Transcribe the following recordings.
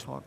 talk.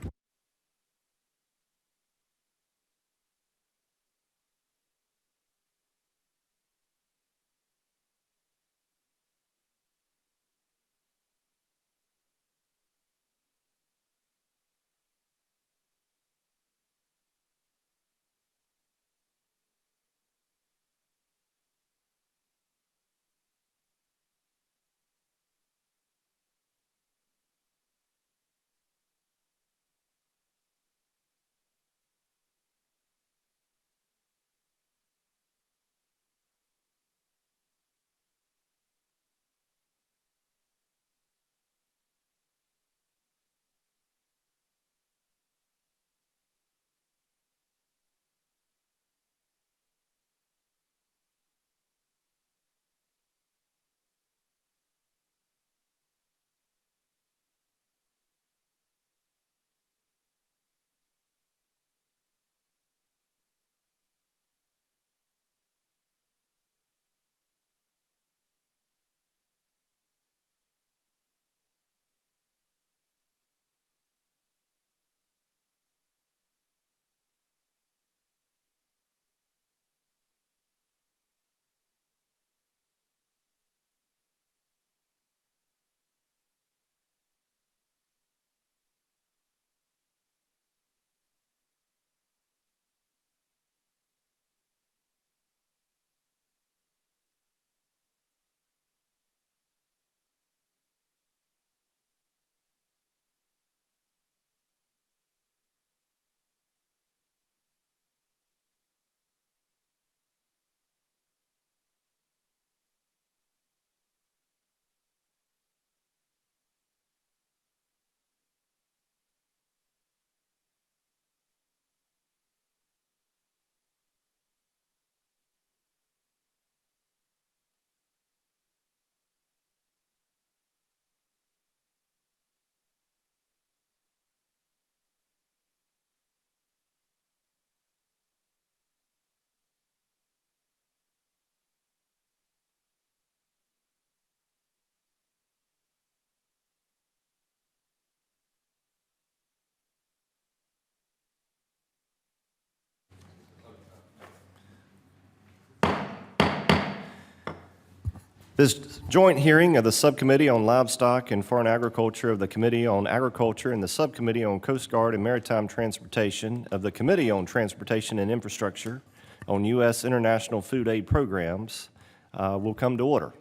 This joint hearing of the Subcommittee on Livestock and Foreign Agriculture of the Committee on Agriculture and the Subcommittee on Coast Guard and Maritime Transportation of the Committee on Transportation and Infrastructure on U.S. International Food Aid Programs will come to order.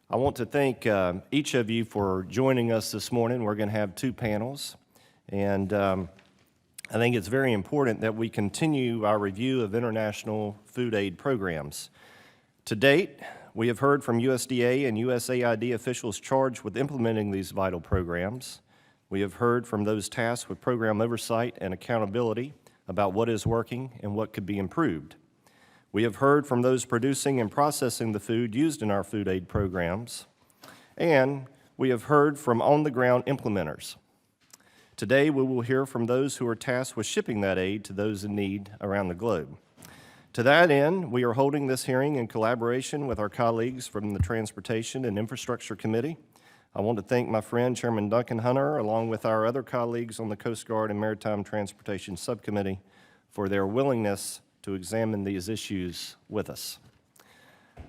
I want to thank each of you for joining us this morning. We're going to have two panels, and I think it's very important that we continue our review of international food aid programs. To date, we have heard from USDA and USAID officials charged with implementing these vital programs. We have heard from those tasked with program oversight and accountability about what is working and what could be improved. We have heard from those producing and processing the food used in our food aid programs, and we have heard from on-the-ground implementers. Today, we will hear from those who are tasked with shipping that aid to those in need around the globe. To that end, we are holding this hearing in collaboration with our colleagues from the Transportation and Infrastructure Committee. I want to thank my friend, Chairman Duncan Hunter, along with our other colleagues on the Coast Guard and Maritime Transportation Subcommittee for their willingness to examine these issues with us.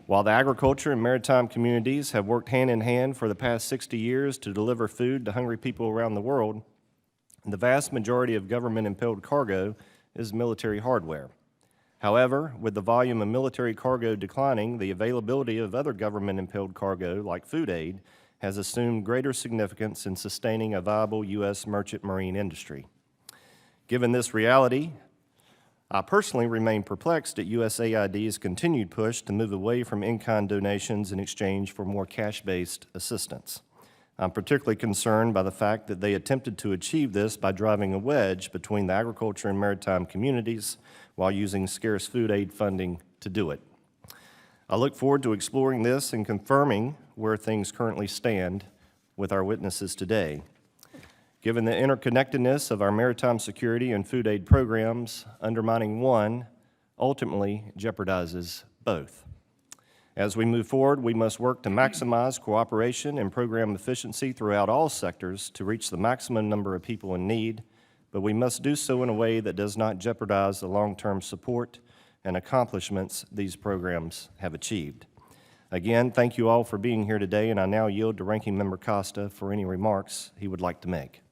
While the agriculture and maritime communities have worked hand in hand for the past 60 years to deliver food to hungry people around the world, the vast majority of government-impelled cargo is military hardware. However, with the volume of military cargo declining, the availability of other government-impelled cargo, like food aid, has assumed greater significance in sustaining a viable U.S. merchant marine industry. Given this reality, I personally remain perplexed at USAID's continued push to move away from in-kind donations in exchange for more cash-based assistance. I'm particularly concerned by the fact that they attempted to achieve this by driving a wedge between the agriculture and maritime communities while using scarce food aid funding to do it. I look forward to exploring this and confirming where things currently stand with our witnesses today. Given the interconnectedness of our maritime security and food aid programs, undermining one ultimately jeopardizes both. As we move forward, we must work to maximize cooperation and program efficiency throughout all sectors to reach the maximum number of people in need, but we must do so in a way that does not jeopardize the long-term support and accomplishments these programs have achieved. Again, thank you all for being here today, and I now yield to Ranking Member Costa for any remarks he would like to make.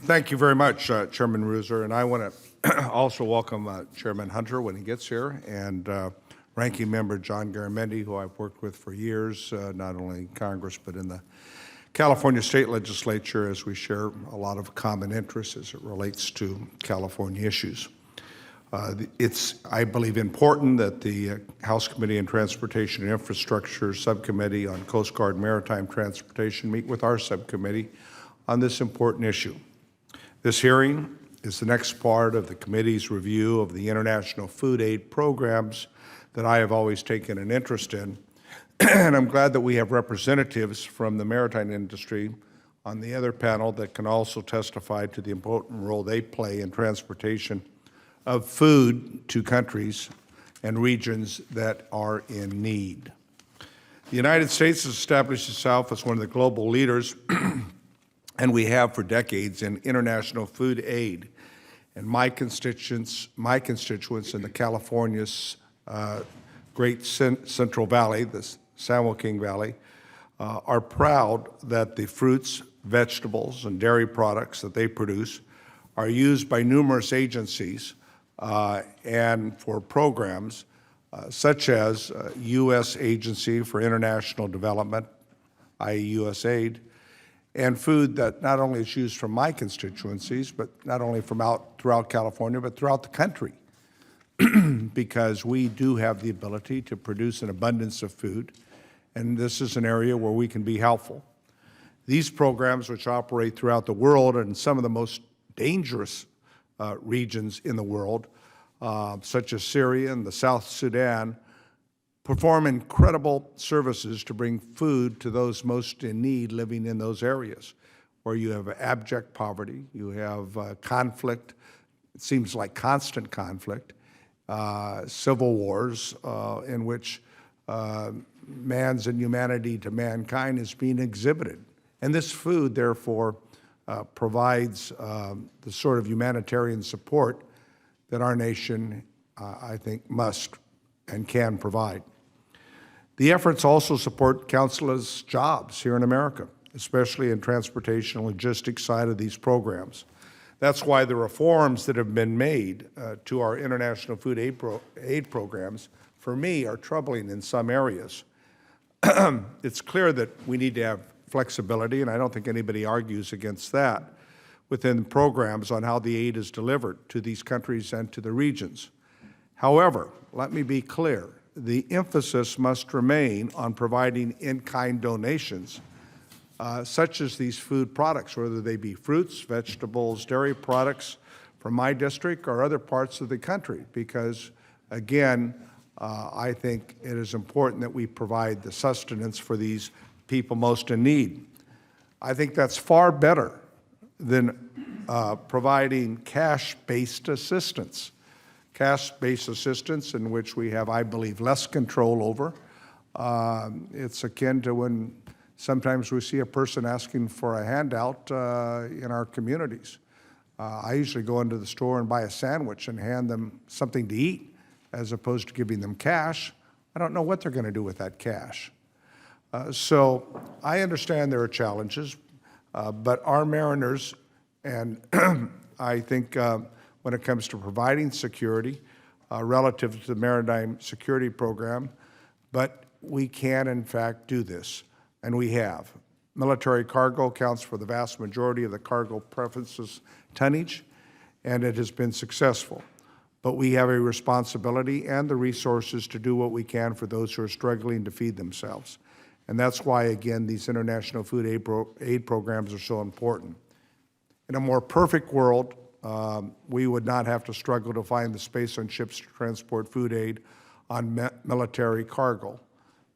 Thank you very much, Chairman Ruser, and I want to also welcome Chairman Hunter when he gets here, and Ranking Member John Garamendi, who I've worked with for years, not only in Congress but in the California State Legislature, as we share a lot of common interests as it relates to California issues. It's, I believe, important that the House Committee on Transportation and Infrastructure Subcommittee on Coast Guard and Maritime Transportation meet with our subcommittee on this important issue. This hearing is the next part of the committee's review of the international food aid programs that I have always taken an interest in, and I'm glad that we have representatives from the maritime industry on the other panel that can also testify to the important role they play in transportation of food to countries and regions that are in need. The United States has established itself as one of the global leaders, and we have for decades, in international food aid. And my constituents in the California's Great Central Valley, the San Joaquin Valley, are proud that the fruits, vegetables, and dairy products that they produce are used by numerous agencies and for programs such as U.S. Agency for International Development, i.e. USAID, and food that not only is used from my constituencies, but not only from throughout California, but throughout the country. Because we do have the ability to produce an abundance of food, and this is an area where we can be helpful. These programs, which operate throughout the world and some of the most dangerous regions in the world, such as Syria and the South Sudan, perform incredible services to bring food to those most in need living in those areas, where you have abject poverty, you have conflict, it seems like constant conflict, civil wars in which man's inhumanity to mankind is being exhibited. And this food, therefore, provides the sort of humanitarian support that our nation, I think, must and can provide. The efforts also support counselors' jobs here in America, especially in transportation and logistics side of these programs. That's why the reforms that have been made to our international food aid programs, for me, are troubling in some areas. It's clear that we need to have flexibility, and I don't think anybody argues against that, within programs on how the aid is delivered to these countries and to the regions. However, let me be clear, the emphasis must remain on providing in-kind donations such as these food products, whether they be fruits, vegetables, dairy products from my district or other parts of the country, because, again, I think it is important that we provide the sustenance for these people most in need. I think that's far better than providing cash-based assistance. Cash-based assistance in which we have, I believe, less control over. It's akin to when sometimes we see a person asking for a handout in our communities. I usually go into the store and buy a sandwich and hand them something to eat as opposed to giving them cash. I don't know what they're going to do with that cash. So I understand there are challenges, but our mariners, and I think when it comes to providing security relative to the Maritime Security Program, but we can, in fact, do this. And we have. Military cargo accounts for the vast majority of the cargo preferences tonnage, and it has been successful. But we have a responsibility and the resources to do what we can for those who are struggling to feed themselves. And that's why, again, these international food aid programs are so important. In a more perfect world, we would not have to struggle to find the space on ships to transport food aid on military cargo.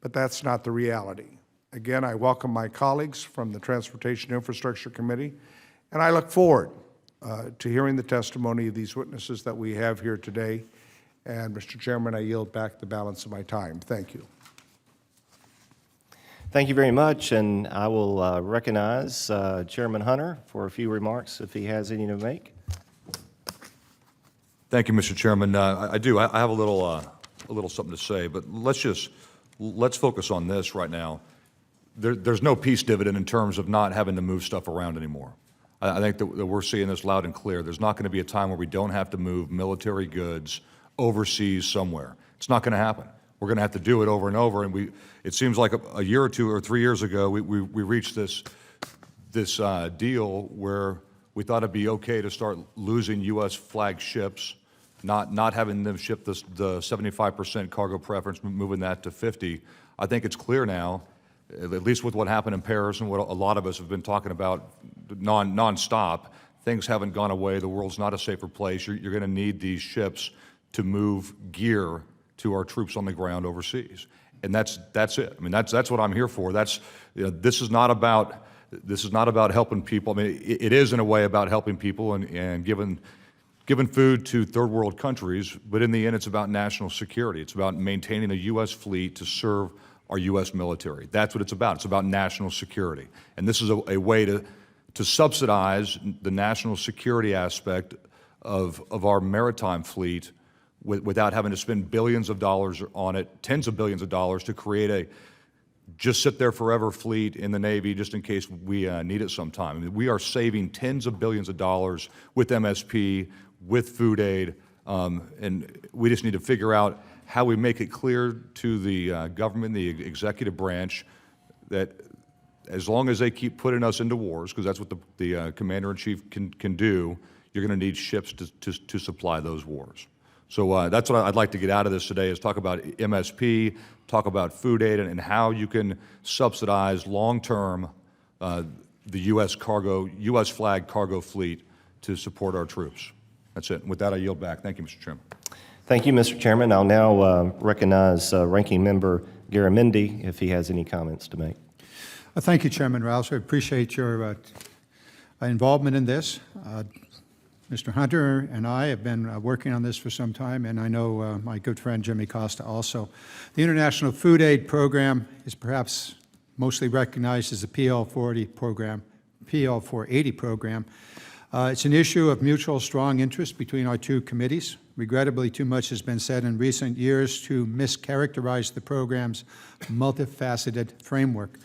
But that's not the reality. Again, I welcome my colleagues from the Transportation Infrastructure Committee, and I look forward to hearing the testimony of these witnesses that we have here today And, Mr. Chairman, I yield back the balance of my time. Thank you. Thank you very much, and I will recognize Chairman Hunter for a few remarks if he has any to make. Thank you, Mr. Chairman. I do. I have a little something to say, but let's focus on this right now. There's no peace dividend in terms of not having to move stuff around anymore. I think that we're seeing this loud and clear. There's not going to be a time where we don't have to move military goods overseas somewhere. It's not going to happen. We're going to have to do it over and over. And it seems like a year or 2 or 3 years ago, we reached this deal where we thought it'd be okay to start losing U.S. flagged ships, not having them ship the 75% cargo preference, moving that to 50. I think it's clear now, at least with what happened in Paris and what a lot of us have been talking about nonstop, things haven't gone away. The world's not a safer place. You're going to need these ships to move gear to our troops on the ground overseas, and that's it. I mean, that's what I'm here for. This is not about helping people. I mean, it is in a way about helping people and giving food to third world countries, but in the end, it's about national security. It's about maintaining a U.S. fleet to serve our U.S. military. That's what it's about. It's about national security, and this is a way to subsidize the national security aspect of our maritime fleet without having to spend billions of dollars on it, tens of billions of dollars to create a just sit there forever fleet in the Navy just in case we need it sometime. I mean, we are saving tens of billions of dollars with MSP, with food aid, and we just need to figure out how we make it clear to the government, the executive branch, that as long as they keep putting us into wars, because that's what the commander-in-chief can do, you're going to need ships to supply those wars. So that's what I'd like to get out of this today, is talk about MSP, talk about food aid, and how you can subsidize long-term the U.S. flag cargo fleet to support our troops. That's it. And with that, I yield back. Thank you, Mr. Chairman. Thank you, Mr. Chairman. I'll now recognize Ranking Member Garamendi if he has any comments to make. Thank you, Chairman Rouse. I appreciate your involvement in this. Mr. Hunter and I have been working on this for some time, and I know my good friend Jimmy Costa also. The International Food Aid Program is perhaps mostly recognized as the PL480 program. It's an issue of mutual strong interest between our two committees. Regrettably, too much has been said in recent years to mischaracterize the program's multifaceted framework.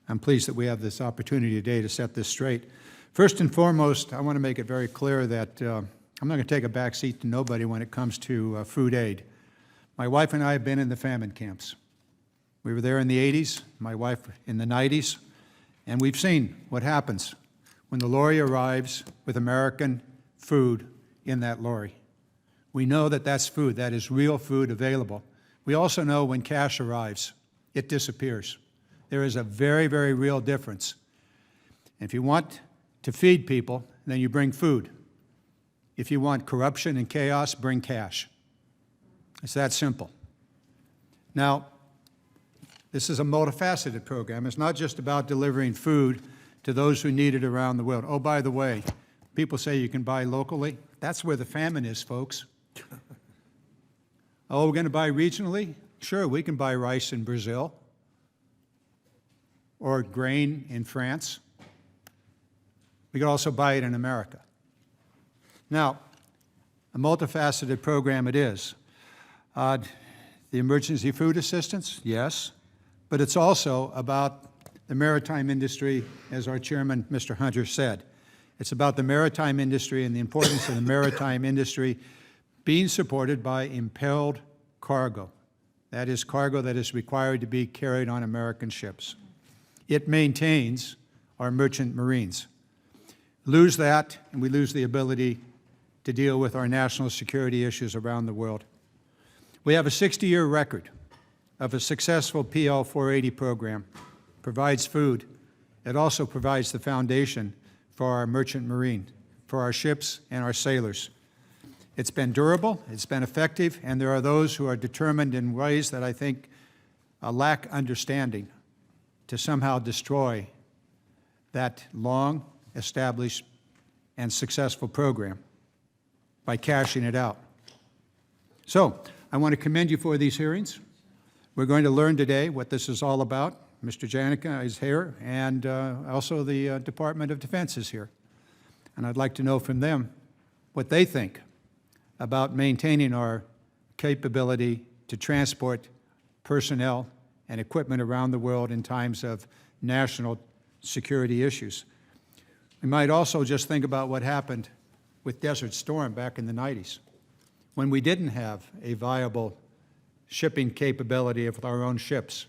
I'm pleased that we have this opportunity today to set this straight. First and foremost, I want to make it very clear that I'm not going to take a back seat to nobody when it comes to food aid. My wife and I have been in the famine camps. We were there in the 80s, my wife in the 90s, and we've seen what happens when the lorry arrives with American food in that lorry. We know that that's food, that is real food available. We also know when cash arrives, it disappears. There is a very, very real difference. If you want to feed people, then you bring food. If you want corruption and chaos, bring cash. It's that simple. Now, this is a multifaceted program. It's not just about delivering food to those who need it around the world. Oh, by the way, people say you can buy locally. That's where the famine is, folks. Oh, we're going to buy regionally? Sure, we can buy rice in Brazil or grain in France. We could also buy it in America. Now, a multifaceted program it is. The emergency food assistance, yes, but it's also about the maritime industry, as our chairman, Mr. Hunter, said. It's about the maritime industry and the importance of the maritime industry being supported by impelled cargo. That is cargo that is required to be carried on American ships. It maintains our merchant marines. Lose that, and we lose the ability to deal with our national security issues around the world. We have a 60-year record of a successful PL480 program. Provides food. It also provides the foundation for our merchant marine, for our ships and our sailors. It's been durable, it's been effective, and there are those who are determined in ways that I think lack understanding to somehow destroy that long established and successful program by cashing it out. So I want to commend you for these hearings. We're going to learn today what this is all about. Mr. Janica is here, and also the Department of Defense is here. And I'd like to know from them what they think about maintaining our capability to transport personnel and equipment around the world in times of national security issues. We might also just think about what happened with Desert Storm back in the 90s, when we didn't have a viable shipping capability of our own ships.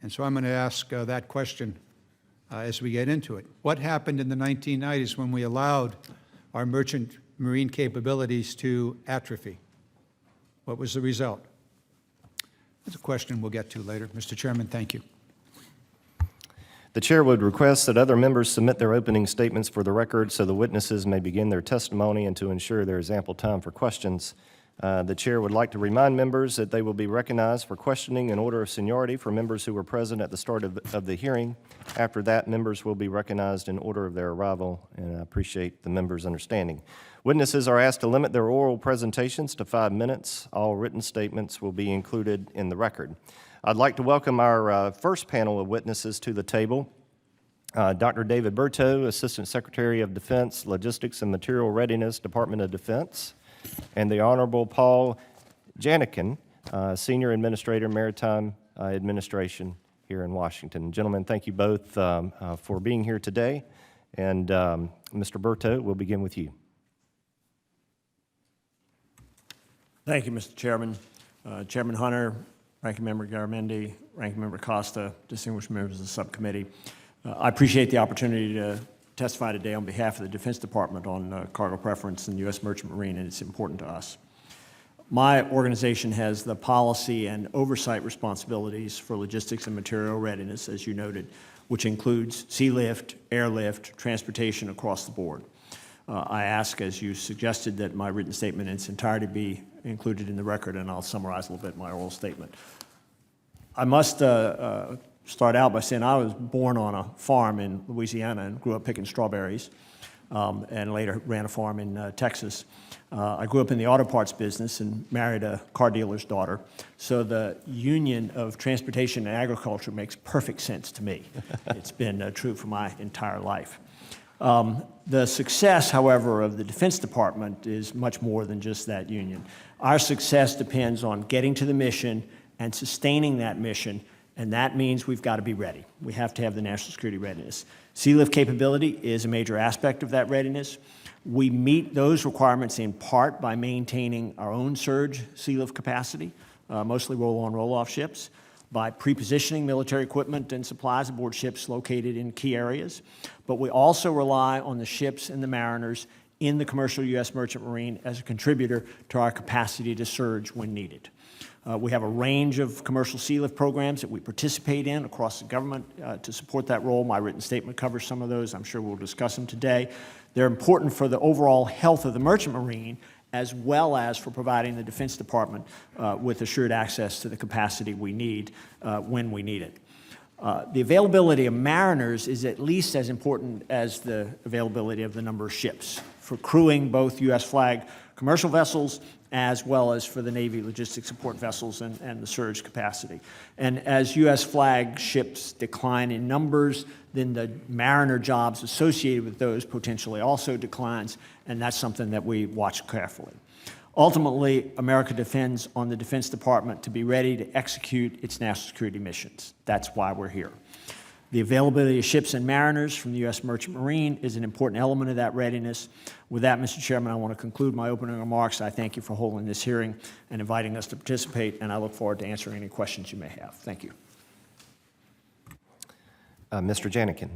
And so I'm going to ask that question as we get into it. What happened in the 1990s when we allowed our merchant marine capabilities to atrophy? What was the result? That's a question we'll get to later. Mr. Chairman, thank you. The chair would request that other members submit their opening statements for the record so the witnesses may begin their testimony, and to ensure there is ample time for questions. The chair would like to remind members that they will be recognized for questioning in order of seniority for members who were present at the start of the hearing. After that, members will be recognized in order of their arrival, and I appreciate the members' understanding. Witnesses are asked to limit their oral presentations to 5 minutes. All written statements will be included in the record. I'd like to welcome our first panel of witnesses to the table. Dr. David Berto, Assistant Secretary of Defense, Logistics and Material Readiness, Department of Defense, and the Honorable Paul Janikin, Senior Administrator, Maritime Administration here in Washington. Gentlemen, thank you both for being here today. And Mr. Berto, we'll begin with you. Thank you, Mr. Chairman. Chairman Hunter, Ranking Member Garamendi, Ranking Member Costa, distinguished members of the subcommittee. I appreciate the opportunity to testify today on behalf of the Defense Department on cargo preference in the U.S. Merchant Marine, and it's important to us. My organization has the policy and oversight responsibilities for logistics and material readiness, as you noted, which includes sea lift, airlift, transportation across the board. I ask, as you suggested, that my written statement in its entirety be included in the record, and I'll summarize a little bit my oral statement. I must start out by saying I was born on a farm in Louisiana and grew up picking strawberries, and later ran a farm in Texas. I grew up in the auto parts business and married a car dealer's daughter, so the union of transportation and agriculture makes perfect sense to me. It's been true for my entire life. The success, however, of the Defense Department is much more than just that union. Our success depends on getting to the mission and sustaining that mission, and that means we've got to be ready. We have to have the national security readiness. Sea lift capability is a major aspect of that readiness. We meet those requirements in part by maintaining our own surge sea lift capacity, mostly roll-on, roll-off ships, by pre-positioning military equipment and supplies aboard ships located in key areas. But we also rely on the ships and the mariners in the commercial U.S. Merchant Marine as a contributor to our capacity to surge when needed. We have a range of commercial sea lift programs that we participate in across the government to support that role. My written statement covers some of those. I'm sure we'll discuss them today. They're important for the overall health of the Merchant Marine, as well as for providing the Defense Department with assured access to the capacity we need when we need it. The availability of mariners is at least as important as the availability of the number of ships for crewing both U.S. flag commercial vessels as well as for the Navy logistics support vessels and the surge capacity. And as U.S. flag ships decline in numbers, then the mariner jobs associated with those potentially also declines, and that's something that we watch carefully. Ultimately, America depends on the Defense Department to be ready to execute its national security missions. That's why we're here. The availability of ships and mariners from the U.S. Merchant Marine is an important element of that readiness. With that, Mr. Chairman, I want to conclude my opening remarks. I thank you for holding this hearing and inviting us to participate, and I look forward to answering any questions you may have. Thank you. Mr. Janikin.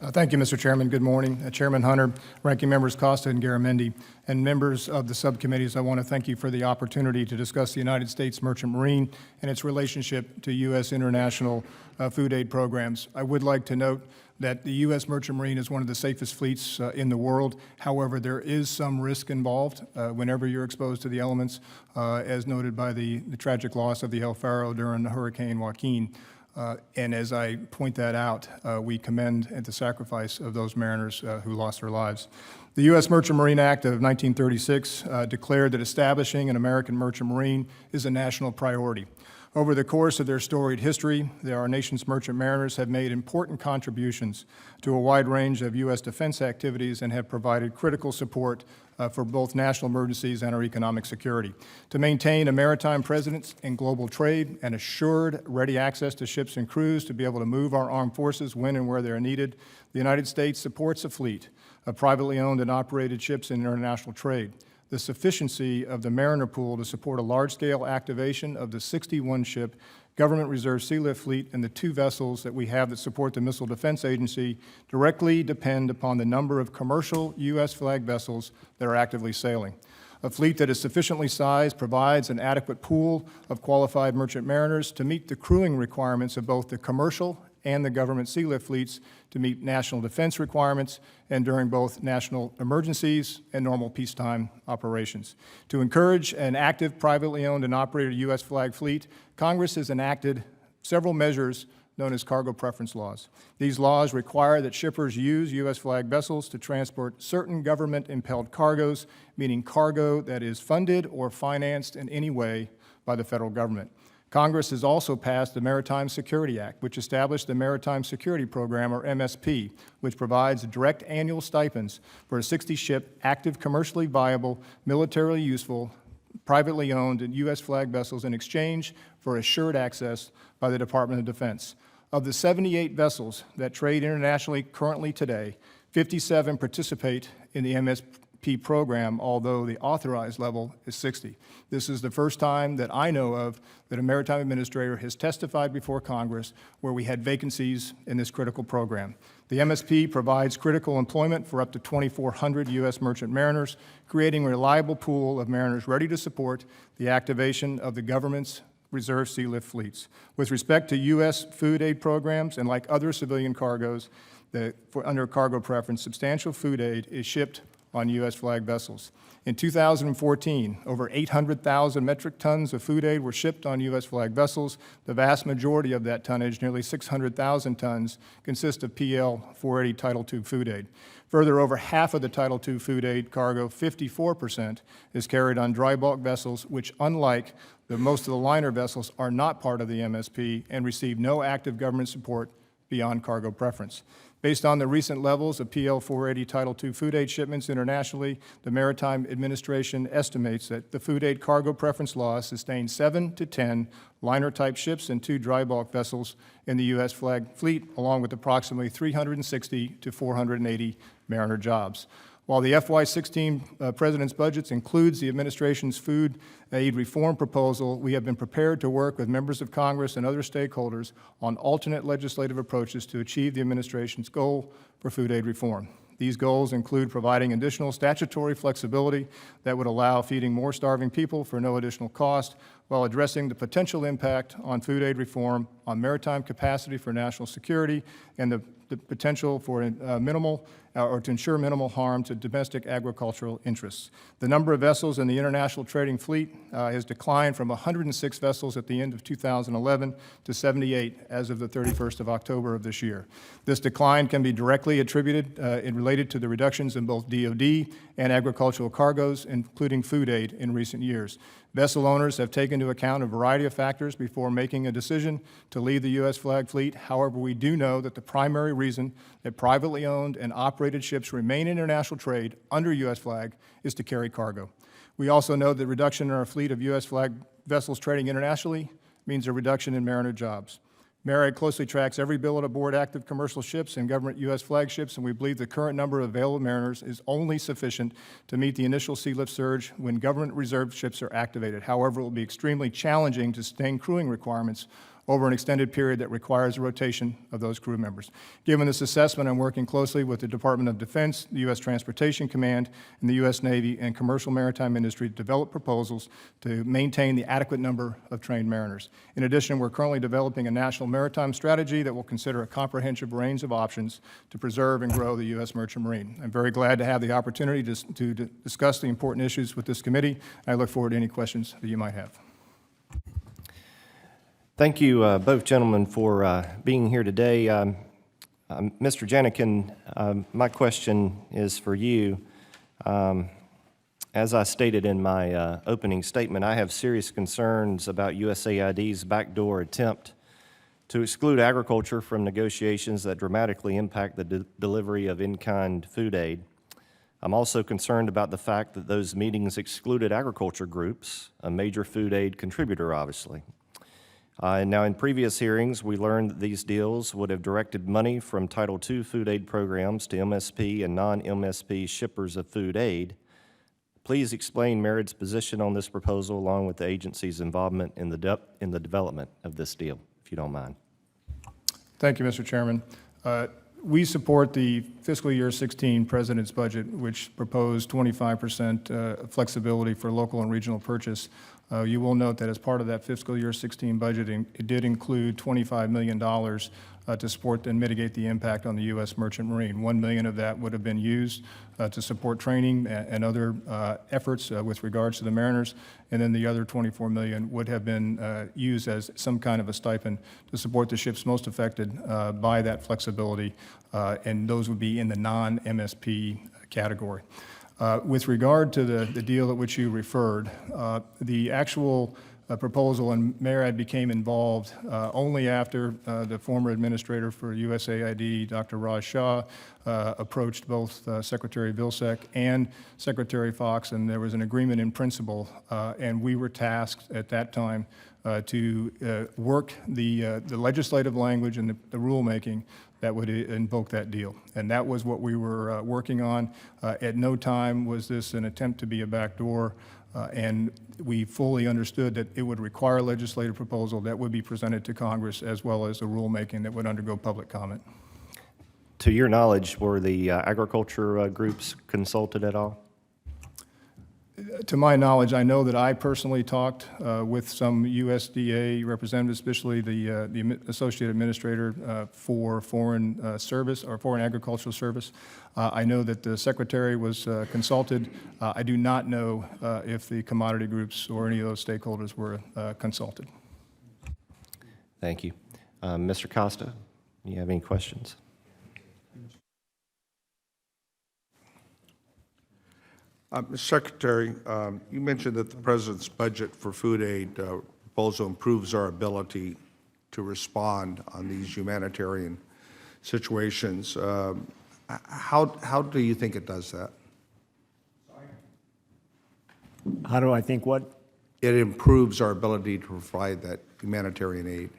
Thank you, Mr. Chairman. Good morning. Chairman Hunter, Ranking Members Costa and Garamendi, and members of the subcommittees, I want to thank you for the opportunity to discuss the United States Merchant Marine and its relationship to U.S. international food aid programs. I would like to note that the U.S. Merchant Marine is one of the safest fleets in the world. However, there is some risk involved whenever you're exposed to the elements, as noted by the tragic loss of the El Faro during Hurricane Joaquin. And as I point that out, we commend at the sacrifice of those mariners who lost their lives. The U.S. Merchant Marine Act of 1936 declared that establishing an American merchant marine is a national priority. Over the course of their storied history, our nation's merchant mariners have made important contributions to a wide range of U.S. defense activities and have provided critical support for both national emergencies and our economic security. To maintain a maritime presence in global trade and assured ready access to ships and crews to be able to move our armed forces when and where they are needed, the United States supports a fleet of privately owned and operated ships in international trade. The sufficiency of the mariner pool to support a large-scale activation of the 61-ship Government Reserve Sea Lift Fleet and the 2 vessels that we have that support the Missile Defense Agency directly depend upon the number of commercial U.S. flag vessels that are actively sailing. A fleet that is sufficiently sized provides an adequate pool of qualified merchant mariners to meet the crewing requirements of both the commercial and the government sea lift fleets to meet national defense requirements and during both national emergencies and normal peacetime operations. To encourage an active, privately owned and operated U.S. flag fleet, Congress has enacted several measures known as cargo preference laws. These laws require that shippers use U.S. flag vessels to transport certain government-impelled cargoes, meaning cargo that is funded or financed in any way by the federal government. Congress has also passed the Maritime Security Act, which established the Maritime Security Program, or MSP, which provides direct annual stipends for a 60-ship, active, commercially viable, militarily useful, privately owned and U.S. flag vessels in exchange for assured access by the Department of Defense. Of the 78 vessels that trade internationally currently today, 57 participate in the MSP program, although the authorized level is 60. This is the first time that I know of that a maritime administrator has testified before Congress where we had vacancies in this critical program. The MSP provides critical employment for up to 2,400 U.S. merchant mariners, creating a reliable pool of mariners ready to support the activation of the government's reserve sea lift fleets. With respect to U.S. food aid programs and like other civilian cargoes, under cargo preference, substantial food aid is shipped on U.S. flag vessels. In 2014, over 800,000 metric tons of food aid were shipped on U.S. flag vessels. The vast majority of that tonnage, nearly 600,000 tons, consist of PL 480 Title II food aid. Further, over half of the Title II food aid cargo, 54%, is carried on dry bulk vessels, which, unlike most of the liner vessels, are not part of the MSP and receive no active government support beyond cargo preference. Based on the recent levels of PL 480 Title II food aid shipments internationally, the Maritime Administration estimates that the food aid cargo preference law sustained 7 to 10 liner-type ships and 2 dry bulk vessels in the U.S. flag fleet, along with approximately 360 to 480 mariner jobs. While the FY16 President's budget includes the administration's food aid reform proposal, we have been prepared to work with members of Congress and other stakeholders on alternate legislative approaches to achieve the administration's goal for food aid reform. These goals include providing additional statutory flexibility that would allow feeding more starving people for no additional cost, while addressing the potential impact on food aid reform on maritime capacity for national security and the potential for to ensure minimal harm to domestic agricultural interests. The number of vessels in the international trading fleet has declined from 106 vessels at the end of 2011 to 78 as of the 31st of October of this year. This decline can be directly attributed and related to the reductions in both DoD and agricultural cargoes, including food aid in recent years. Vessel owners have taken into account a variety of factors before making a decision to leave the U.S. flag fleet. However, we do know that the primary reason that privately owned and operated ships remain in international trade under U.S. flag is to carry cargo. We also know that reduction in our fleet of U.S. flag vessels trading internationally means a reduction in mariner jobs. MARAG closely tracks every billet aboard active commercial ships and government U.S. flagships, and we believe the current number of available mariners is only sufficient to meet the initial sea lift surge when government reserve ships are activated. However, it will be extremely challenging to sustain crewing requirements over an extended period that requires a rotation of those crew members. Given this assessment, I'm working closely with the Department of Defense, the U.S. Transportation Command, and the U.S. Navy and commercial maritime industry to develop proposals to maintain the adequate number of trained mariners. In addition, we're currently developing a national maritime strategy that will consider a comprehensive range of options to preserve and grow the U.S. Merchant Marine. I'm very glad to have the opportunity to discuss the important issues with this committee. I look forward to any questions that you might have. Thank you, both gentlemen, for being here today. Mr. Janikin, my question is for you. As I stated in my opening statement, I have serious concerns about USAID's backdoor attempt to exclude agriculture from negotiations that dramatically impact the delivery of in-kind food aid. I'm also concerned about the fact that those meetings excluded agriculture groups, a major food aid contributor, obviously. And now in previous hearings, we learned that these deals would have directed money from Title II food aid programs to MSP and non-MSP shippers of food aid. Please explain Merit's position on this proposal along with the agency's involvement in the development of this deal, if you don't mind. Thank you, Mr. Chairman. We support the fiscal year 16 President's budget, which proposed 25% flexibility for local and regional purchase. You will note that as part of that fiscal year 16 budget, it did include $25 million to support and mitigate the impact on the U.S. Merchant Marine. $1 million of that would have been used to support training and other efforts with regards to the mariners, and then the other $24 million would have been used as some kind of a stipend to support the ships most affected by that flexibility, and those would be in the non-MSP category. With regard to the deal at which you referred, the actual proposal, and Merit became involved only after the former administrator for USAID, Dr. Raj Shah, approached both Secretary Vilsack and Secretary Fox, and there was an agreement in principle, and we were tasked at that time to work the legislative language and the rulemaking that would invoke that deal. And that was what we were working on. At no time was this an attempt to be a backdoor, and we fully understood that it would require a legislative proposal that would be presented to Congress as well as a rulemaking that would undergo public comment. To your knowledge, were the agriculture groups consulted at all? To my knowledge, I know that I personally talked with some USDA representatives, especially the Associate Administrator for Foreign Service or Foreign Agricultural Service. I know that the Secretary was consulted. I do not know if the commodity groups or any of those stakeholders were consulted. Thank you. Mr. Costa, do you have any questions? Mr. Secretary, you mentioned that the President's budget for food aid proposal improves our ability to respond on these humanitarian situations. How do you think it does that? How do I think what? It improves our ability to provide that humanitarian aid.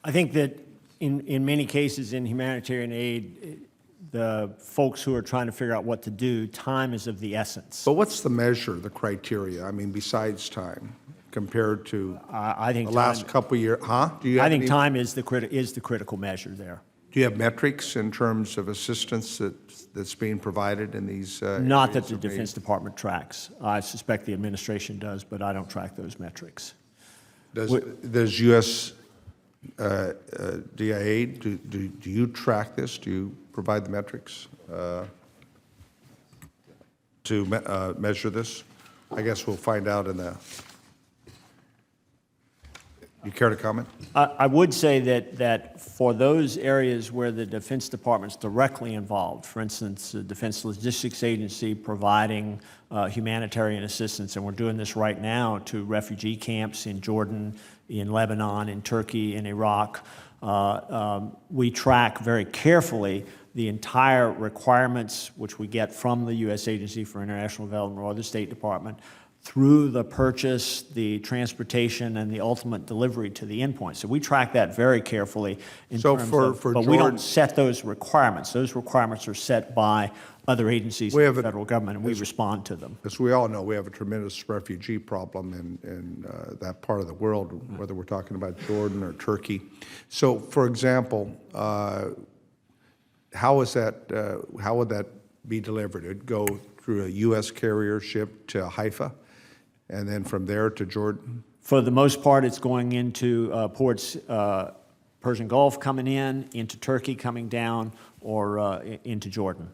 I think that in many cases in humanitarian aid, the folks who are trying to figure out what to do, time is of the essence. But what's the measure, the criteria? I mean, besides time, compared to I think the last couple of years, huh? Do you have I think any, time is the critical measure there. Do you have metrics in terms of assistance that's being provided in these Not that areas the of need? Defense Department tracks. I suspect the administration does, but I don't track those metrics. Does U.S. DIA, do you track this? Do you provide the metrics to measure this? I guess we'll find out in the... You care to comment? I would say that for those areas where the Defense Department's directly involved, for instance, the Defense Logistics Agency providing humanitarian assistance, and we're doing this right now to refugee camps in Jordan, in Lebanon, in Turkey, in Iraq, we track very carefully the entire requirements which we get from the U.S. Agency for International Development or the State Department through the purchase, the transportation, and the ultimate delivery to the endpoint. So we track that very carefully in terms of, but we don't set those requirements. Those requirements are set by other agencies of the federal government, and we respond to them. As we all know, we have a tremendous refugee problem in that part of the world, whether we're talking about Jordan or Turkey. So, for example, how would that be delivered? It'd go through a U.S. carrier ship to Haifa, and then from there to Jordan? For the most part, it's going into ports, Persian Gulf coming in, into Turkey coming down, or into Jordan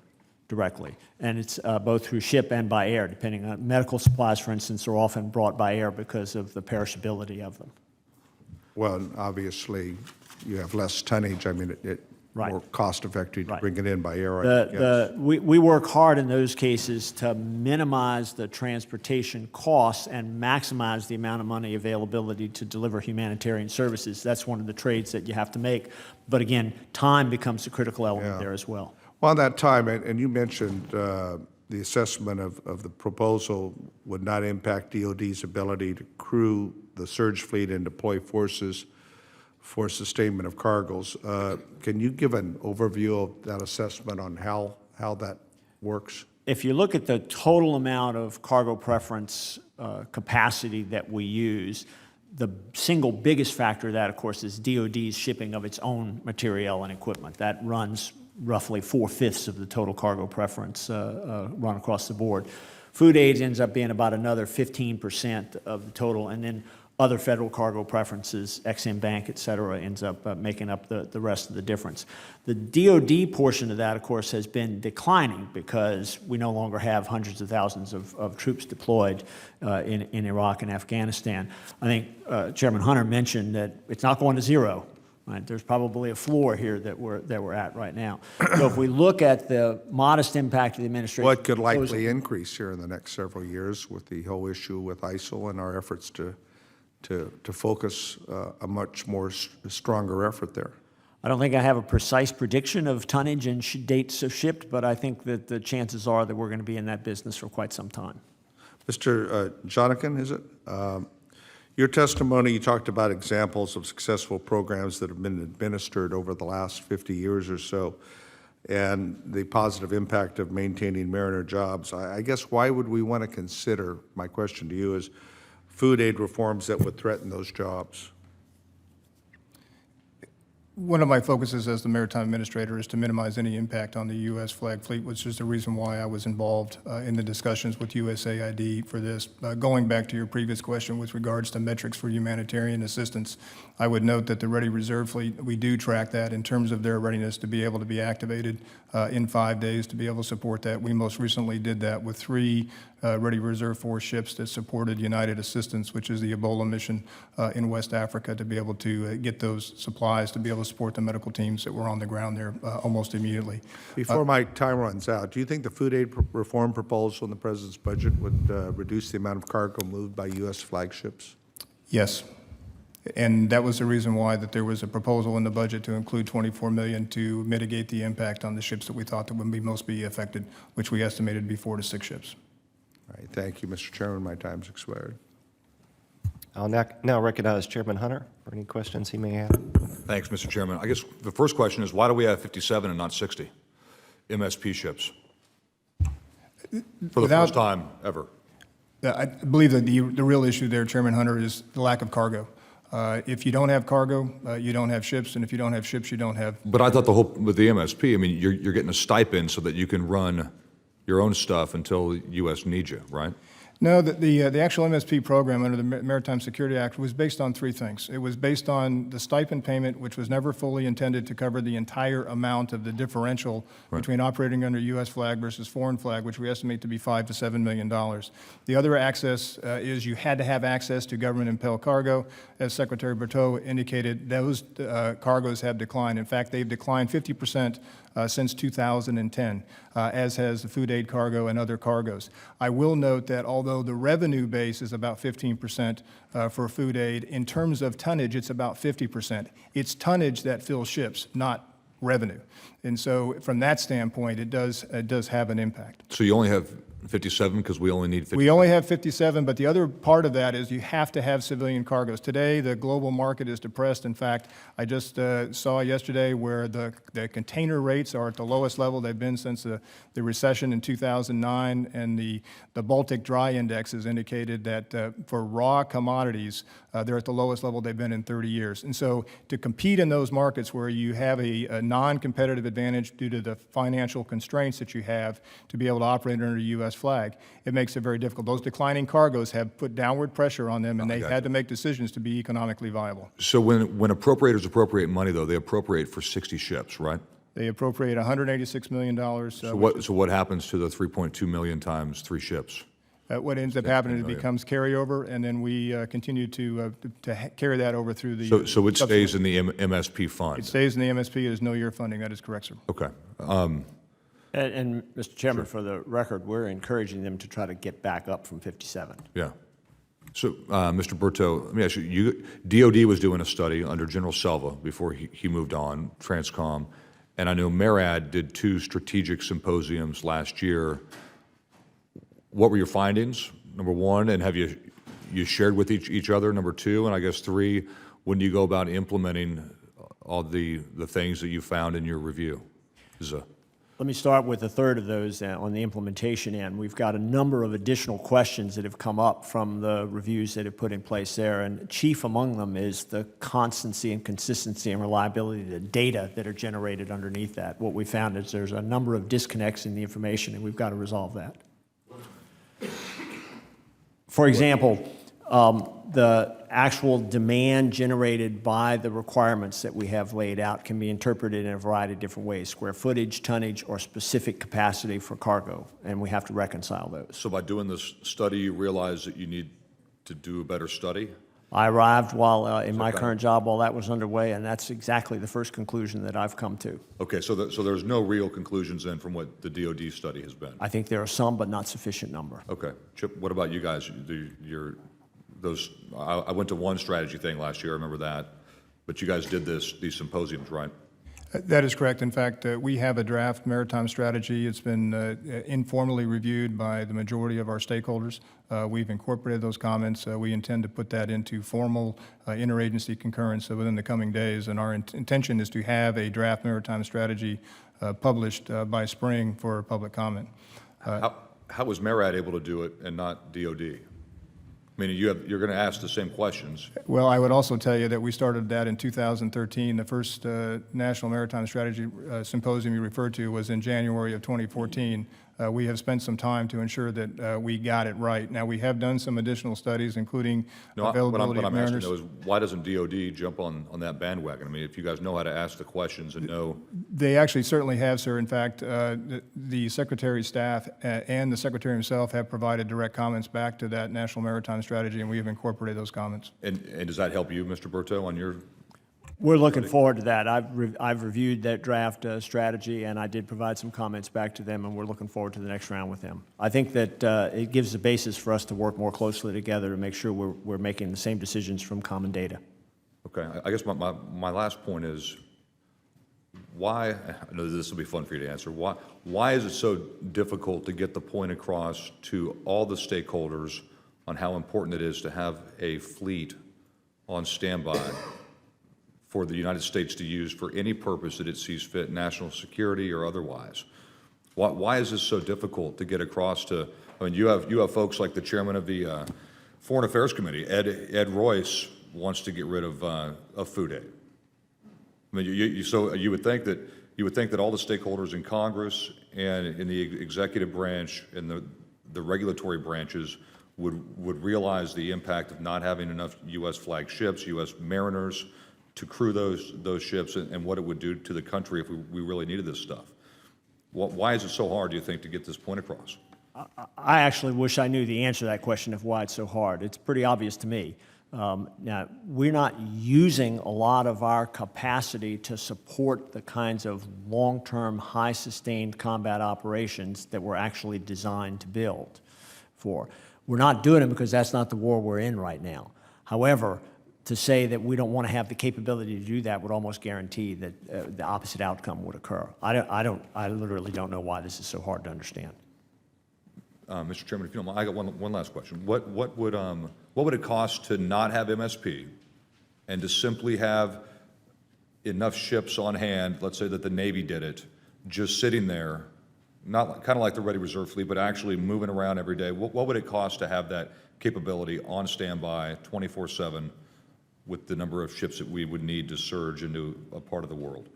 directly. And it's both through ship and by air, depending on medical supplies, for instance, are often brought by air because of the perishability of them. Well, and obviously, you have less tonnage. I mean, it Right. more cost-effective to Right. bring it in by air, I guess. We work hard in those cases to minimize the transportation costs and maximize the amount of money availability to deliver humanitarian services. That's one of the trades that you have to make. But again, time becomes a critical element Yeah. there as well. Well, on that time, and you mentioned the assessment of the proposal would not impact DOD's ability to crew the surge fleet and deploy forces for sustainment of cargoes. Can you give an overview of that assessment on how that works? If you look at the total amount of cargo preference capacity that we use, the single biggest factor of that, of course, is DOD's shipping of its own materiel and equipment. That runs roughly 4/5 of the total cargo preference run across the board. Food aid ends up being about another 15% of the total, and then other federal cargo preferences, Ex-Im Bank, et cetera, ends up making up the rest of the difference. The DOD portion of that, of course, has been declining because we no longer have hundreds of thousands of troops deployed in Iraq and Afghanistan. I think Chairman Hunter mentioned that it's not going to zero. Right? There's probably a floor here that we're at right now. So if we look at the modest impact of the administration, Well, it could likely increase here in the next several years with the whole issue with ISIL and our efforts to focus a much more stronger effort there. I don't think I have a precise prediction of tonnage and dates of shipped, but I think that the chances are that we're going to be in that business for quite some time. Mr. Jonican, is it? Your testimony, you talked about examples of successful programs that have been administered over the last 50 years or so, and the positive impact of maintaining mariner jobs. I guess why would we want to consider, my question to you is, food aid reforms that would threaten those jobs? One of my focuses as the Maritime Administrator is to minimize any impact on the U.S. flag fleet, which is the reason why I was involved in the discussions with USAID for this. Going back to your previous question with regards to metrics for humanitarian assistance, I would note that the Ready Reserve Fleet, we do track that in terms of their readiness to be able to be activated in 5 days to be able to support that. We most recently did that with 3 Ready Reserve Force ships that supported United Assistance, which is the Ebola mission in West Africa, to be able to get those supplies, to be able to support the medical teams that were on the ground there almost immediately. Before my time runs out, do you think the food aid reform proposal in the President's budget would reduce the amount of cargo moved by U.S. flagships? Yes. And that was the reason why that there was a proposal in the budget to include $24 million to mitigate the impact on the ships that we thought that would be most be affected, which we estimated to be 4 to 6 ships. All right, thank you, Mr. Chairman. My time's expired. I'll now recognize Chairman Hunter for any questions he may have. Thanks, Mr. Chairman. I guess the first question is, why do we have 57 and not 60 MSP ships? For the first time ever. I believe that the real issue there, Chairman Hunter, is the lack of cargo. If you don't have cargo, you don't have ships, and if you don't have ships, you don't have. But I thought the whole, with the MSP, I mean, you're getting a stipend so that you can run your own stuff until the U.S. needs you, right? No, the actual MSP program under the Maritime Security Act was based on 3 things. It was based on the stipend payment, which was never fully intended to cover the entire amount of the differential between operating under U.S. flag versus foreign flag, which we estimate to be $5 to $7 million. The other access is you had to have access to government-impelled cargo. As Secretary Berteau indicated, those cargoes have declined. In fact, they've declined 50% since 2010, as has the food aid cargo and other cargoes. I will note that although the revenue base is about 15% for food aid, in terms of tonnage, it's about 50%. It's tonnage that fills ships, not revenue. And so from that standpoint, it does have an impact. So you only have 57 because we only need 50? We only have 57, but the other part of that is you have to have civilian cargoes. Today, the global market is depressed. In fact, I just saw yesterday where the container rates are at the lowest level they've been since the recession in 2009, and the Baltic Dry Index has indicated that for raw commodities, they're at the lowest level they've been in 30 years. And so to compete in those markets where you have a non-competitive advantage due to the financial constraints that you have to be able to operate under U.S. flag, it makes it very difficult. Those declining cargoes have put downward pressure on them, and they've had to make decisions to be economically viable. So when appropriators appropriate money, though, they appropriate for 60 ships, right? They appropriate $186 million. So what happens to the 3.2 million times 3 ships? What ends up happening is it becomes carryover, and then we continue to carry that over through the. So it stays in the MSP fund? It stays in the MSP. It is no year funding. That is correct, sir. Okay. And Mr. Chairman, for the record, we're encouraging them to try to get back up from 57. Yeah. So, Mr. Berto, let me ask you, DOD was doing a study under General Selva before he moved on, Transcom, and I know MARAD did 2 strategic symposiums last year. What were your findings, number 1, and have you shared with each other, number 2, and I guess 3, when do you go about implementing all the things that you found in your review? Let me start with the third of those on the implementation end. We've got a number of additional questions that have come up from the reviews that have put in place there, and chief among them is the constancy and consistency and reliability of the data that are generated underneath that. What we found is there's a number of disconnects in the information, and we've got to resolve that. For example, the actual demand generated by the requirements that we have laid out can be interpreted in a variety of different ways: square footage, tonnage, or specific capacity for cargo, and we have to reconcile those. So by doing this study, you realize that you need to do a better study? I arrived while in my current job while that was underway, and that's exactly the first conclusion that I've come to. Okay, so there's no real conclusions then from what the DOD study has been? I think there are some, but not sufficient number. Okay. Chip, what about you guys? I went to one strategy thing last year, I remember that, but you guys did these symposiums, right? That is correct. In fact, we have a draft maritime strategy. It's been informally reviewed by the majority of our stakeholders. We've incorporated those comments. We intend to put that into formal interagency concurrence within the coming days, and our intention is to have a draft maritime strategy published by spring for public comment. How was MARAD able to do it and not DOD? I mean, you're going to ask the same questions. Well, I would also tell you that we started that in 2013. The first National Maritime Strategy Symposium you referred to was in January of 2014. We have spent some time to ensure that we got it right. Now, we have done some additional studies, including availability what of I'm asking, mariners. though, is why doesn't DOD jump on that bandwagon? I mean, if you guys know how to ask the questions and know... They actually certainly have, sir. In fact, the Secretary's staff and the Secretary himself have provided direct comments back to that National Maritime Strategy, and we have incorporated those comments. And does that help you, Mr. Berto, on your... We're looking forward to that. I've reviewed that draft strategy, and I did provide some comments back to them, and we're looking forward to the next round with them. I think that it gives the basis for us to work more closely together to make sure we're making the same decisions from common data. Okay, I guess my last point is, why, I know this will be fun for you to answer, why is it so difficult to get the point across to all the stakeholders on how important it is to have a fleet on standby for the United States to use for any purpose that it sees fit, national security or otherwise? Why is this so difficult to get across to, I mean, you have folks like the chairman of the Foreign Affairs Committee, Ed Royce, wants to get rid of food aid. I mean, so you would think that all the stakeholders in Congress and in the executive branch and the regulatory branches would realize the impact of not having enough U.S. flagged ships, U.S. mariners to crew those ships, and what it would do to the country if we really needed this stuff. Why is it so hard, do you think, to get this point across? I actually wish I knew the answer to that question of why it's so hard. It's pretty obvious to me. Now, we're not using a lot of our capacity to support the kinds of long-term, high-sustained combat operations that we're actually designed to build for. We're not doing it because that's not the war we're in right now. However, to say that we don't want to have the capability to do that would almost guarantee that the opposite outcome would occur. I literally don't know why this is so hard to understand. Mr. Chairman, if you don't mind, I got one last question. What would it cost to not have MSP and to simply have enough ships on hand, let's say that the Navy did it, just sitting there, not kind of like the Ready Reserve Fleet, but actually moving around every day? What would it cost to have that capability on standby 24/7 with the number of ships that we would need to surge into a part of the world?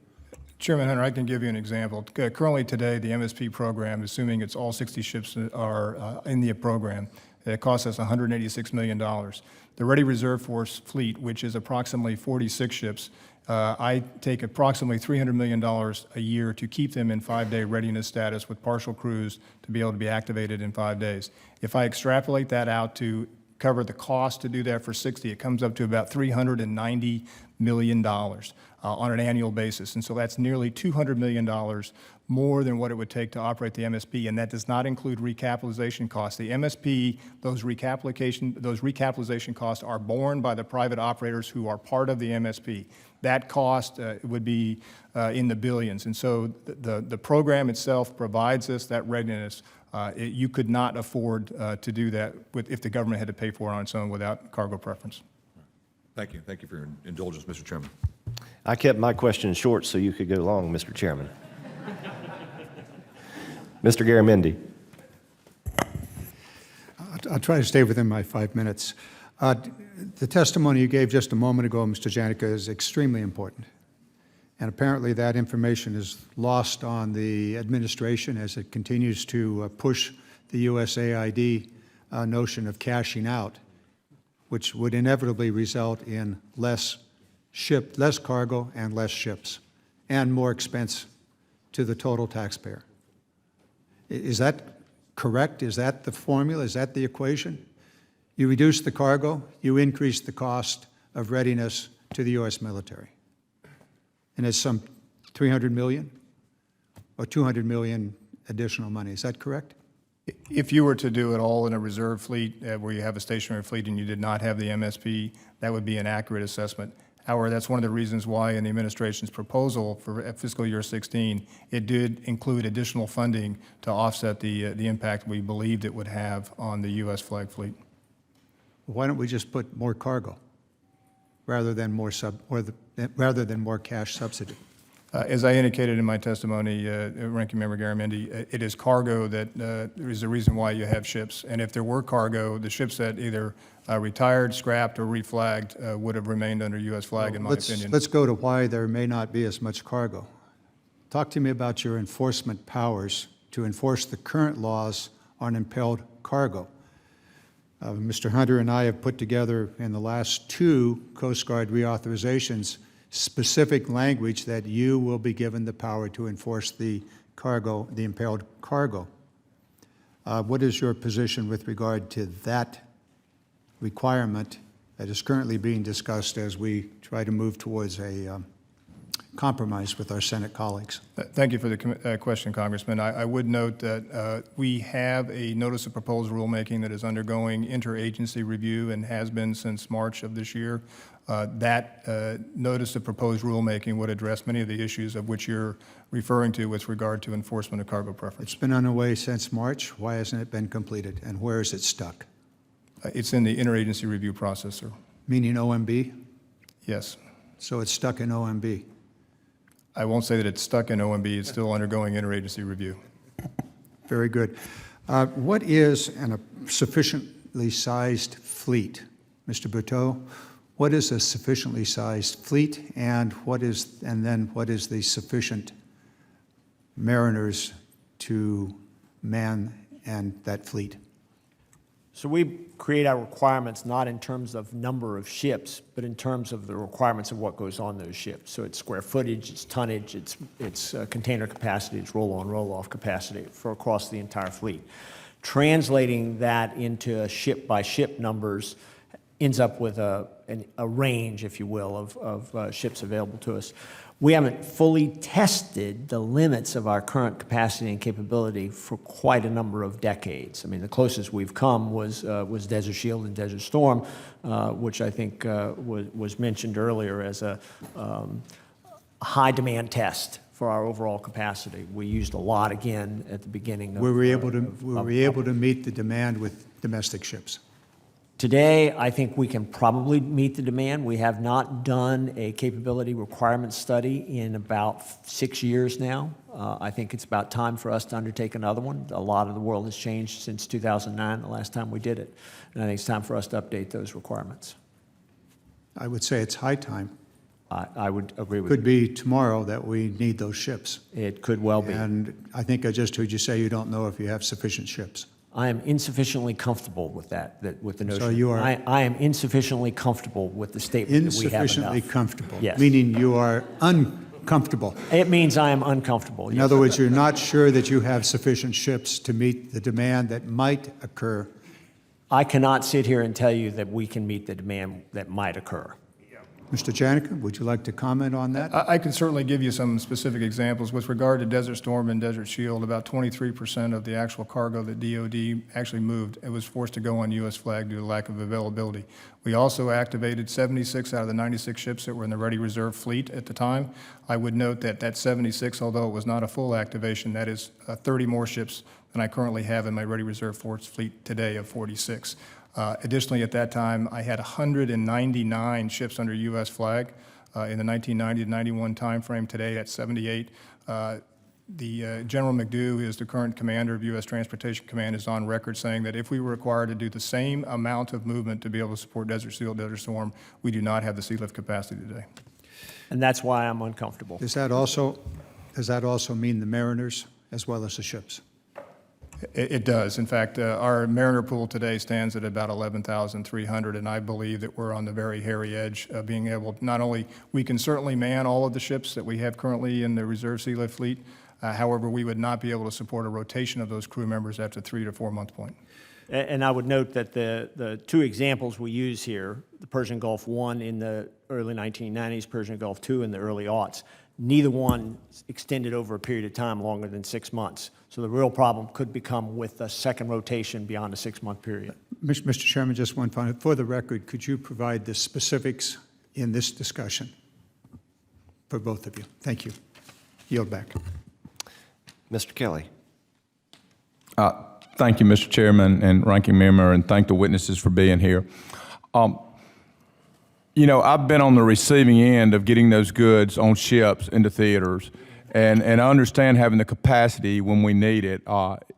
Chairman Hunter, I can give you an example. Currently today, the MSP program, assuming it's all 60 ships that are in the program, It costs us $186 million. The Ready Reserve Force fleet, which is approximately 46 ships, I take approximately $300 million a year to keep them in 5-day readiness status with partial crews to be able to be activated in 5 days. If I extrapolate that out to cover the cost to do that for 60, it comes up to about $390 million on an annual basis. And so that's nearly $200 million more than what it would take to operate the MSP, and that does not include recapitalization costs. The MSP, those recapitalization costs are borne by the private operators who are part of the MSP. That cost would be in the billions. And so the program itself provides us that readiness. You could not afford to do that if the government had to pay for it on its own without cargo preference. Thank you. Thank you for your indulgence, Mr. Chairman. I kept my question short so you could go long, Mr. Chairman. Mr. Garamendi. I'll try to stay within my 5 minutes. The testimony you gave just a moment ago, Mr. Janica, is extremely important. And apparently that information is lost on the administration as it continues to push the USAID notion of cashing out, which would inevitably result in less cargo and less ships, and more expense to the total taxpayer. Is that correct? Is that the formula? Is that the equation? You reduce the cargo, you increase the cost of readiness to the U.S. military. And it's some $300 million or $200 million additional money. Is that correct? If you were to do it all in a reserve fleet where you have a stationary fleet and you did not have the MSP, that would be an accurate assessment. However, that's one of the reasons why in the administration's proposal for fiscal year 16, it did include additional funding to offset the impact we believed it would have on the U.S. flag fleet. Why don't we just put more cargo rather than more cash subsidy? As I indicated in my testimony, Ranking Member Garamendi, it is cargo that is the reason why you have ships. And if there were cargo, the ships that either retired, scrapped, or reflagged would have remained under U.S. flag, in my opinion. Let's go to why there may not be as much cargo. Talk to me about your enforcement powers to enforce the current laws on impelled cargo. Mr. Hunter and I have put together in the last 2 Coast Guard reauthorizations specific language that you will be given the power to enforce the cargo, the impelled cargo. What is your position with regard to that requirement that is currently being discussed as we try to move towards a compromise with our Senate colleagues? Thank you for the question, Congressman. I would note that we have a notice of proposed rulemaking that is undergoing interagency review and has been since March of this year. That notice of proposed rulemaking would address many of the issues of which you're referring to with regard to enforcement of cargo preference. It's been underway since March. Why hasn't it been completed, and where is it stuck? It's in the interagency review process, sir. Meaning OMB? Yes. So it's stuck in OMB. I won't say that it's stuck in OMB. It's still undergoing interagency review. Very good. What is a sufficiently sized fleet? Mr. Buteau, what is a sufficiently sized fleet, and what is the sufficient mariners to man and that fleet? So we create our requirements not in terms of number of ships, but in terms of the requirements of what goes on those ships. So it's square footage, it's tonnage, it's container capacity, it's roll-on, roll-off capacity for across the entire fleet. Translating that into ship-by-ship numbers ends up with a range, if you will, of ships available to us. We haven't fully tested the limits of our current capacity and capability for quite a number of decades. I mean, the closest we've come was Desert Shield and Desert Storm, which I think was mentioned earlier as a high demand test for our overall capacity. We used a lot again at the beginning. Were we able to meet the demand with domestic ships? Today, I think we can probably meet the demand. We have not done a capability requirement study in about 6 years now. I think it's about time for us to undertake another one. A lot of the world has changed since 2009, the last time we did it. And I think it's time for us to update those requirements. I would say it's high time. I would agree with you. Could be tomorrow that we need those ships. It could well be. And I think I just heard you say you don't know if you have sufficient ships. I am insufficiently comfortable with with the notion. So you are- I am insufficiently comfortable with the statement that we have Insufficiently enough. comfortable? Yes. Meaning you are uncomfortable. It means I am uncomfortable. In yes. other words, you're not sure that you have sufficient ships to meet the demand that might occur. I cannot sit here and tell you that we can meet the demand that might occur. Mr. Janica, would you like to comment on that? I can certainly give you some specific examples. With regard to Desert Storm and Desert Shield, about 23% of the actual cargo that DOD actually moved, it was forced to go on U.S. flag due to lack of availability. We also activated 76 out of the 96 ships that were in the Ready Reserve fleet at the time. I would note that that 76, although it was not a full activation, that is 30 more ships than I currently have in my Ready Reserve Force fleet today of 46. Additionally, at that time, I had 199 ships under U.S. flag in the 1990 to 91 timeframe. Today, at 78. General McDew, who is the current commander of U.S. Transportation Command, is on record saying that if we were required to do the same amount of movement to be able to support Desert Shield, Desert Storm, we do not have the sea lift capacity today. And that's why I'm uncomfortable. Does that also mean the mariners as well as the ships? It does. In fact, our mariner pool today stands at about 11,300, and I believe that we're on the very hairy edge of being able, not only, we can certainly man all of the ships that we have currently in the reserve sea lift fleet, however, we would not be able to support a rotation of those crew members after 3 to 4 month point. And I would note that the two examples we use here, the Persian Gulf I in the early 1990s, Persian Gulf II in the early aughts, neither one extended over a period of time longer than 6 months. So the real problem could become with a second rotation beyond a 6-month period. Mr. Chairman, just one final. For the record, could you provide the specifics in this discussion for both of you? Thank you. Yield back. Mr. Kelly. Thank you, Mr. Chairman and Ranking Member, and thank the witnesses for being here. You know, I've been on the receiving end of getting those goods on ships into theaters, and I understand having the capacity when we need it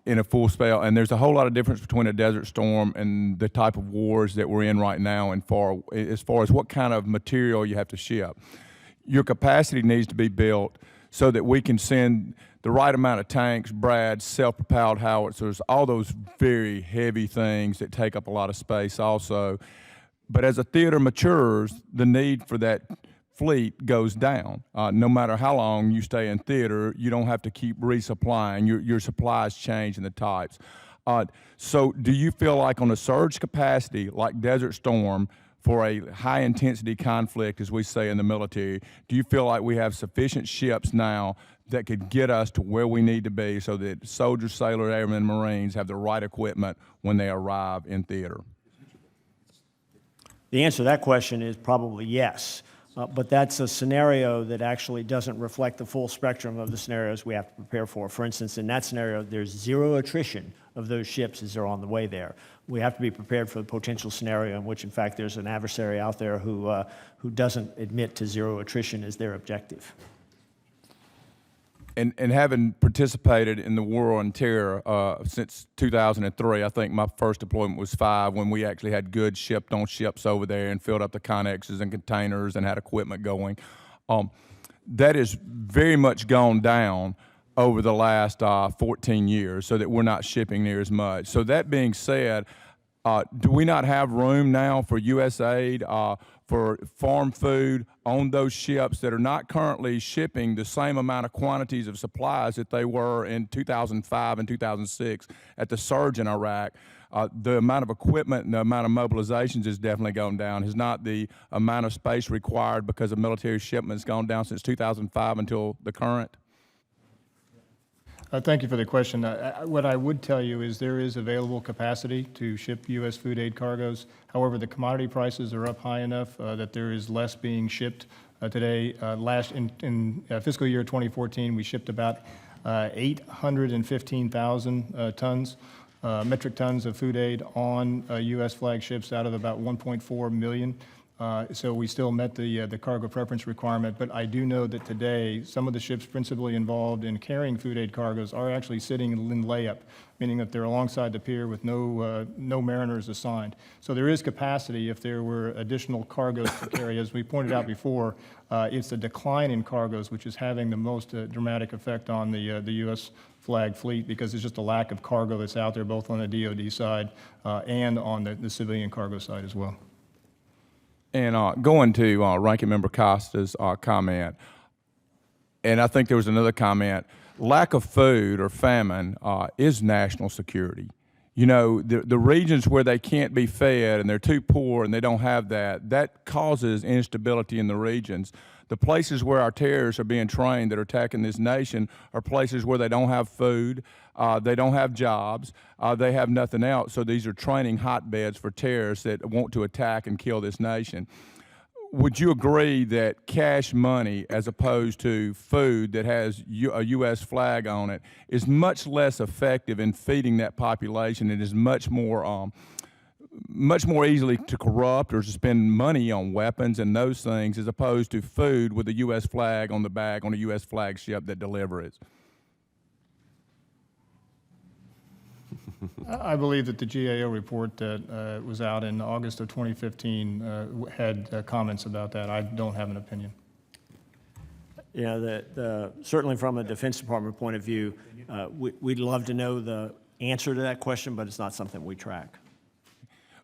in a full spell. And there's a whole lot of difference between a Desert Storm and the type of wars that we're in right now, and as far as what kind of material you have to ship. Your capacity needs to be built so that we can send the right amount of tanks, brads, self-propelled howitzers, all those very heavy things that take up a lot of space also. But as a theater matures, the need for that fleet goes down. No matter how long you stay in theater, you don't have to keep resupplying. Your supplies change in the types. So do you feel like on a surge capacity like Desert Storm, for a high-intensity conflict, as we say in the military, do you feel like we have sufficient ships now that could get us to where we need to be so that soldiers, sailors, airmen, Marines have the right equipment when they arrive in theater? The answer to that question is probably yes, but that's a scenario that actually doesn't reflect the full spectrum of the scenarios we have to prepare for. For instance, in that scenario, there's zero attrition of those ships as they're on the way there. We have to be prepared for the potential scenario in which, in fact, there's an adversary out there who doesn't admit to zero attrition as their objective. And having participated in the war on terror since 2003, I think my first deployment was 5 when we actually had goods shipped on ships over there and filled up the connexes and containers and had equipment going. That has very much gone down over the last 14 years so that we're not shipping near as much. So that being said, do we not have room now for USAID, for farm food on those ships that are not currently shipping the same amount of quantities of supplies that they were in 2005 and 2006 at the surge in Iraq? The amount of equipment and the amount of mobilizations has definitely gone down. Has not the amount of space required because of military shipments gone down since 2005 until the current? Thank you for the question. What I would tell you is there is available capacity to ship U.S. food aid cargoes. However, the commodity prices are up high enough that there is less being shipped today. In fiscal year 2014, we shipped about 815,000 tons, metric tons of food aid on U.S. flagships out of about 1.4 million. So we still met the cargo preference requirement, but I do know that today, some of the ships principally involved in carrying food aid cargoes are actually sitting in layup, meaning that they're alongside the pier with no mariners assigned. So there is capacity if there were additional cargoes to carry. As we pointed out before, it's the decline in cargoes which is having the most dramatic effect on the U.S. flag fleet, because there's just a lack of cargo that's out there, both on the DoD side and on the civilian cargo side as well. And going to Ranking Member Costa's comment, and I think there was another comment, lack of food or famine is national security. You know, the regions where they can't be fed and they're too poor and they don't have that causes instability in the regions. The places where our terrorists are being trained that are attacking this nation are places where they don't have food, they don't have jobs, they have nothing else. So these are training hotbeds for terrorists that want to attack and kill this nation. Would you agree that cash money, as opposed to food that has a U.S. flag on it, is much less effective in feeding that population? It is much more easily to corrupt or to spend money on weapons and those things, as opposed to food with a U.S. flag on the back on a U.S. flagship that delivers it. I believe that the GAO report that was out in August of 2015 had comments about that. I don't have an opinion. Yeah, certainly from a Defense Department point of view, we'd love to know the answer to that question, but it's not something we track.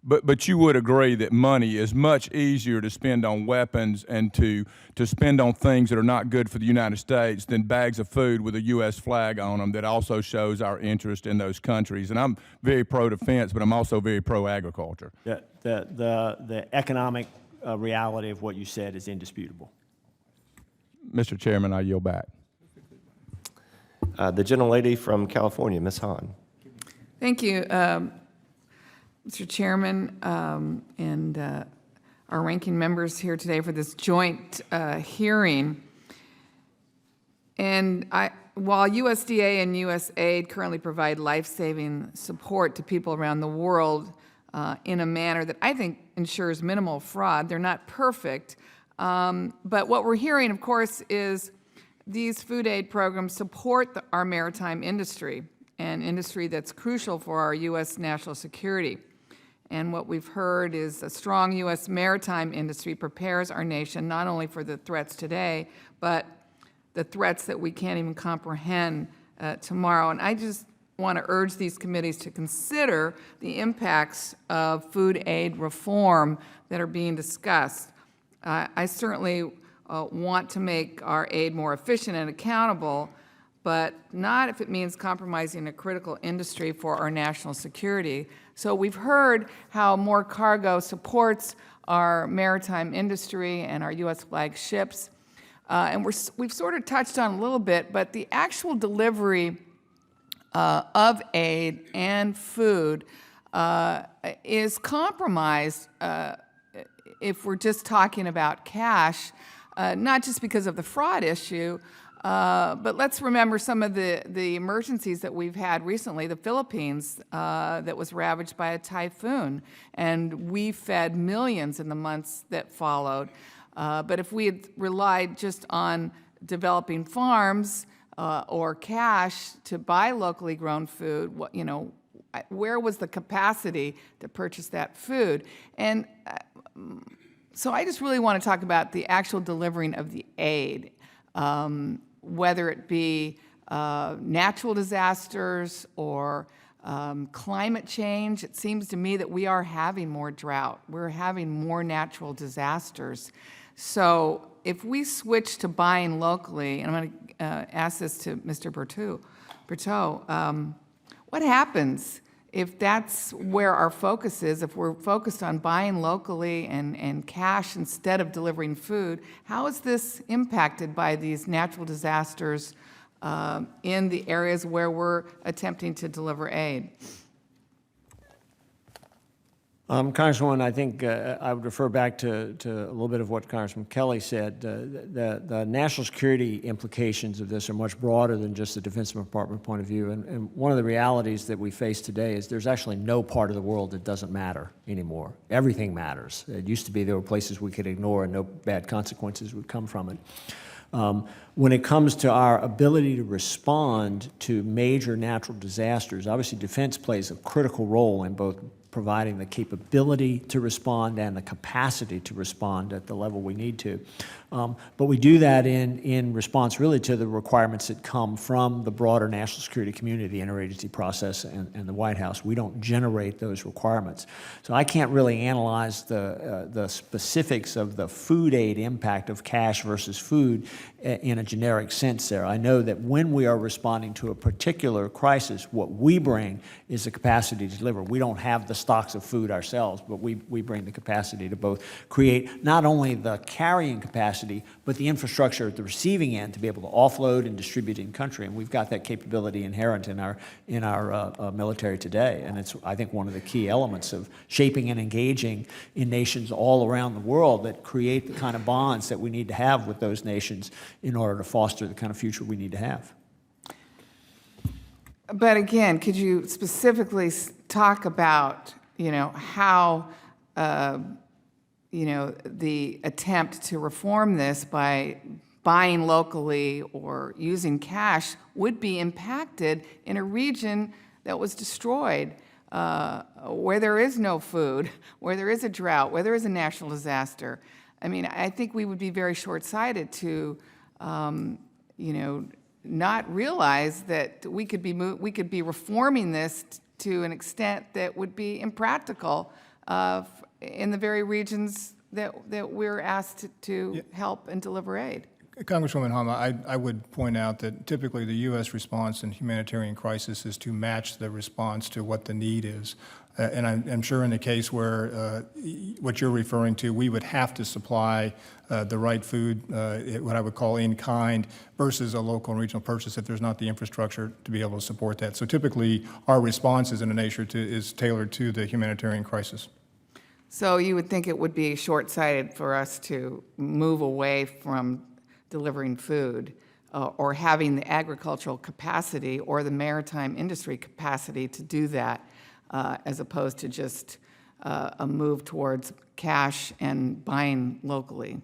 But you would agree that money is much easier to spend on weapons and to spend on things that are not good for the United States than bags of food with a U.S. flag on them that also shows our interest in those countries. And I'm very pro-defense, but I'm also very pro-agriculture. The economic reality of what you said is indisputable. Mr. Chairman, I yield back. The gentlelady from California, Ms. Hahn. Thank you, Mr. Chairman, and our ranking members here today for this joint hearing. And while USDA and USAID currently provide life-saving support to people around the world in a manner that I think ensures minimal fraud, they're not perfect. But what we're hearing, of course, is these food aid programs support our maritime industry, an industry that's crucial for our U.S. national security. And what we've heard is a strong U.S. maritime industry prepares our nation not only for the threats today, but the threats that we can't even comprehend tomorrow. And I just want to urge these committees to consider the impacts of food aid reform that are being discussed. I certainly want to make our aid more efficient and accountable, but not if it means compromising a critical industry for our national security. So we've heard how more cargo supports our maritime industry and our U.S. flag ships. And we've sort of touched on a little bit, but the actual delivery of aid and food is compromised if we're just talking about cash, not just because of the fraud issue, but let's remember some of the emergencies that we've had recently. The Philippines that was ravaged by a typhoon, and we fed millions in the months that followed. But if we had relied just on developing farms or cash to buy locally grown food, where was the capacity to purchase that food? And so I just really want to talk about the actual delivering of the aid. Whether it be natural disasters or climate change, it seems to me that we are having more drought. We're having more natural disasters. So if we switch to buying locally, and I'm going to ask this to Mr. Berteau, what happens if that's where our focus is, if we're focused on buying locally and cash instead of delivering food? How is this impacted by these natural disasters in the areas where we're attempting to deliver aid? Congresswoman, I think I would refer back to a little bit of what Congressman Kelly said. The national security implications of this are much broader than just the Defense Department point of view. And one of the realities that we face today is there's actually no part of the world that doesn't matter anymore. Everything matters. It used to be there were places we could ignore and no bad consequences would come from it. When it comes to our ability to respond to major natural disasters, obviously defense plays a critical role in both providing the capability to respond and the capacity to respond at the level we need to. But we do that in response really to the requirements that come from the broader national security community, the interagency process, and the White House. We don't generate those requirements. So I can't really analyze the specifics of the food aid impact of cash versus food in a generic sense there. I know that when we are responding to a particular crisis, what we bring is the capacity to deliver. We don't have the stocks of food ourselves, but we bring the capacity to both create not only the carrying capacity, but the infrastructure at the receiving end to be able to offload and distribute in country. And we've got that capability inherent in our military today. And it's, I think, one of the key elements of shaping and engaging in nations all around the world that create the kind of bonds that we need to have with those nations in order to foster the kind of future we need to have. But again, could you specifically talk about, how, the attempt to reform this by buying locally or using cash would be impacted in a region that was destroyed, where there is no food, where there is a drought, where there is a national disaster? I mean, I think we would be very short-sighted to, not realize that we could be reforming this to an extent that would be impractical in the very regions that we're asked to help and deliver aid. Congresswoman Hama, I would point out that typically the U.S. response in humanitarian crisis is to match the response to what the need is. And I'm sure in the case where what you're referring to, we would have to supply the right food, what I would call in kind, versus a local and regional purchase if there's not the infrastructure to be able to support that. So typically, our response is in a nature is tailored to the humanitarian crisis. So you would think it would be short-sighted for us to move away from delivering food or having the agricultural capacity or the maritime industry capacity to do that, as opposed to just a move towards cash and buying locally.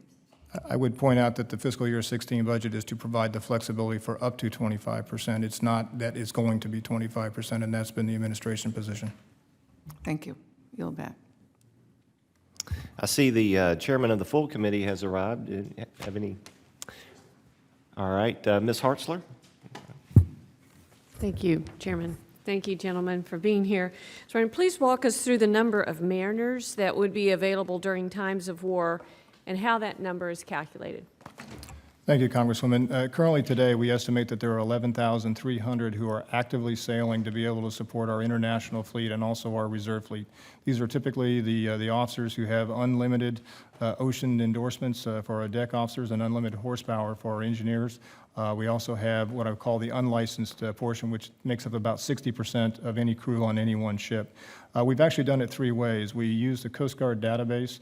I would point out that the fiscal year 16 budget is to provide the flexibility for up to 25%. It's not that it's going to be 25%, and that's been the administration position. Thank you. Yield back. I see the chairman of the full committee has arrived. Have any? All right, Ms. Hartzler. Thank you, Chairman. Thank you, gentlemen, for being here. So, please walk us through the number of mariners that would be available during times of war and how that number is calculated. Thank you, Congresswoman. Currently today, we estimate that there are 11,300 who are actively sailing to be able to support our international fleet and also our reserve fleet. These are typically the officers who have unlimited ocean endorsements for our deck officers and unlimited horsepower for our engineers. We also have what I would call the unlicensed portion, which makes up about 60% of any crew on any one ship. We've actually done it three ways. We use the Coast Guard database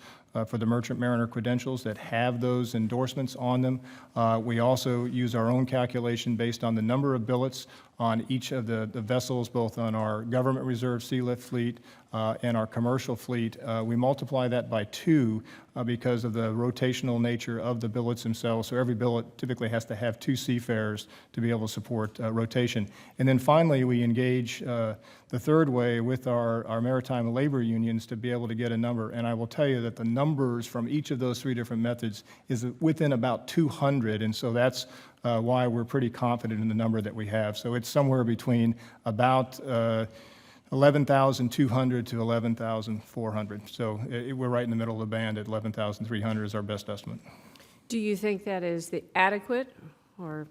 for the merchant mariner credentials that have those endorsements on them. We also use our own calculation based on the number of billets on each of the vessels, both on our government reserve sea lift fleet and our commercial fleet. We multiply that by 2 because of the rotational nature of the billets themselves. So every billet typically has to have 2 seafarers to be able to support rotation. And then finally, we engage the third way with our maritime labor unions to be able to get a number. And I will tell you that the numbers from each of those 3 different methods is within about 200. And so that's why we're pretty confident in the number that we have. So it's somewhere between about 11,200 to 11,400. So we're right in the middle of the band at 11,300 is our best estimate. Do you think that is adequate, or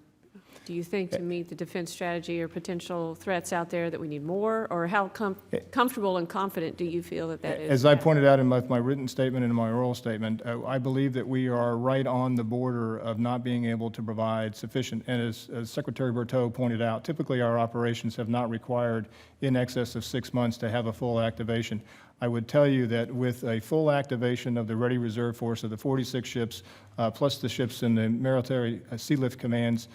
do you think to meet the defense strategy or potential threats out there that we need more, or how comfortable and confident do you feel that is? As I pointed out in my written statement and in my oral statement, I believe that we are right on the border of not being able to provide sufficient, and as Secretary Berteau pointed out, typically our operations have not required in excess of 6 months to have a full activation. I would tell you that with a full activation of the Ready Reserve Force of the 46 ships, plus the ships in the Military Sea Lift Command's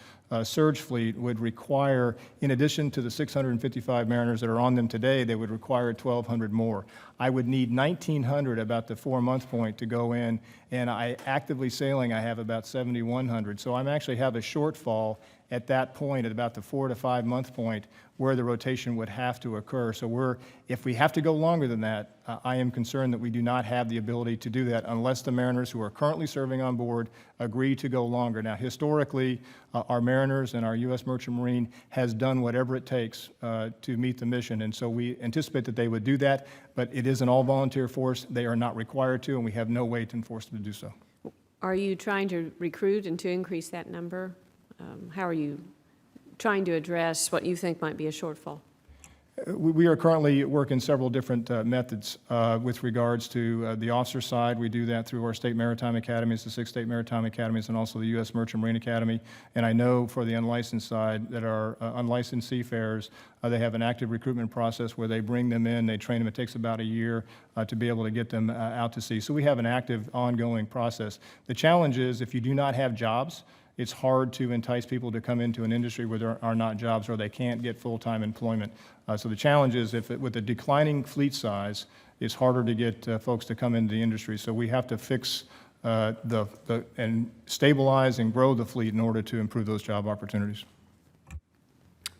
surge fleet would require, in addition to the 655 mariners that are on them today, they would require 1,200 more. I would need 1,900 about the 4-month point to go in, and actively sailing, I have about 7,100. So I'm actually have a shortfall at that point, at about the 4 to 5 month point, where the rotation would have to occur. So if we have to go longer than that, I am concerned that we do not have the ability to do that unless the mariners who are currently serving on board agree to go longer. Now, historically, our mariners and our U.S. Merchant Marine has done whatever it takes to meet the mission, and so we anticipate that they would do that, but it is an all-volunteer force. They are not required to, and we have no way to enforce them to do so. Are you trying to recruit and to increase that number? How are you trying to address what you think might be a shortfall? We are currently working several different methods with regards to the officer side. We do that through our state maritime academies, the 6 state maritime academies, and also the U.S. Merchant Marine Academy. And I know for the unlicensed side that our unlicensed seafarers, they have an active recruitment process where they bring them in, they train them. It takes about a year to be able to get them out to sea. So we have an active, ongoing process. The challenge is if you do not have jobs, it's hard to entice people to come into an industry where there are not jobs or they can't get full-time employment. So the challenge is with a declining fleet size, it's harder to get folks to come into the industry. So we have to fix and stabilize and grow the fleet in order to improve those job opportunities.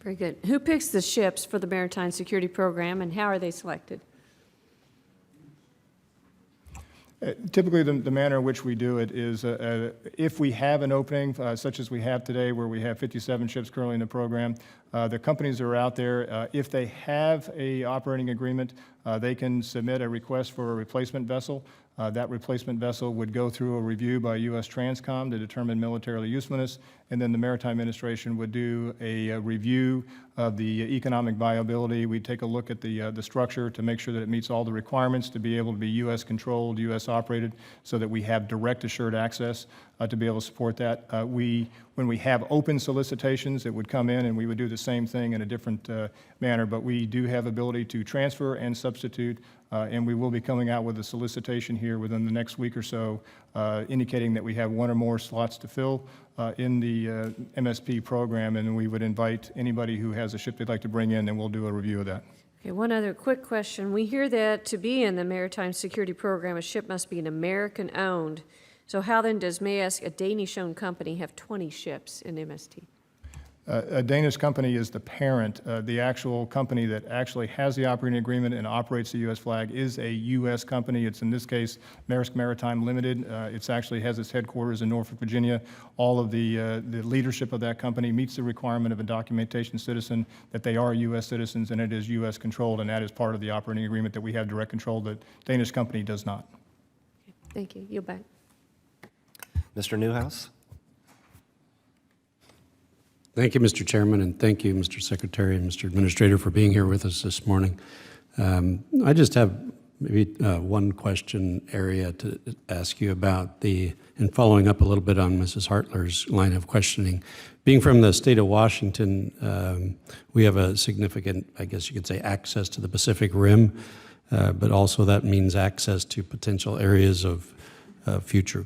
Very good. Who picks the ships for the Maritime Security Program, and how are they selected? Typically, the manner in which we do it is if we have an opening, such as we have today, where we have 57 ships currently in the program, the companies that are out there, if they have a operating agreement, they can submit a request for a replacement vessel. That replacement vessel would go through a review by U.S. Transcom to determine military usefulness, and then the Maritime Administration would do a review of the economic viability. We'd take a look at the structure to make sure that it meets all the requirements to be able to be U.S. controlled, U.S. operated, so that we have direct assured access to be able to support that. When we have open solicitations, it would come in and we would do the same thing in a different manner, but we do have ability to transfer and substitute, and we will be coming out with a solicitation here within the next week or so, indicating that we have 1 or more slots to fill in the MSP program, and we would invite anybody who has a ship they'd like to bring in, and we'll do a review of that. Okay, one other quick question. We hear that to be in the Maritime Security Program, a ship must be an American-owned. So how then does Maersk, a Danish-owned company, have 20 ships in MST? A Danish company is the parent. The actual company that actually has the operating agreement and operates the U.S. flag is a U.S. company. It's, in this case, Maersk Maritime Limited. It actually has its headquarters in Norfolk, Virginia. All of the leadership of that company meets the requirement of a documentation citizen that they are U.S. citizens, and it is U.S. controlled, and that is part of the operating agreement that we have direct control. The Danish company does not. Okay, thank you. Yield back. Mr. Newhouse? Thank you, Mr. Chairman, and thank you, Mr. Secretary and Mr. Administrator, for being here with us this morning. I just have maybe one question area to ask you about and following up a little bit on Mrs. Hartler's line of questioning. Being from the state of Washington, we have a significant, I guess you could say, access to the Pacific Rim, but also that means access to potential areas of future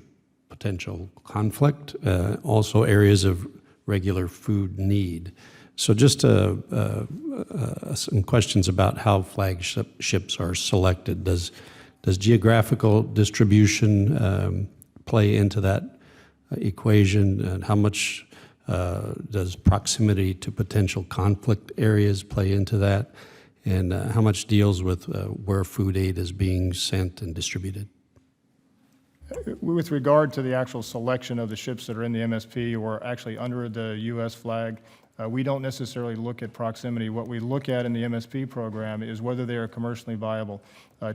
potential conflict, also areas of regular food need. So just some questions about how flagship ships are selected. Does geographical distribution play into that equation? And how much does proximity to potential conflict areas play into that? And how much deals with where food aid is being sent and distributed? With regard to the actual selection of the ships that are in the MSP or actually under the U.S. flag, we don't necessarily look at proximity. What we look at in the MSP program is whether they are commercially viable.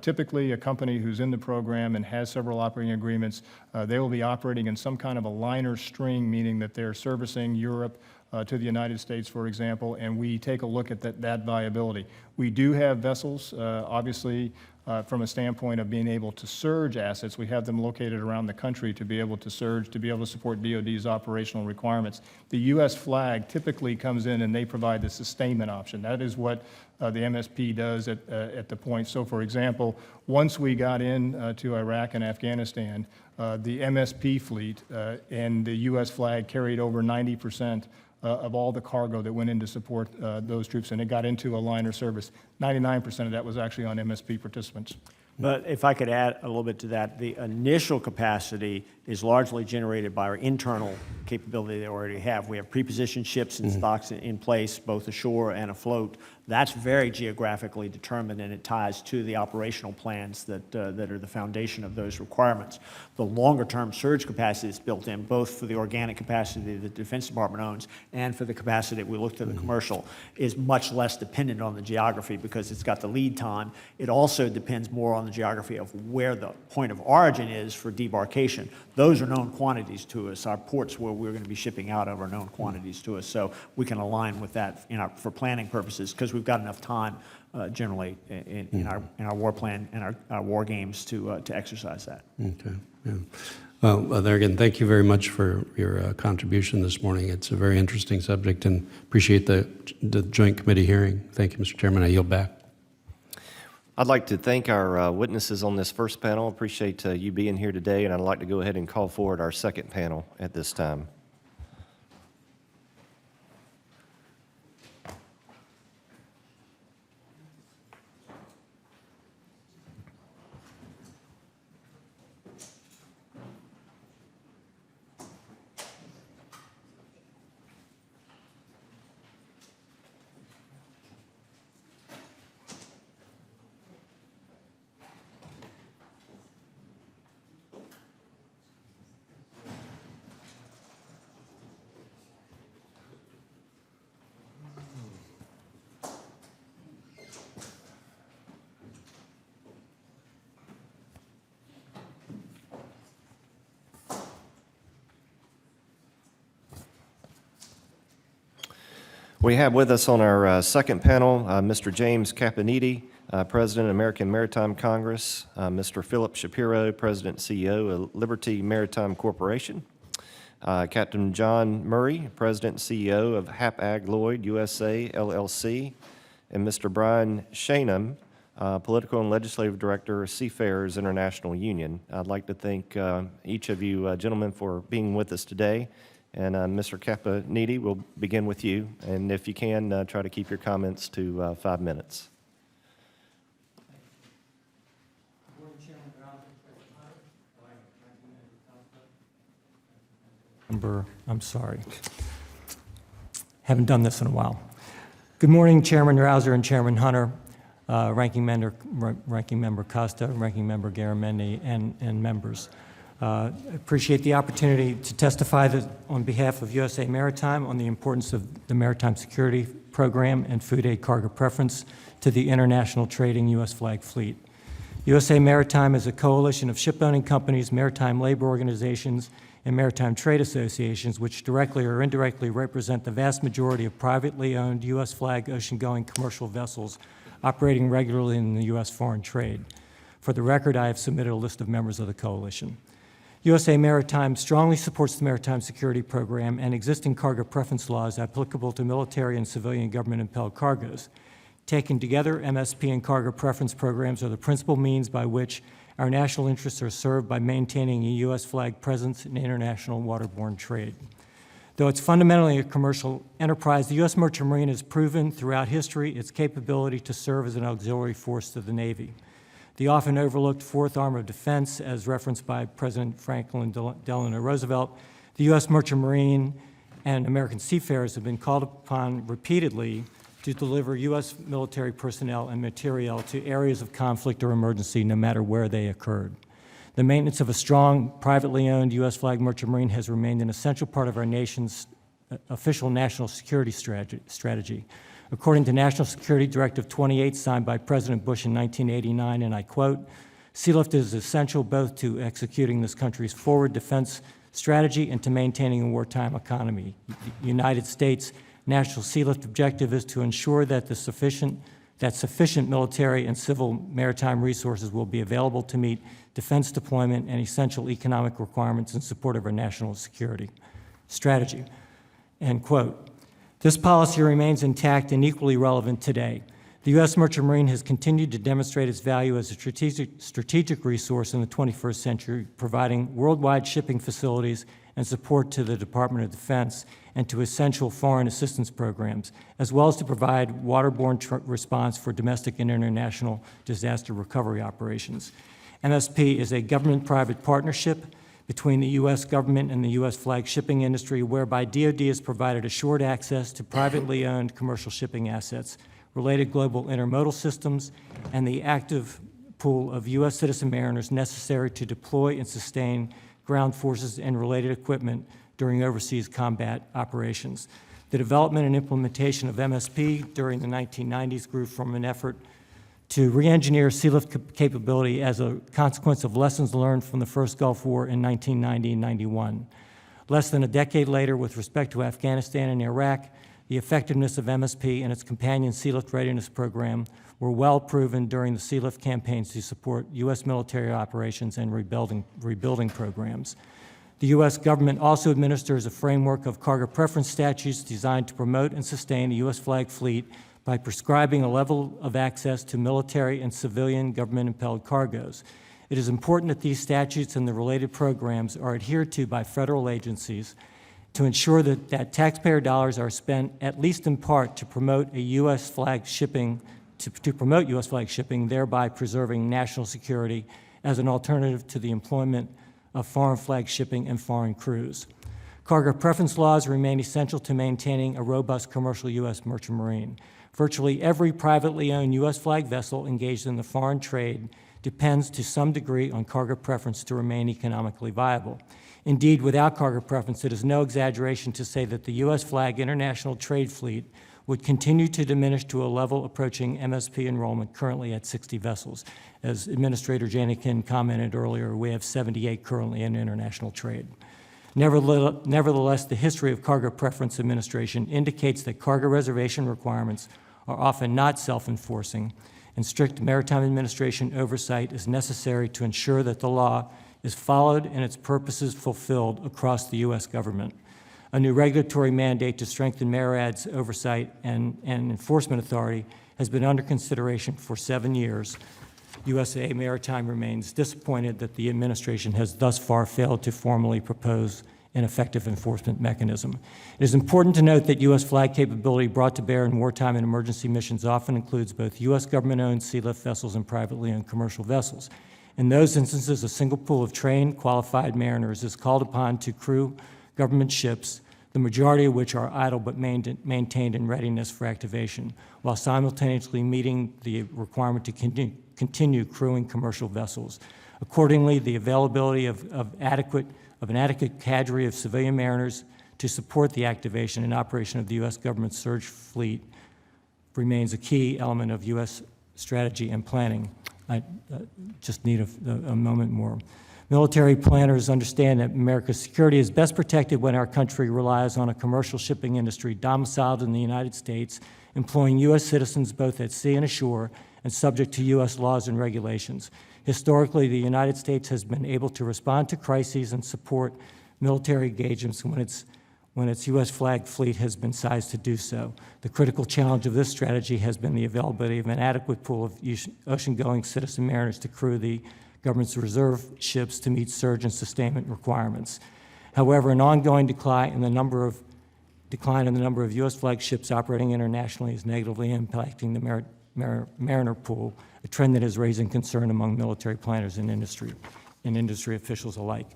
Typically, a company who's in the program and has several operating agreements, they will be operating in some kind of a liner string, meaning that they're servicing Europe to the United States, for example, and we take a look at that viability. We do have vessels, obviously, from a standpoint of being able to surge assets. We have them located around the country to be able to surge, to be able to support DoD's operational requirements. The U.S. flag typically comes in and they provide the sustainment option. That is what the MSP does at the point. So, for example, once we got in to Iraq and Afghanistan, the MSP fleet and the U.S. flag carried over 90% of all the cargo that went in to support those troops, and it got into a liner service. 99% of that was actually on MSP participants. But if I could add a little bit to that, the initial capacity is largely generated by our internal capability that we already have. We have prepositioned ships and stocks in place, both ashore and afloat. That's very geographically determined, and it ties to the operational plans that are the foundation of those requirements. The longer-term surge capacity is built in, both for the organic capacity that the Defense Department owns and for the capacity that we looked at the commercial, is much less dependent on the geography because it's got the lead time. It also depends more on the geography of where the point of origin is for debarkation. Those are known quantities to us. Our ports where we're going to be shipping out of are known quantities to us, so we can align with that for planning purposes because we've got enough time generally in our war plan and our war games to exercise that. Okay. Yeah. Well, there again, thank you very much for your contribution this morning. It's a very interesting subject, and appreciate the joint committee hearing. Thank you, Mr. Chairman. I yield back. I'd like to thank our witnesses on this first panel. Appreciate you being here today, and I'd like to go ahead and call forward our second panel at this time. We have with us on our second panel Mr. James Caponiti, President of American Maritime Congress, Mr. Philip Shapiro, President and CEO of Liberty Maritime Corporation, Captain John Murray, President and CEO of Hapag Lloyd USA, LLC, and Mr. Brian Shanum, Political and Legislative Director of Seafarers International Union. I'd like to thank each of you gentlemen for being with us today. And Mr. Caponiti, we'll begin with you. And if you can, try to keep your comments to 5 minutes. I'm sorry. Haven't done this in a while. Good morning, Chairman Rouser and Chairman Hunter, Ranking Member Costa, Ranking Member Garamendi, and members. Appreciate the opportunity to testify on behalf of USA Maritime on the importance of the Maritime Security Program and food aid cargo preference to the international trading U.S. flag fleet. USA Maritime is a coalition of shipowning companies, maritime labor organizations, and maritime trade associations which directly or indirectly represent the vast majority of privately owned U.S. flag ocean-going commercial vessels operating regularly in the U.S. foreign trade. For the record, I have submitted a list of members of the coalition. USA Maritime strongly supports the Maritime Security Program and existing cargo preference laws applicable to military and civilian government-impelled cargoes. Taken together, MSP and cargo preference programs are the principal means by which our national interests are served by maintaining a U.S. flag presence in international waterborne trade. Though it's fundamentally a commercial enterprise, the U.S. Merchant Marine has proven throughout history its capability to serve as an auxiliary force to the Navy. The often overlooked fourth arm of defense, as referenced by President Franklin Delano Roosevelt, the U.S. Merchant Marine and American seafarers have been called upon repeatedly to deliver U.S. military personnel and materiel to areas of conflict or emergency, no matter where they occurred. The maintenance of a strong, privately owned U.S. flag Merchant Marine has remained an essential part of our nation's official national security strategy. According to National Security Directive 28, signed by President Bush in 1989, and I quote, "Sealift is essential both to executing this country's forward defense strategy and to maintaining a wartime economy. The United States National Sealift objective is to ensure that the sufficient that sufficient military and civil maritime resources will be available to meet defense deployment and essential economic requirements in support of our national security strategy." End quote. This policy remains intact and equally relevant today. The U.S. Merchant Marine has continued to demonstrate its value as a strategic resource in the 21st century, providing worldwide shipping facilities and support to the Department of Defense and to essential foreign assistance programs, as well as to provide waterborne response for domestic and international disaster recovery operations. MSP is a government-private partnership between the U.S. government and the U.S. flag shipping industry, whereby DoD has provided assured access to privately owned commercial shipping assets, related global intermodal systems, and the active pool of U.S. citizen mariners necessary to deploy and sustain ground forces and related equipment during overseas combat operations. The development and implementation of MSP during the 1990s grew from an effort to re-engineer sea lift capability as a consequence of lessons learned from the first Gulf War in 1990 and 91. Less than a decade later, with respect to Afghanistan and Iraq, the effectiveness of MSP and its companion Sea Lift Readiness Program were well proven during the Sea Lift campaigns to support U.S. military operations and rebuilding programs. The U.S. government also administers a framework of cargo preference statutes designed to promote and sustain a U.S. flag fleet by prescribing a level of access to military and civilian government-impelled cargoes. It is important that these statutes and the related programs are adhered to by federal agencies to ensure that taxpayer dollars are spent, at least in part, to promote a U.S. flag shipping, to promote U.S. flag shipping, thereby preserving national security as an alternative to the employment of foreign flag shipping and foreign crews. Cargo preference laws remain essential to maintaining a robust commercial U.S. merchant marine. Virtually every privately owned U.S. flag vessel engaged in the foreign trade depends to some degree on cargo preference to remain economically viable. Indeed, without cargo preference, it is no exaggeration to say that the U.S. flag international trade fleet would continue to diminish to a level approaching MSP enrollment, currently at 60 vessels. As Administrator Janikin commented earlier, we have 78 currently in international trade. Nevertheless, the history of cargo preference administration indicates that cargo reservation requirements are often not self-enforcing, and strict maritime administration oversight is necessary to ensure that the law is followed and its purposes fulfilled across the U.S. government. A new regulatory mandate to strengthen MARAD's oversight and enforcement authority has been under consideration for 7 years. USA Maritime remains disappointed that the administration has thus far failed to formally propose an effective enforcement mechanism. It is important to note that U.S. flag capability brought to bear in wartime and emergency missions often includes both U.S. government-owned sea lift vessels and privately owned commercial vessels. In those instances, a single pool of trained, qualified mariners is called upon to crew government ships, the majority of which are idle but maintained in readiness for activation, while simultaneously meeting the requirement to continue crewing commercial vessels. Accordingly, the availability of an adequate cadre of civilian mariners to support the activation and operation of the U.S. government surge fleet remains a key element of U.S. strategy and planning. I just need a moment more. Military planners understand that America's security is best protected when our country relies on a commercial shipping industry domiciled in the United States, employing U.S. citizens both at sea and ashore, and subject to U.S. laws and regulations. Historically, the United States has been able to respond to crises and support military engagements when its U.S. flag fleet has been sized to do so. The critical challenge of this strategy has been the availability of an adequate pool of ocean-going citizen mariners to crew the government's reserve ships to meet surge and sustainment requirements. However, an ongoing decline in the number of U.S. flag ships operating internationally is negatively impacting the mariner pool, a trend that is raising concern among military planners and industry officials alike.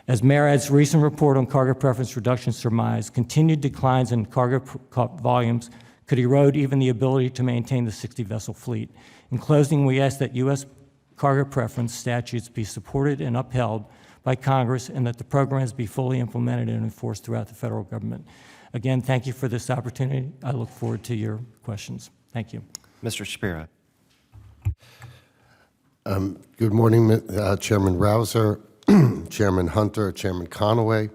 As MARAD's recent report on cargo preference reduction surmised, continued declines in cargo volumes could erode even the ability to maintain the 60-vessel fleet. In closing, we ask that U.S. cargo preference statutes be supported and upheld by Congress and that the programs be fully implemented and enforced throughout the federal government. Again, thank you for this opportunity. I look forward to your questions. Thank you. Mr. Shapiro. Good morning, Chairman Rouser, Chairman Hunter, Chairman Conaway,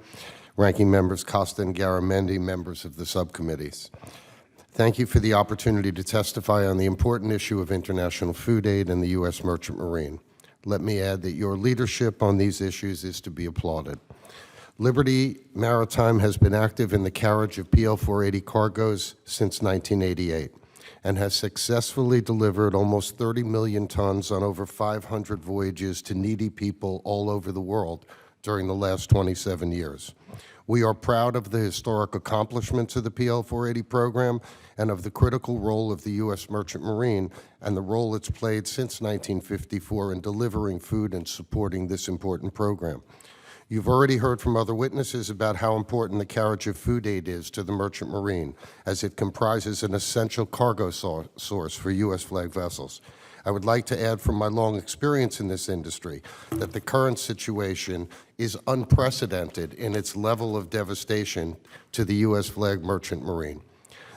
Ranking Members Costa and Garamendi, members of the subcommittees. Thank you for the opportunity to testify on the important issue of international food aid and the U.S. Merchant Marine. Let me add that your leadership on these issues is to be applauded. Liberty Maritime has been active in the carriage of PL 480 cargoes since 1988 and has successfully delivered almost 30 million tons on over 500 voyages to needy people all over the world during the last 27 years. We are proud of the historic accomplishments of the PL 480 program and of the critical role of the U.S. Merchant Marine and the role it's played since 1954 in delivering food and supporting this important program. You've already heard from other witnesses about how important the carriage of food aid is to the Merchant Marine, as it comprises an essential cargo source for U.S. flag vessels. I would like to add from my long experience in this industry that the current situation is unprecedented in its level of devastation to the U.S. flag Merchant Marine.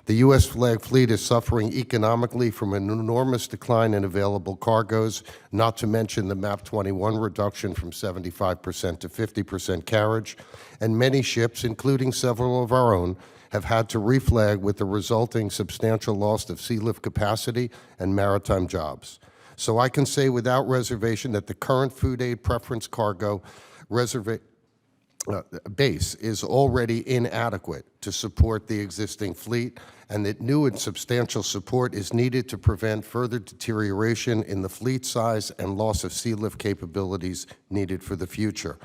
The U.S. flag fleet is suffering economically from an enormous decline in available cargoes, not to mention the MAP 21 reduction from 75% to 50% carriage, and many ships, including several of our own, have had to reflag with the resulting substantial loss of sea lift capacity and maritime jobs. So I can say without reservation that the current food aid preference cargo base is already inadequate to support the existing fleet, and that new and substantial support is needed to prevent further deterioration in the fleet size and loss of sea lift capabilities needed for the future.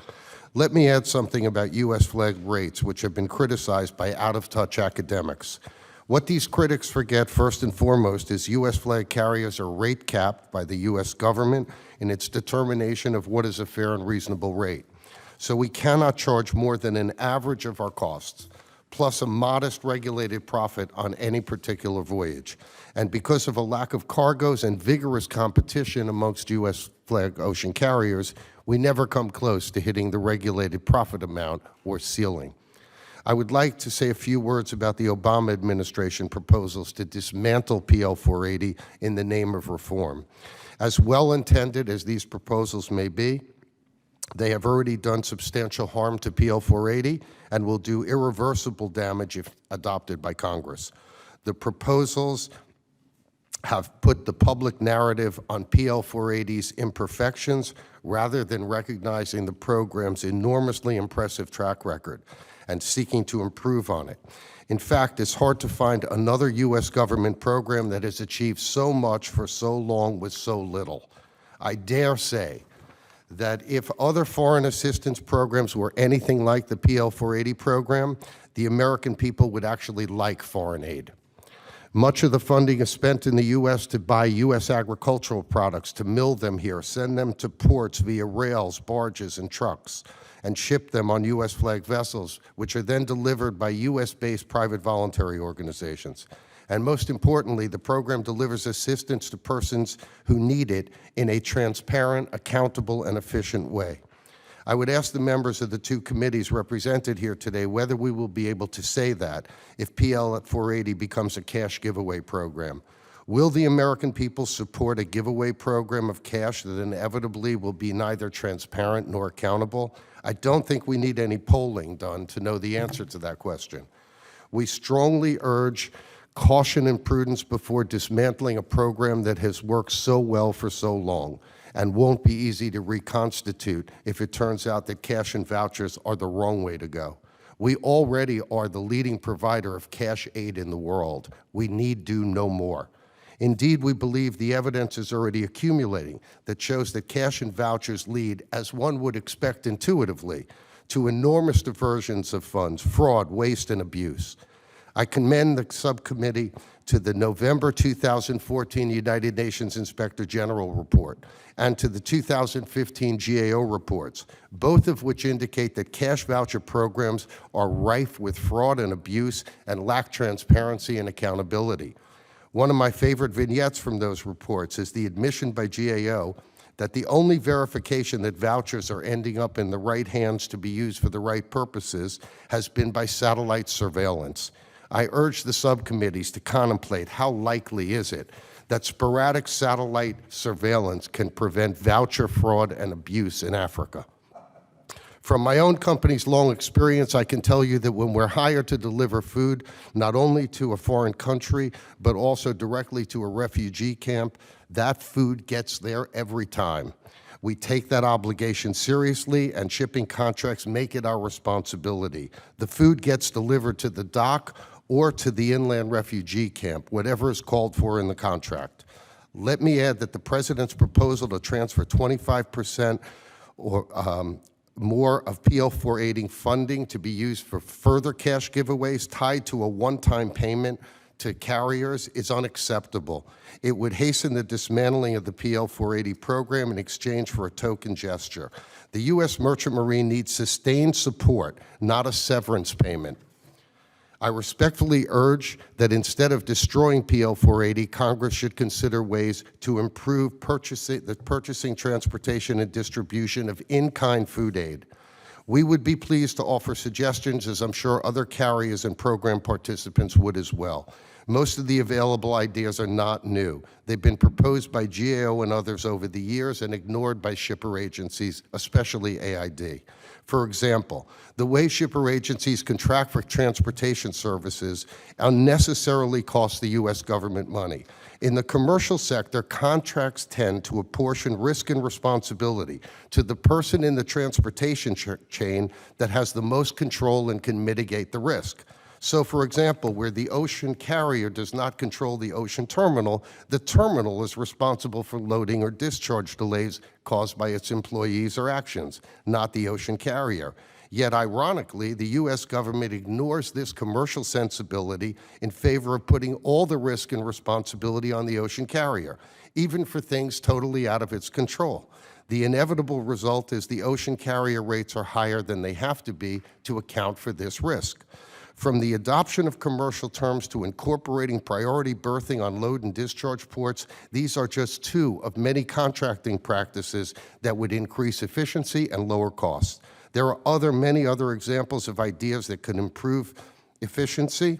Let me add something about U.S. flag rates, which have been criticized by out-of-touch academics. What these critics forget, first and foremost, is U.S. flag carriers are rate capped by the U.S. government in its determination of what is a fair and reasonable rate. So we cannot charge more than an average of our costs, plus a modest regulated profit on any particular voyage. And because of a lack of cargoes and vigorous competition amongst U.S. flag ocean carriers, we never come close to hitting the regulated profit amount or ceiling. I would like to say a few words about the Obama administration proposals to dismantle PL 480 in the name of reform. As well-intended as these proposals may be, they have already done substantial harm to PL 480 and will do irreversible damage if adopted by Congress. The proposals have put the public narrative on PL 480's imperfections rather than recognizing the program's enormously impressive track record and seeking to improve on it. In fact, it's hard to find another U.S. government program that has achieved so much for so long with so little. I dare say that if other foreign assistance programs were anything like the PL 480 program, the American people would actually like foreign aid. Much of the funding is spent in the U.S. to buy U.S. agricultural products, to mill them here, send them to ports via rails, barges, and trucks, and ship them on U.S. flag vessels, which are then delivered by U.S.-based private voluntary organizations. And most importantly, the program delivers assistance to persons who need it in a transparent, accountable, and efficient way. I would ask the members of the two committees represented here today whether we will be able to say that if PL 480 becomes a cash giveaway program. Will the American people support a giveaway program of cash that inevitably will be neither transparent nor accountable? I don't think we need any polling done to know the answer to that question. We strongly urge caution and prudence before dismantling a program that has worked so well for so long and won't be easy to reconstitute if it turns out that cash and vouchers are the wrong way to go. We already are the leading provider of cash aid in the world. We need do no more. Indeed, we believe the evidence is already accumulating that shows that cash and vouchers lead, as one would expect intuitively, to enormous diversions of funds, fraud, waste, and abuse. I commend the subcommittee to the November 2014 United Nations Inspector General report and to the 2015 GAO reports, both of which indicate that cash voucher programs are rife with fraud and abuse and lack transparency and accountability. One of my favorite vignettes from those reports is the admission by GAO that the only verification that vouchers are ending up in the right hands to be used for the right purposes has been by satellite surveillance. I urge the subcommittees to contemplate how likely is it that sporadic satellite surveillance can prevent voucher fraud and abuse in Africa. From my own company's long experience, I can tell you that when we're hired to deliver food, not only to a foreign country, but also directly to a refugee camp, that food gets there every time. We take that obligation seriously, and shipping contracts make it our responsibility. The food gets delivered to the dock or to the inland refugee camp, whatever is called for in the contract. Let me add that the President's proposal to transfer 25% or more of PL 480 funding to be used for further cash giveaways tied to a one-time payment to carriers is unacceptable. It would hasten the dismantling of the PL 480 program in exchange for a token gesture. The U.S. Merchant Marine needs sustained support, not a severance payment. I respectfully urge that instead of destroying PL 480, Congress should consider ways to improve the purchasing, transportation, and distribution of in-kind food aid. We would be pleased to offer suggestions, as I'm sure other carriers and program participants would as well. Most of the available ideas are not new. They've been proposed by GAO and others over the years and ignored by shipper agencies, especially AID. For example, the way shipper agencies contract for transportation services unnecessarily costs the U.S. government money. In the commercial sector, contracts tend to apportion risk and responsibility to the person in the transportation chain that has the most control and can mitigate the risk. So, for example, where the ocean carrier does not control the ocean terminal, the terminal is responsible for loading or discharge delays caused by its employees or actions, not the ocean carrier. Yet, ironically, the U.S. government ignores this commercial sensibility in favor of putting all the risk and responsibility on the ocean carrier, even for things totally out of its control. The inevitable result is the ocean carrier rates are higher than they have to be to account for this risk. From the adoption of commercial terms to incorporating priority berthing on load and discharge ports, these are just two of many contracting practices that would increase efficiency and lower costs. There are many other examples of ideas that could improve efficiency.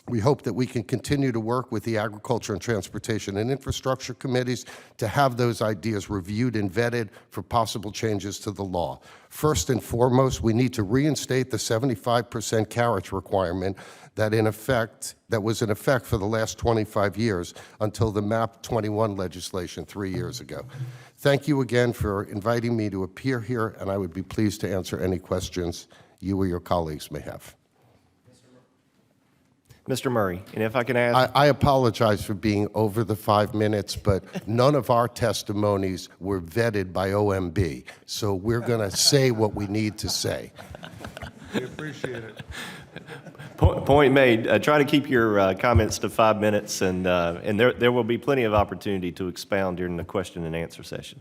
We hope that we can continue to work with the Agriculture and Transportation and Infrastructure Committees to have those ideas reviewed and vetted for possible changes to the law. First and foremost, we need to reinstate the 75% carriage requirement that was in effect for the last 25 years until the MAP 21 legislation 3 years ago. Thank you again for inviting me to appear here, and I would be pleased to answer any questions you or your colleagues may have. Mr. Murray, and if I can ask... I apologize for being over the 5 minutes, but none of our testimonies were vetted by OMB, so we're going to say what we need to say. We appreciate it. Point made. Try to keep your comments to 5 minutes, and there will be plenty of opportunity to expound during the question and answer session.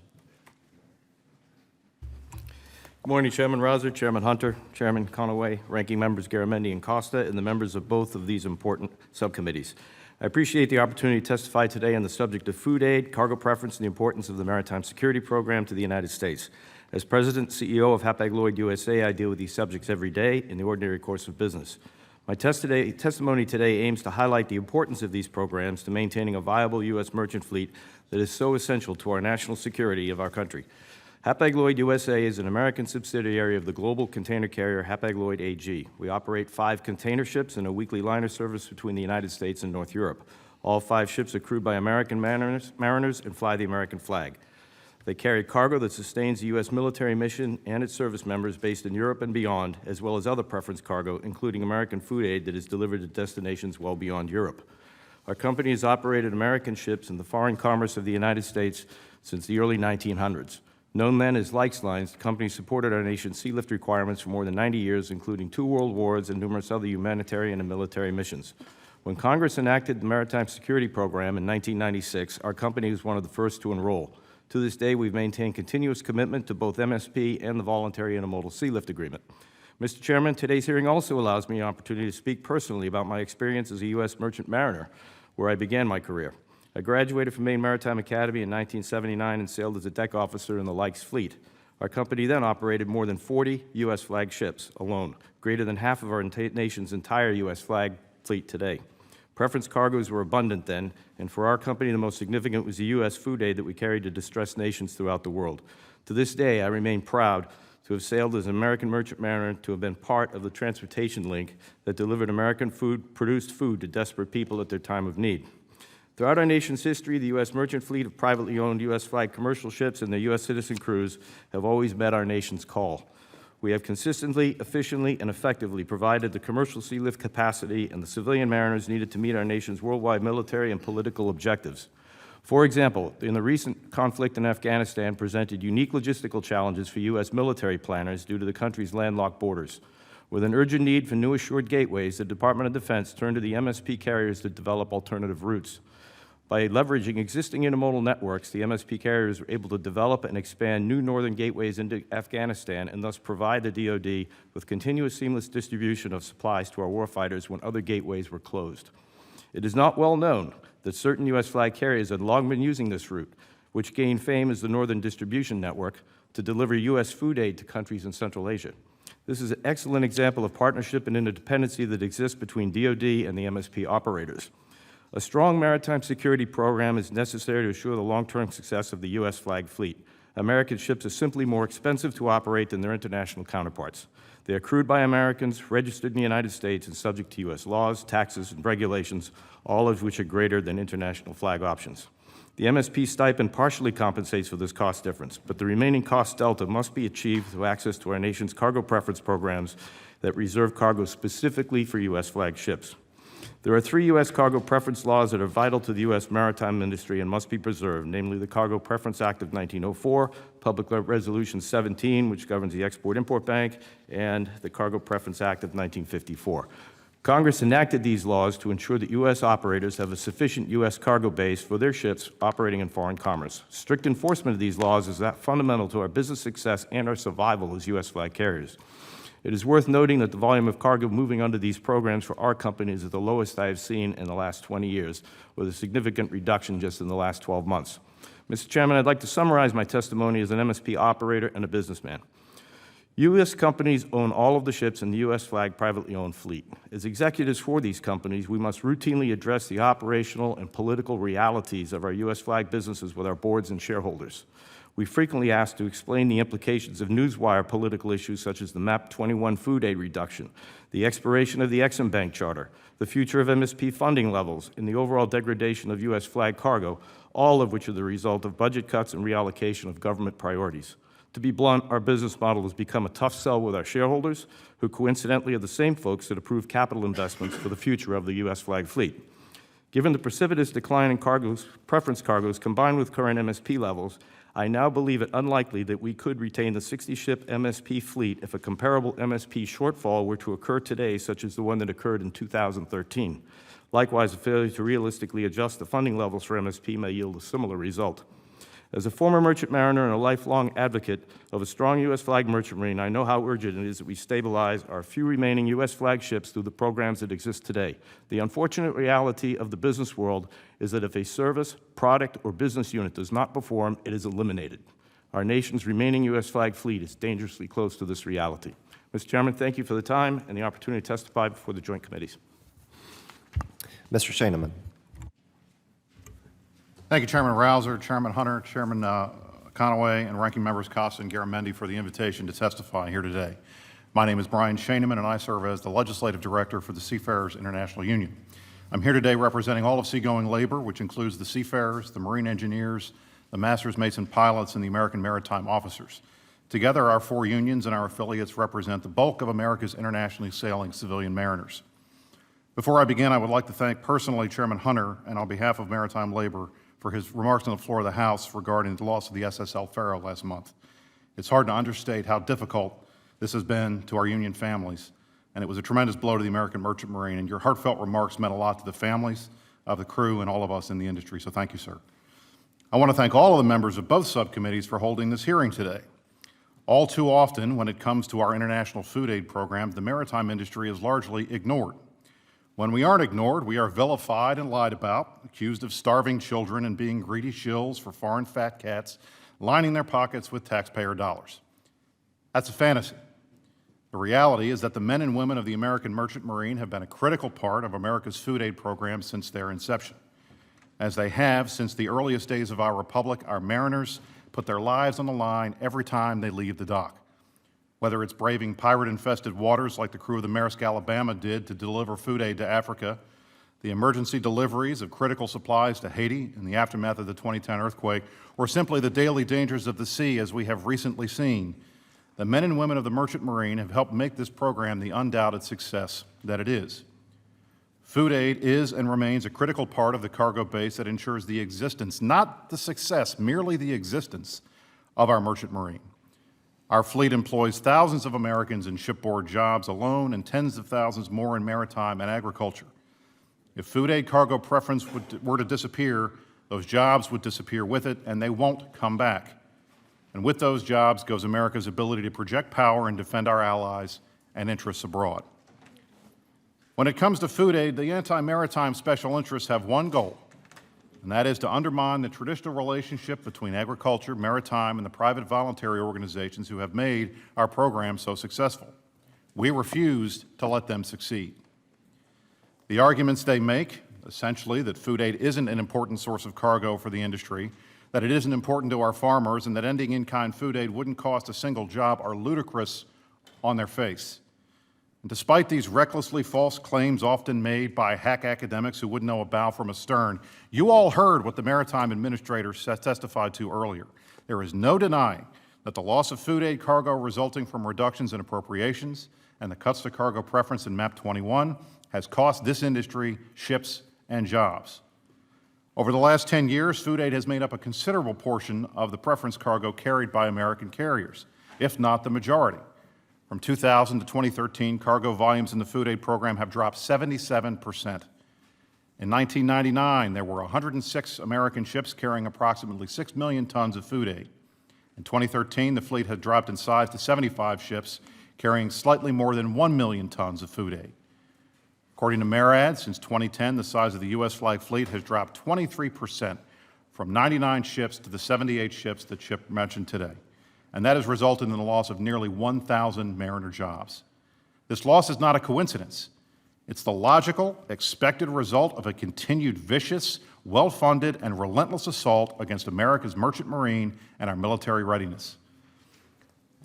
Good morning, Chairman Rouser, Chairman Hunter, Chairman Conaway, Ranking Members Garamendi and Costa, and the members of both of these important subcommittees. I appreciate the opportunity to testify today on the subject of food aid, cargo preference, and the importance of the Maritime Security Program to the United States. As President and CEO of Hapag-Lloyd USA, I deal with these subjects every day in the ordinary course of business. My testimony today aims to highlight the importance of these programs to maintaining a viable U.S. merchant fleet that is so essential to our national security of our country. Hapag-Lloyd USA is an American subsidiary of the global container carrier Hapag-Lloyd AG. We operate 5 container ships and a weekly liner service between the United States and North Europe. All 5 ships are crewed by American mariners and fly the American flag. They carry cargo that sustains the U.S. military mission and its service members based in Europe and beyond, as well as other preference cargo, including American food aid that is delivered to destinations well beyond Europe. Our company has operated American ships in the foreign commerce of the United States since the early 1900s. Known then as Likes Lines, the company supported our nation's sea lift requirements for more than 90 years, including 2 world wars and numerous other humanitarian and military missions. When Congress enacted the Maritime Security Program in 1996, our company was one of the first to enroll. To this day, we've maintained continuous commitment to both MSP and the Voluntary Intermodal Sea Lift Agreement. Mr. Chairman, today's hearing also allows me an opportunity to speak personally about my experience as a U.S. merchant mariner, where I began my career. I graduated from Maine Maritime Academy in 1979 and sailed as a deck officer in the Likes fleet. Our company then operated more than 40 U.S. flag ships alone, greater than half of our nation's entire U.S. flag fleet today. Preference cargoes were abundant then, and for our company, the most significant was the U.S. food aid that we carried to distressed nations throughout the world. To this day, I remain proud to have sailed as an American merchant mariner, to have been part of the transportation link that delivered American produced food to desperate people at their time of need. Throughout our nation's history, the U.S. merchant fleet of privately owned U.S.-flagged commercial ships and their U.S. citizen crews have always met our nation's call. We have consistently, efficiently, and effectively provided the commercial sea lift capacity and the civilian mariners needed to meet our nation's worldwide military and political objectives. For example, in the recent conflict in Afghanistan presented unique logistical challenges for U.S. military planners due to the country's landlocked borders. With an urgent need for new assured gateways, the Department of Defense turned to the MSP carriers to develop alternative routes. By leveraging existing intermodal networks, the MSP carriers were able to develop and expand new northern gateways into Afghanistan and thus provide the DoD with continuous seamless distribution of supplies to our warfighters when other gateways were closed. It is not well known that certain U.S. flag carriers had long been using this route, which gained fame as the Northern Distribution Network, to deliver U.S. food aid to countries in Central Asia. This is an excellent example of partnership and interdependency that exists between DoD and the MSP operators. A strong maritime security program is necessary to assure the long-term success of the U.S. flag fleet. American ships are simply more expensive to operate than their international counterparts. They are crewed by Americans, registered in the United States, and subject to U.S. laws, taxes, and regulations, all of which are greater than international flag options. The MSP stipend partially compensates for this cost difference, but the remaining cost delta must be achieved through access to our nation's cargo preference programs that reserve cargo specifically for U.S. flag ships. There are 3 U.S. cargo preference laws that are vital to the U.S. maritime industry and must be preserved, namely the Cargo Preference Act of 1904, Public Resolution 17, which governs the Export-Import Bank, and the Cargo Preference Act of 1954. Congress enacted these laws to ensure that U.S. operators have a sufficient U.S. cargo base for their ships operating in foreign commerce. Strict enforcement of these laws is fundamental to our business success and our survival as U.S. flag carriers. It is worth noting that the volume of cargo moving under these programs for our companies is the lowest I have seen in the last 20 years, with a significant reduction just in the last 12 months. Mr. Chairman, I'd like to summarize my testimony as an MSP operator and a businessman. U.S. companies own all of the ships in the U.S. flag privately owned fleet. As executives for these companies, we must routinely address the operational and political realities of our U.S. flag businesses with our boards and shareholders. We frequently ask to explain the implications of newswire political issues such as the MAP 21 food aid reduction, the expiration of the Ex-Im Bank charter, the future of MSP funding levels, and the overall degradation of U.S. flag cargo, all of which are the result of budget cuts and reallocation of government priorities. To be blunt, our business model has become a tough sell with our shareholders, who coincidentally are the same folks that approve capital investments for the future of the U.S. flag fleet. Given the precipitous decline in preference cargoes combined with current MSP levels, I now believe it unlikely that we could retain the 60-ship MSP fleet if a comparable MSP shortfall were to occur today, such as the one that occurred in 2013. Likewise, a failure to realistically adjust the funding levels for MSP may yield a similar result. As a former merchant mariner and a lifelong advocate of a strong U.S. flag merchant marine, I know how urgent it is that we stabilize our few remaining U.S. flag ships through the programs that exist today. The unfortunate reality of the business world is that if a service, product, or business unit does not perform, it is eliminated. Our nation's remaining U.S. flag fleet is dangerously close to this reality. Mr. Chairman, thank you for the time and the opportunity to testify before the joint committees. Mr. Shaneman. Thank you, Chairman Rouser, Chairman Hunter, Chairman Conaway, and Ranking Members Costa and Garamendi for the invitation to testify here today. My name is Brian Shaneman, and I serve as the Legislative Director for the Seafarers International Union. I'm here today representing all of seagoing labor, which includes the seafarers, the marine engineers, the masters, mates, and pilots, and the American maritime officers. Together, our 4 unions and our affiliates represent the bulk of America's internationally sailing civilian mariners. Before I begin, I would like to thank personally Chairman Hunter and on behalf of Maritime Labor for his remarks on the floor of the House regarding the loss of the SSL Faro last month. It's hard to understate how difficult this has been to our union families, and it was a tremendous blow to the American Merchant Marine, and your heartfelt remarks meant a lot to the families of the crew and all of us in the industry, so thank you, sir. I want to thank all of the members of both subcommittees for holding this hearing today. All too often, when it comes to our international food aid programs, the maritime industry is largely ignored. When we aren't ignored, we are vilified and lied about, accused of starving children and being greedy shills for foreign fat cats, lining their pockets with taxpayer dollars. That's a fantasy. The reality is that the men and women of the American Merchant Marine have been a critical part of America's food aid program since their inception. As they have since the earliest days of our republic, our mariners put their lives on the line every time they leave the dock. whether it's braving pirate-infested waters like the crew of the Maersk Alabama did to deliver food aid to Africa, the emergency deliveries of critical supplies to Haiti in the aftermath of the 2010 earthquake, or simply the daily dangers of the sea as we have recently seen, the men and women of the Merchant Marine have helped make this program the undoubted success that it is. Food aid is and remains a critical part of the cargo base that ensures the existence, not the success, merely the existence of our Merchant Marine. Our fleet employs thousands of Americans in shipboard jobs alone and tens of thousands more in maritime and agriculture. If food aid cargo preference were to disappear, those jobs would disappear with it, and they won't come back. And with those jobs goes America's ability to project power and defend our allies and interests abroad. When it comes to food aid, the anti-maritime special interests have one goal, and that is to undermine the traditional relationship between agriculture, maritime, and the private voluntary organizations who have made our program so successful. We refuse to let them succeed. The arguments they make, essentially that food aid isn't an important source of cargo for the industry, that it isn't important to our farmers, and that ending in-kind food aid wouldn't cost a single job, are ludicrous on their face. And despite these recklessly false claims often made by hack academics who wouldn't know a bow from a stern, you all heard what the Maritime Administrator testified to earlier. There is no denying that the loss of food aid cargo resulting from reductions in appropriations and the cuts to cargo preference in MAP 21 has cost this industry ships and jobs. Over the last 10 years, food aid has made up a considerable portion of the preference cargo carried by American carriers, if not the majority. From 2000 to 2013, cargo volumes in the food aid program have dropped 77%. In 1999, there were 106 American ships carrying approximately 6 million tons of food aid. In 2013, the fleet had dropped in size to 75 ships carrying slightly more than 1 million tons of food aid. According to MARAD, since 2010, the size of the U.S. flag fleet has dropped 23%, from 99 ships to the 78 ships that Chip mentioned today. And that has resulted in the loss of nearly 1,000 mariner jobs. This loss is not a coincidence. It's the logical, expected result of a continued vicious, well-funded, and relentless assault against America's merchant marine and our military readiness.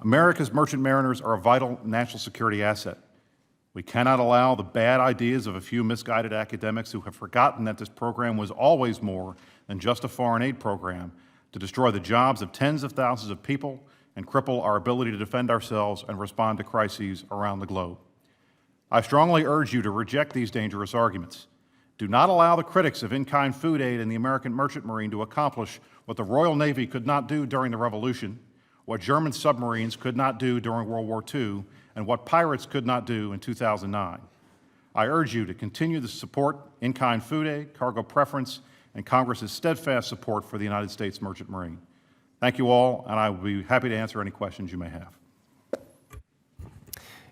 America's merchant mariners are a vital national security asset. We cannot allow the bad ideas of a few misguided academics who have forgotten that this program was always more than just a foreign aid program to destroy the jobs of tens of thousands of people and cripple our ability to defend ourselves and respond to crises around the globe. I strongly urge you to reject these dangerous arguments. Do not allow the critics of in-kind food aid in the American Merchant Marine to accomplish what the Royal Navy could not do during the Revolution, what German submarines could not do during World War II, and what pirates could not do in 2009. I urge you to continue to support in-kind food aid, cargo preference, and Congress's steadfast support for the United States Merchant Marine. Thank you all, and I will be happy to answer any questions you may have.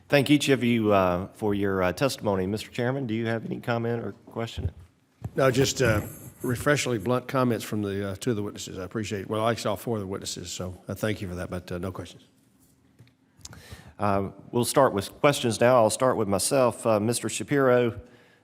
Thank each of you for your testimony. Mr. Chairman, do you have any comment or question? No, just refreshingly blunt comments from the two of the witnesses. I appreciate it. Well, actually, all four of the witnesses, so I thank you for that, but no questions. We'll start with questions now. I'll start with myself. Mr. Shapiro,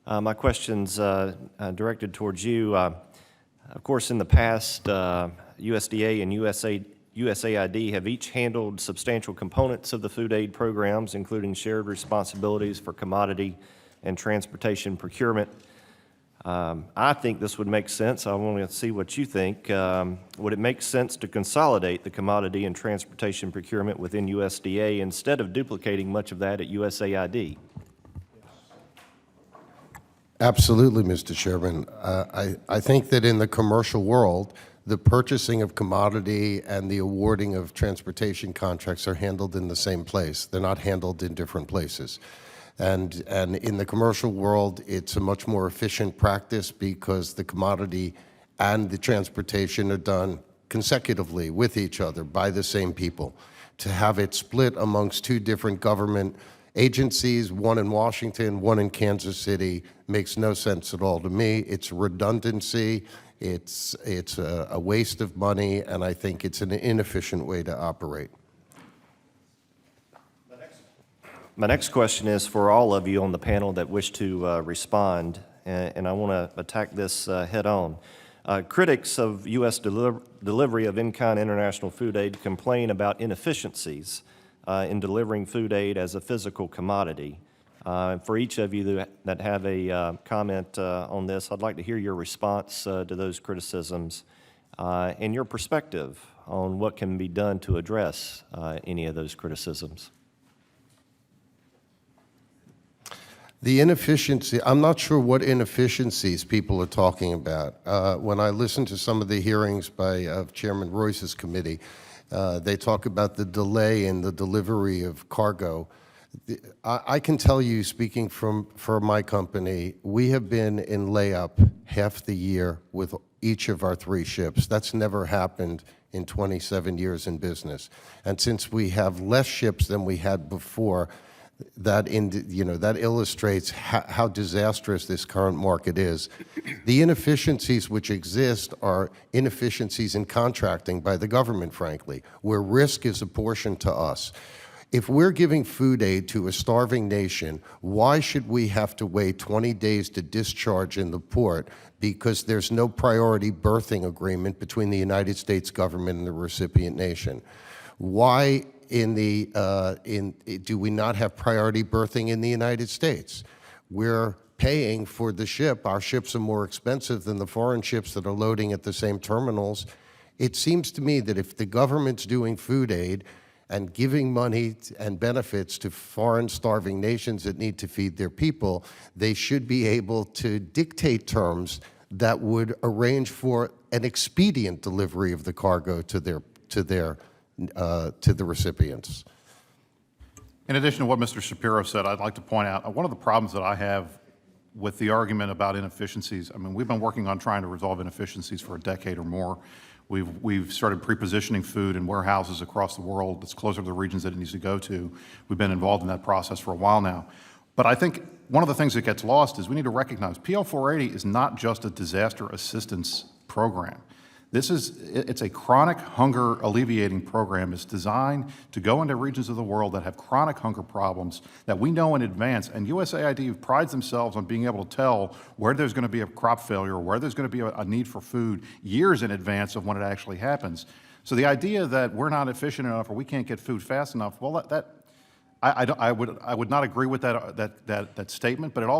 my question's directed towards you. Of course, in the past, USDA and USAID have each handled substantial components of the food aid programs, including shared responsibilities for commodity and transportation procurement. I think this would make sense. I want to see what you think. Would it make sense to consolidate the commodity and transportation procurement within USDA instead of duplicating much of that at USAID? Absolutely, Mr. Chairman. I think that in the commercial world, the purchasing of commodity and the awarding of transportation contracts are handled in the same place. They're not handled in different places. And in the commercial world, it's a much more efficient practice because the commodity and the transportation are done consecutively with each other by the same people. To have it split amongst two different government agencies, one in Washington, one in Kansas City, makes no sense at all to me. It's redundancy, it's a waste of money, and I think it's an inefficient way to operate. My next question is for all of you on the panel that wish to respond, and I want to attack this head on. Critics of U.S. delivery of in-kind international food aid complain about inefficiencies in delivering food aid as a physical commodity. For each of you that have a comment on this, I'd like to hear your response to those criticisms and your perspective on what can be done to address any of those criticisms. The inefficiency, I'm not sure what inefficiencies people are talking about. When I listen to some of the hearings of Chairman Royce's committee, they talk about the delay in the delivery of cargo. I can tell you, speaking for my company, we have been in layup half the year with each of our 3 ships. That's never happened in 27 years in business. And since we have less ships than we had before, that illustrates how disastrous this current market is. The inefficiencies which exist are inefficiencies in contracting by the government, frankly, where risk is apportioned to us. If we're giving food aid to a starving nation, why should we have to wait 20 days to discharge in the port because there's no priority berthing agreement between the United States government and the recipient nation? Why do we not have priority berthing in the United States? We're paying for the ship. Our ships are more expensive than the foreign ships that are loading at the same terminals. It seems to me that if the government's doing food aid and giving money and benefits to foreign starving nations that need to feed their people, they should be able to dictate terms that would arrange for an expedient delivery of the cargo to the recipients. In addition to what Mr. Shapiro said, I'd like to point out one of the problems that I have with the argument about inefficiencies. I mean, we've been working on trying to resolve inefficiencies for a decade or more. We've started pre-positioning food in warehouses across the world that's closer to the regions that it needs to go to. We've been involved in that process for a while now. But I think one of the things that gets lost is we need to recognize PL 480 is not just a disaster assistance program. It's a chronic hunger alleviating program. It's designed to go into regions of the world that have chronic hunger problems that we know in advance. And USAID prides themselves on being able to tell where there's going to be a crop failure, where there's going to be a need for food years in advance of when it actually happens. So the idea that we're not efficient enough or we can't get food fast enough, well, I would not agree with that statement, but it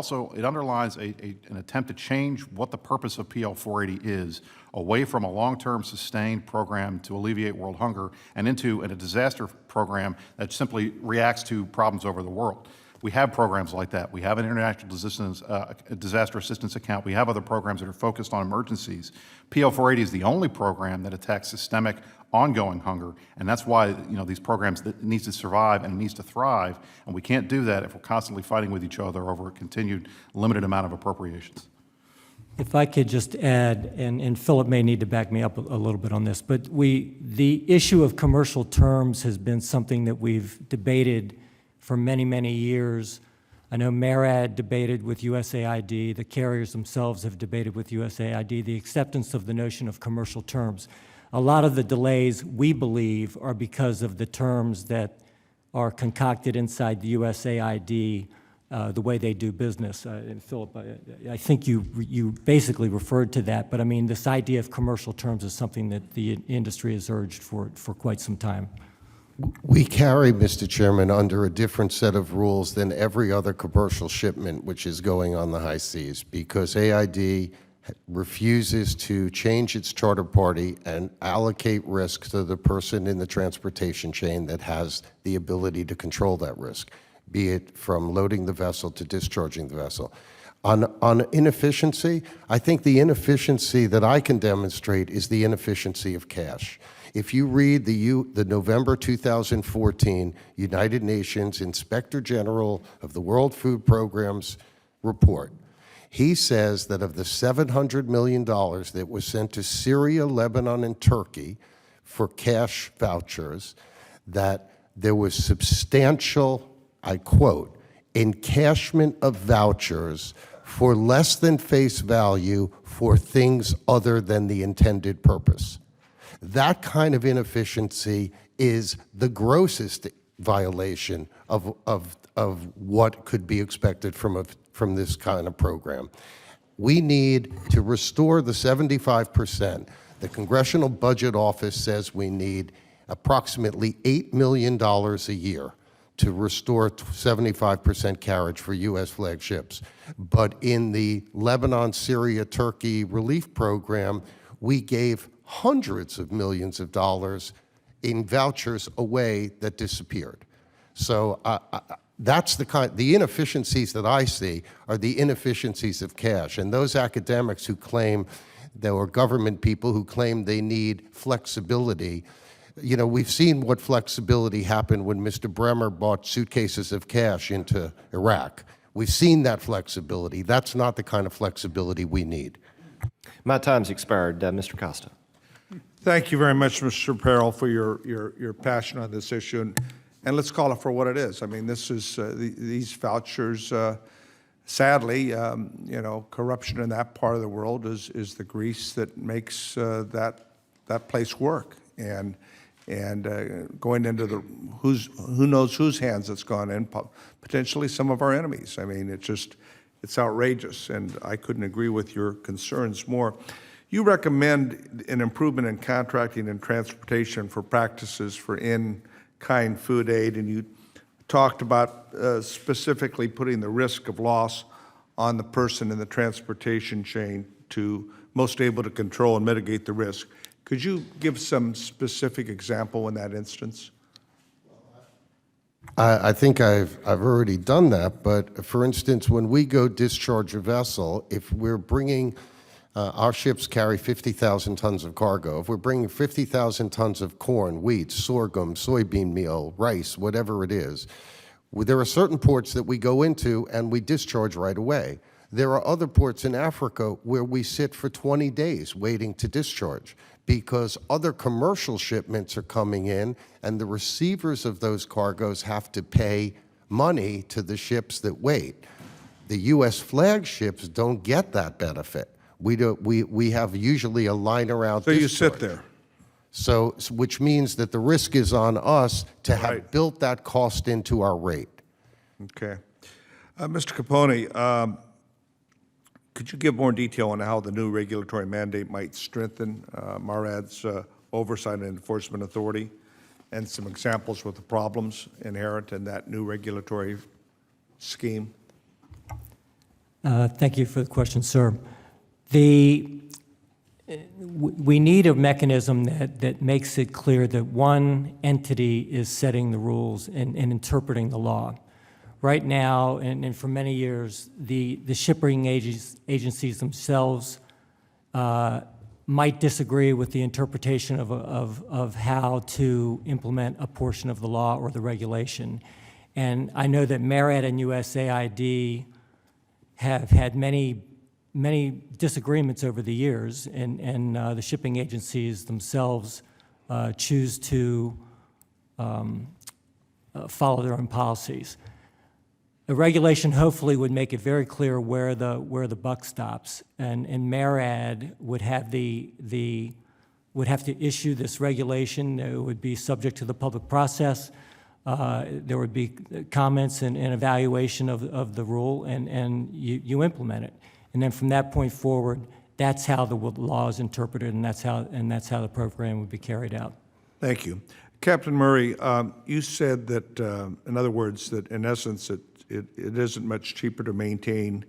underlines an attempt to change what the purpose of PL 480 is, away from a long-term sustained program to alleviate world hunger and into a disaster program that simply reacts to problems over the world. We have programs like that. We have an international disaster assistance account. We have other programs that are focused on emergencies. PL 480 is the only program that attacks systemic ongoing hunger, and that's why these programs that needs to survive and it needs to thrive, and we can't do that if we're constantly fighting with each other over a continued limited amount of appropriations. If I could just add, and Philip may need to back me up a little bit on this, but the issue of commercial terms has been something that we've debated for many, many years. I know MARAD debated with USAID, the carriers themselves have debated with USAID, the acceptance of the notion of commercial terms. A lot of the delays, we believe, are because of the terms that are concocted inside the USAID, the way they do business. And Philip, I think you basically referred to that, but I mean, this idea of commercial terms is something that the industry has urged for quite some time. We carry, Mr. Chairman, under a different set of rules than every other commercial shipment which is going on the high seas, because AID refuses to change its charter party and allocate risk to the person in the transportation chain that has the ability to control that risk, be it from loading the vessel to discharging the vessel. On inefficiency, I think the inefficiency that I can demonstrate is the inefficiency of cash. If you read the November 2014 United Nations Inspector General of the World Food Program's report, he says that of the $700 million that was sent to Syria, Lebanon, and Turkey for cash vouchers, that there was substantial, I quote, encashment of vouchers for less than face value for things other than the intended purpose. That kind of inefficiency is the grossest violation of what could be expected from this kind of program. We need to restore the 75%. The Congressional Budget Office says we need approximately $8 million a year to restore 75% carriage for U.S. flagships. But in the Lebanon, Syria, Turkey relief program, we gave hundreds of millions of dollars in vouchers away that disappeared. So that's the inefficiencies that I see are the inefficiencies of cash. And those academics who claim, there were government people who claim they need flexibility. You know, we've seen what flexibility happened when Mr. Bremer bought suitcases of cash into Iraq. We've seen that flexibility. That's not the kind of flexibility we need. My time's expired. Mr. Costa. Thank you very much, Mr. Farrell, for your passion on this issue. And let's call it for what it is. I mean, this is these vouchers. Sadly, you know, corruption in that part of the world is the grease that makes that place work. And going into the who knows whose hands it's gone in, potentially some of our enemies. I mean, it's outrageous, and I couldn't agree with your concerns more. You recommend an improvement in contracting and transportation for practices for in-kind food aid, and you talked about specifically putting the risk of loss on the person in the transportation chain to most able to control and mitigate the risk. Could you give some specific example in that instance? I think I've already done that, but for instance, when we go discharge a vessel, if we're bringing, our ships carry 50,000 tons of cargo. If we're bringing 50,000 tons of corn, wheat, sorghum, soybean meal, rice, whatever it is, there are certain ports that we go into and we discharge right away. There are other ports in Africa where we sit for 20 days waiting to discharge, because other commercial shipments are coming in and the receivers of those cargoes have to pay money to the ships that wait. The U.S. flag ships don't get that benefit. We have usually a line around So discharge. you sit there. So, which means that the risk is on us to have built that cost into our rate. Okay. Mr. Capone, could you give more detail on how the new regulatory mandate might strengthen MARAD's oversight and enforcement authority, and some examples with the problems inherent in that new regulatory scheme? Thank you for the question, sir. We need a mechanism that makes it clear that one entity is setting the rules and interpreting the law. Right now, and for many years, the shipping agencies themselves might disagree with the interpretation of how to implement a portion of the law or the regulation. And I know that MARAD and USAID have had many disagreements over the years, and the shipping agencies themselves choose to follow their own policies. The regulation hopefully would make it very clear where the buck stops, and MARAD would have would have to issue this regulation. It would be subject to the public process. There would be comments and evaluation of the rule, and you implement it. And then from that point forward, that's how the law is interpreted, and that's how the program would be carried out. Thank you. Captain Murray, you said that, in other words, that in essence it isn't much cheaper to maintain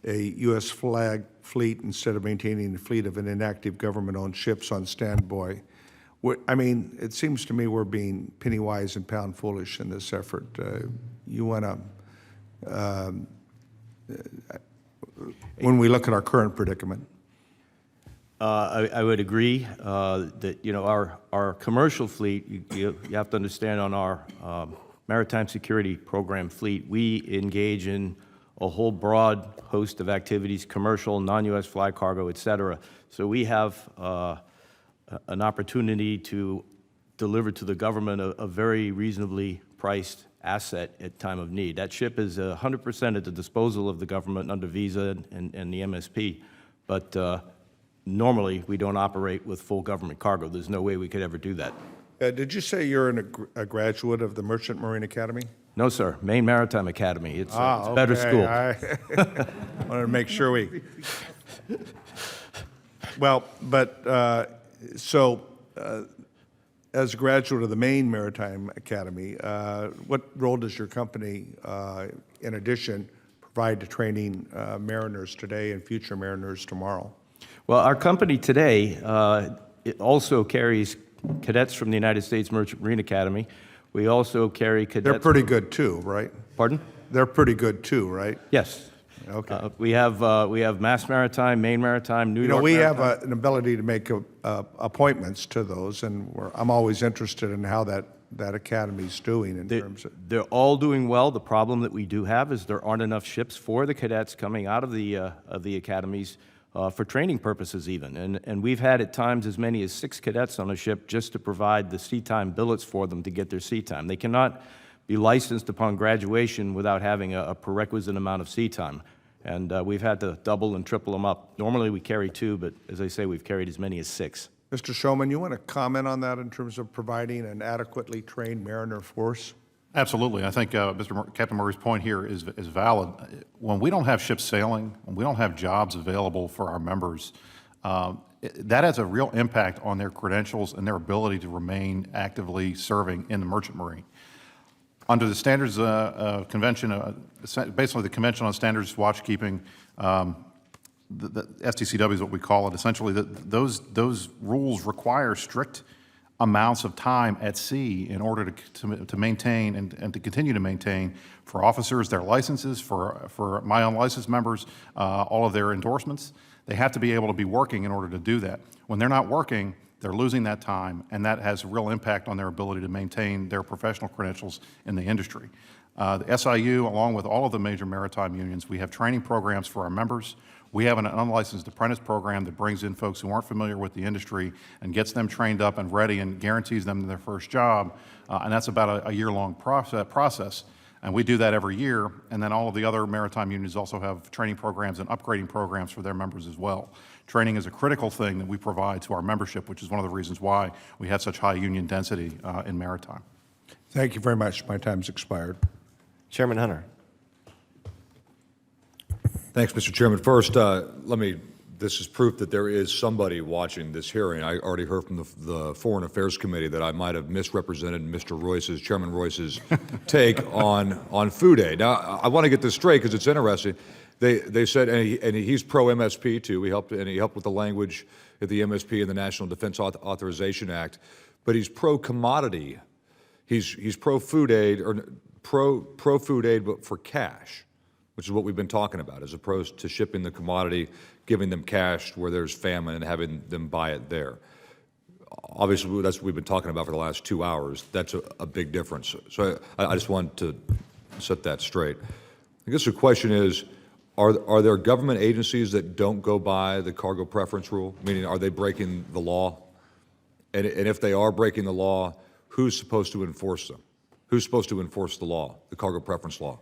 a U.S. flag fleet instead of maintaining a fleet of an inactive government-owned ships on standby. I mean, it seems to me we're being penny wise and pound foolish in this effort. You want to, when we look at our current predicament. I would agree that, you know, our commercial fleet, you have to understand on our Maritime Security Program fleet, we engage in a whole broad host of activities, commercial, non-U.S. flag cargo, et cetera. So we have an opportunity to deliver to the government a very reasonably priced asset at time of need. That ship is 100% at the disposal of the government under visa and the MSP, but normally we don't operate with full government cargo. There's no way we could ever do that. Did you say you're a graduate of the Merchant Marine Academy? No, sir. Maine Maritime Academy. It's okay. better school. I wanted to make sure we. Well, but so As a graduate of the Maine Maritime Academy, what role does your company, in addition, provide to training mariners today and future mariners tomorrow? Well, our company today it also carries cadets from the United States Merchant Marine Academy. We also carry cadets. They're pretty good too, right? Pardon? They're pretty good too, right? Yes. Okay. We have Mass Maritime, Maine Maritime, New York We Maritime. have an ability to make appointments to those, and I'm always interested in how that academy's doing in terms of. They're all doing well. The problem that we do have is there aren't enough ships for the cadets coming out of the academies for training purposes even. And we've had at times as many as 6 cadets on a ship just to provide the sea time billets for them to get their sea time. They cannot be licensed upon graduation without having a prerequisite amount of sea time. And we've had to double and triple them up. Normally we carry 2, but as I say, we've carried as many as 6. Mr. Showman, you want to comment on that in terms of providing an adequately trained mariner force? Absolutely. I think Captain Murray's point here is valid. When we don't have ships sailing, when we don't have jobs available for our members, that has a real impact on their credentials and their ability to remain actively serving in the Merchant Marine. Under the Standards Convention, basically the Convention on Standards Watchkeeping, the STCW is what we call it. Essentially, those rules require strict amounts of time at sea in order to maintain and to continue to maintain for officers their licenses, for my unlicensed members, all of their endorsements. They have to be able to be working in order to do that. When they're not working, they're losing that time, and that has a real impact on their ability to maintain their professional credentials in the industry. The SIU, along with all of the major maritime unions, we have training programs for our members. We have an unlicensed apprentice program that brings in folks who aren't familiar with the industry and gets them trained up and ready and guarantees them their first job, and that's about a year-long process. And we do that every year, and then all of the other maritime unions also have training programs and upgrading programs for their members as well. Training is a critical thing that we provide to our membership, which is one of the reasons why we have such high union density in maritime. Thank you very much. My time's expired. Chairman Hunter. Thanks, Mr. Chairman. First, this is proof that there is somebody watching this hearing. I already heard from the Foreign Affairs Committee that I might have misrepresented Chairman Royce's take on food aid. Now, I want to get this straight because it's interesting. They said, and he's pro-MSP too. He helped with the language at the MSP and the National Defense Authorization Act, but he's pro-commodity. He's pro-food aid, or pro-food aid, but for cash, which is what we've been talking about, as opposed to shipping the commodity, giving them cash where there's famine and having them buy it there. Obviously, that's what we've been talking about for the last 2 hours. That's a big difference. So I just wanted to set that straight. I guess the question is, are there government agencies that don't go by the cargo preference rule? Meaning, are they breaking the law? And if they are breaking the law, who's supposed to enforce them? Who's supposed to enforce the law, the cargo preference law?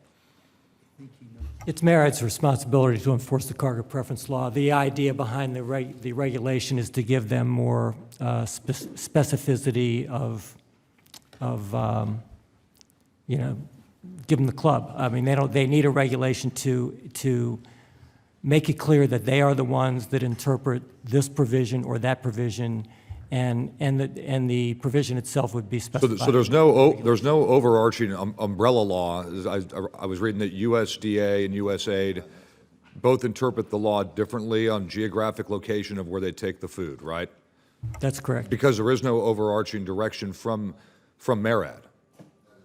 It's Marit's responsibility to enforce the cargo preference law. The idea behind the regulation is to give them more specificity of give them the club. I mean, they need a regulation to make it clear that they are the ones that interpret this provision or that provision, and the provision itself would be specified. So there's no overarching umbrella law. I was reading that USDA and USAID both interpret the law differently on geographic location of where they take the food, right? That's correct. Because there is no overarching direction from MARAD.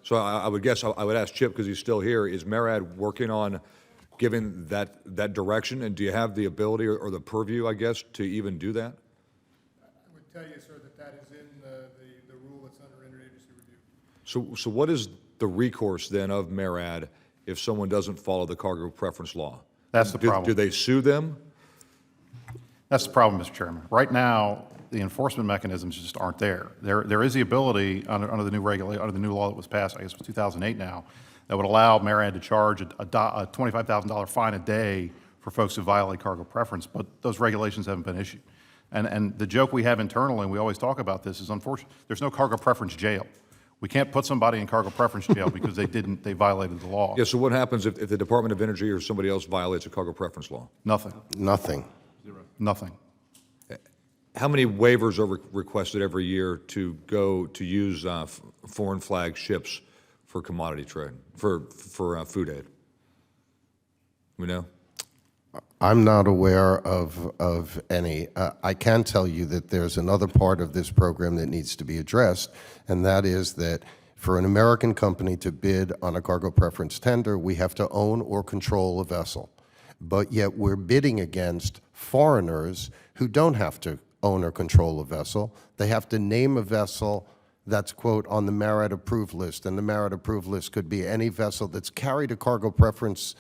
So I would guess I would ask Chip, because he's still here, is MARAD working on giving that direction, and do you have the ability or the purview, I guess, to even do that? I would tell you, sir, that is in the rule that's under interagency review. So what is the recourse then of MARAD if someone doesn't follow the cargo preference law? That's the problem. Do they sue them? That's the problem, Mr. Chairman. Right now, the enforcement mechanisms just aren't there. There is the ability under the new law that was passed, I guess it was 2008 now, that would allow MARAD to charge a $25,000 fine a day for folks who violate cargo preference, but those regulations haven't been issued. And the joke we have internally, and we always talk about this, is unfortunate. There's no cargo preference jail. We can't put somebody in cargo preference jail because they violated the law. Yeah, so what happens if the Department of Energy or somebody else violates a cargo preference law? Nothing. Nothing. Zero. Nothing. how many waivers are requested every year to go to use foreign flag ships for commodity trade, for food aid? We know? I'm not aware of any. I can tell you that there's another part of this program that needs to be addressed, and that is that for an American company to bid on a cargo preference tender, we have to own or control a vessel. But yet we're bidding against foreigners who don't have to own or control a vessel. They have to name a vessel that's, quote, on the Maritime approved list, and the Maritime approved list could be any vessel that's carried a cargo preference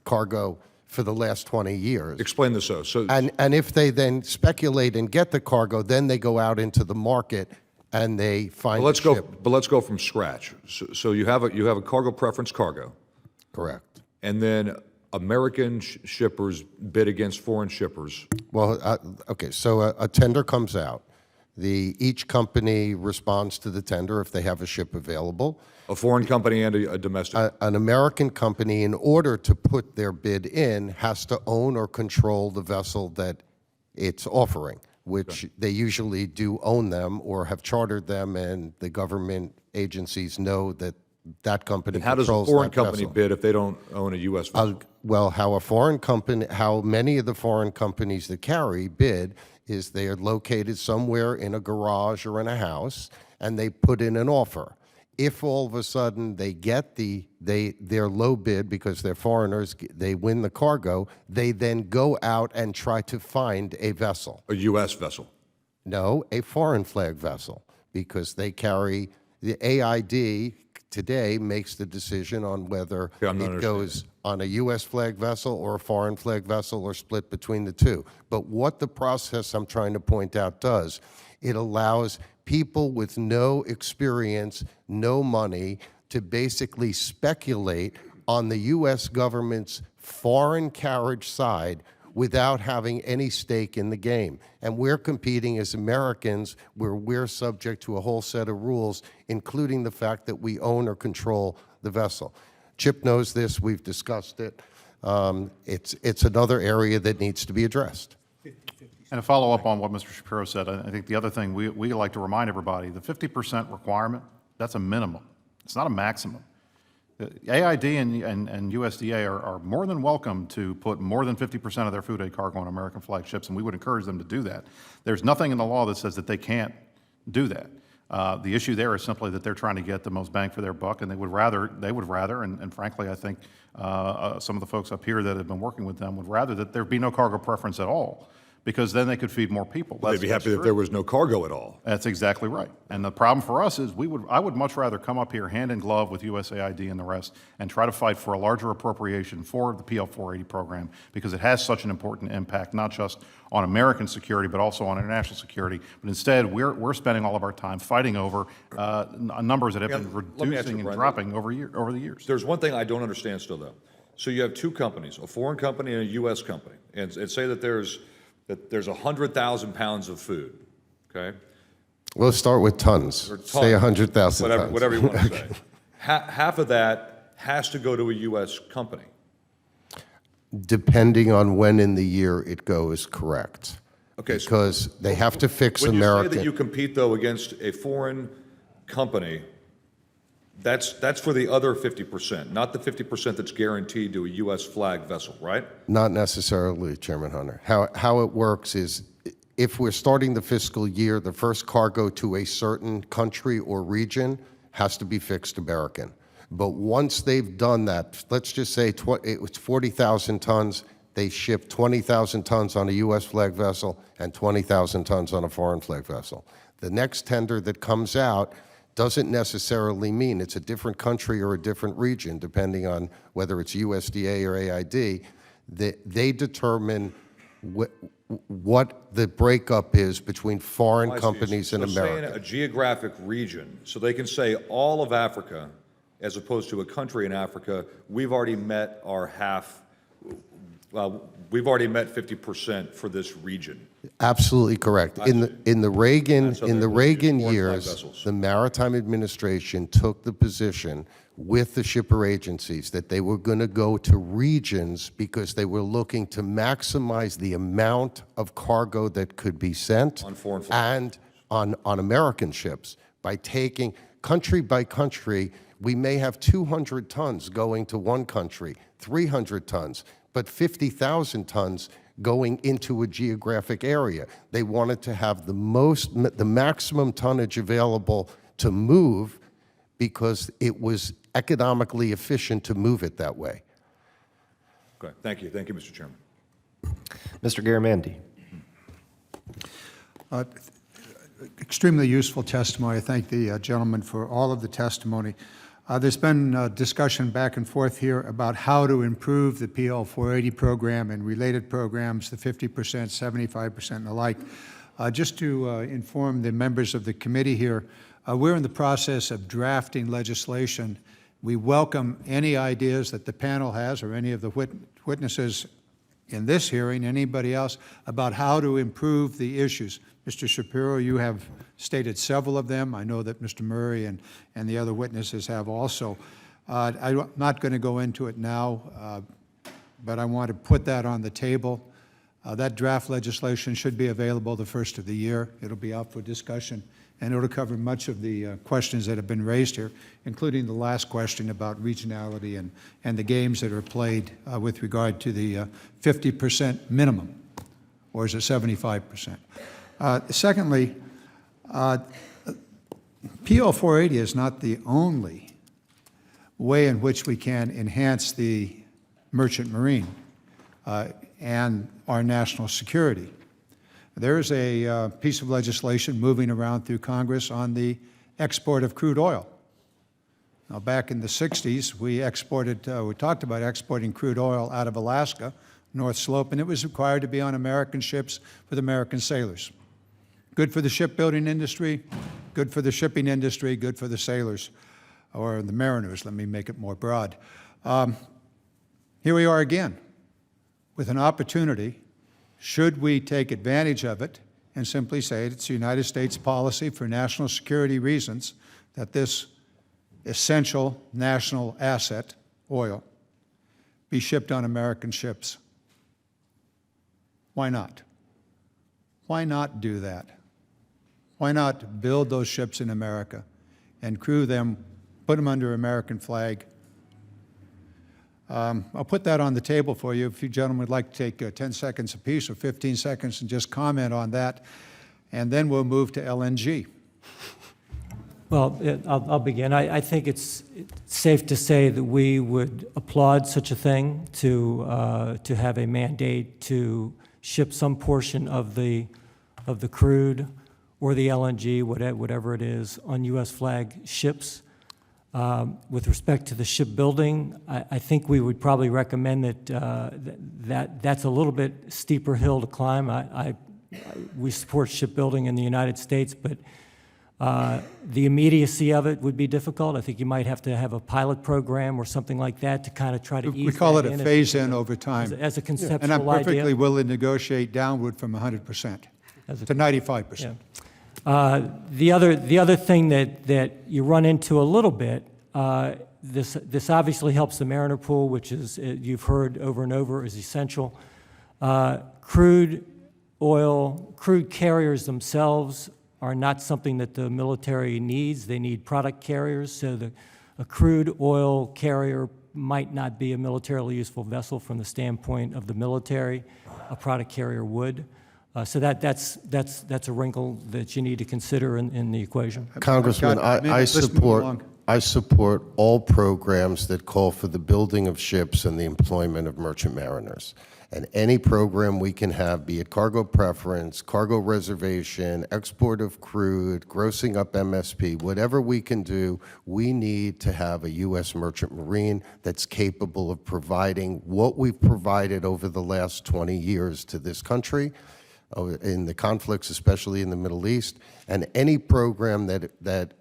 cargo for the last 20 years. Explain this so. And if they then speculate and get the cargo, then they go out into the market and they find But a ship. let's go from scratch. So you have a cargo preference cargo. Correct. And then American shippers bid against foreign shippers. Well, okay, so a tender comes out. Each company responds to the tender if they have a ship available. A foreign company and a domestic. An American company, in order to put their bid in, has to own or control the vessel that it's offering, which they usually do own them or have chartered them, and the government agencies know that that company And how does a controls foreign that company vessel. bid if they don't own a U.S. vessel? Well, how many of the foreign companies that carry bid is they are located somewhere in a garage or in a house, and they put in an offer. If all of a sudden they get their low bid because they're foreigners, they win the cargo, they then go out and try to find a vessel. A U.S. vessel? No, a foreign flag vessel, because they carry, the AID today makes the decision on whether it goes on a U.S. flag vessel or a foreign flag vessel or split between the two. But what the process I'm trying to point out does, it allows people with no experience, no money, to basically speculate on the U.S. government's foreign carriage side without having any stake in the game. And we're competing as Americans where we're subject to a whole set of rules, including the fact that we own or control the vessel. Chip knows this, we've discussed it. It's another area that needs to be addressed. And to follow up on what Mr. Shapiro said, I think the other thing we like to remind everybody, the 50% requirement, that's a minimum. It's not a maximum. The AID and USDA are more than welcome to put more than 50% of their food aid cargo on American flag ships, and we would encourage them to do that. There's nothing in the law that says that they can't do that. The issue there is simply that they're trying to get the most bang for their buck, and they would rather, and frankly, I think some of the folks up here that have been working with them would rather that there be no cargo preference at all, because then they could feed more people. They'd be happy that there was no cargo at all. That's exactly right. And the problem for us is I would much rather come up here hand in glove with USAID and the rest and try to fight for a larger appropriation for the PL 480 program, because it has such an important impact, not just on American security, but also on international security. But instead, we're spending all of our time fighting over numbers that have been reducing and dropping over the years. There's one thing I don't understand still, though. So you have two companies, a foreign company and a U.S. company, and say that there's 100,000 pounds of food, okay? We'll start with tons. Say 100,000 tons. Whatever you want to say. Half of that has to go to a U.S. company. Depending on when in the year it goes, correct. Okay. Because they have to fix When American. you say that you compete, though, against a foreign company, that's for the other 50%, not the 50% that's guaranteed to a U.S. flag vessel, right? Not necessarily, Chairman Hunter. How it works is, if we're starting the fiscal year, the first cargo to a certain country or region has to be fixed American. But once they've done that, let's just say it was 40,000 tons, they ship 20,000 tons on a U.S. flag vessel and 20,000 tons on a foreign flag vessel. The next tender that comes out doesn't necessarily mean it's a different country or a different region, depending on whether it's USDA or AID. They determine what the breakup is between foreign companies and America. Saying a geographic region, so they can say all of Africa, as opposed to a country in Africa, we've already met our half. We've already met 50% for this region. Absolutely correct. In the Reagan So they're years, vessels. the Maritime Administration took the position with the shipper agencies that they were going to go to regions because they were looking to maximize the amount of cargo that could be sent On foreign flags. and on American ships. By taking country by country, we may have 200 tons going to one country, 300 tons, but 50,000 tons going into a geographic area. They wanted to have the maximum tonnage available to move because it was economically efficient to move it that way. Okay, thank you, Mr. Chairman. Mr. Garamendi. Extremely useful testimony. I thank the gentleman for all of the testimony. There's been discussion back and forth here about how to improve the PL 480 program and related programs, the 50%, 75%, and the like. Just to inform the members of the committee here, we're in the process of drafting legislation. We welcome any ideas that the panel has or any of the witnesses in this hearing, anybody else, about how to improve the issues. Mr. Shapiro, you have stated several of them. I know that Mr. Murray and the other witnesses have also. I'm not going to go into it now, but I want to put that on the table. That draft legislation should be available the first of the year. It'll be out for discussion, and it'll cover much of the questions that have been raised here, including the last question about regionality and the games that are played with regard to the 50% minimum, or is it 75%? Secondly, PL 480 is not the only way in which we can enhance the merchant marine and our national security. There's a piece of legislation moving around through Congress on the export of crude oil. Now, back in the 60s, we talked about exporting crude oil out of Alaska, North Slope, and it was required to be on American ships with American sailors. Good for the shipbuilding industry, good for the shipping industry, good for the sailors, or the mariners, let me make it more broad. Here we are again with an opportunity. Should we take advantage of it and simply say it's the United States policy for national security reasons that this essential national asset, oil, be shipped on American ships? Why not? Why not do that? Why not build those ships in America and crew them, put them under American flag? I'll put that on the table for you. If you gentlemen would like to take 10 seconds apiece or 15 seconds and just comment on that, and then we'll move to LNG. Well, I'll begin. I think it's safe to say that we would applaud such a thing to have a mandate to ship some portion of the crude or the LNG, whatever it is, on U.S. flag ships. With respect to the shipbuilding, I think we would probably recommend that that's a little bit steeper hill to climb. We support shipbuilding in the United States, but the immediacy of it would be difficult. I think you might have to have a pilot program or something like that to kind of try to ease We call it that a phase-in over time. as a conceptual And I'm perfectly idea. willing to negotiate downward from 100% to 95%. Yeah. The other thing that you run into a little bit, this obviously helps the mariner pool, which is, you've heard over and over, is essential. Crude carriers themselves are not something that the military needs. They need product carriers, so a crude oil carrier might not be a militarily useful vessel from the standpoint of the military. A product carrier would. So that's a wrinkle that you need to consider in the equation. Congressman, I support all programs that call for the building of ships and the employment of merchant mariners. And any program we can have, be it cargo preference, cargo reservation, export of crude, grossing up MSP, whatever we can do, we need to have a U.S. merchant marine that's capable of providing what we've provided over the last 20 years to this country, in the conflicts, especially in the Middle East, and any program that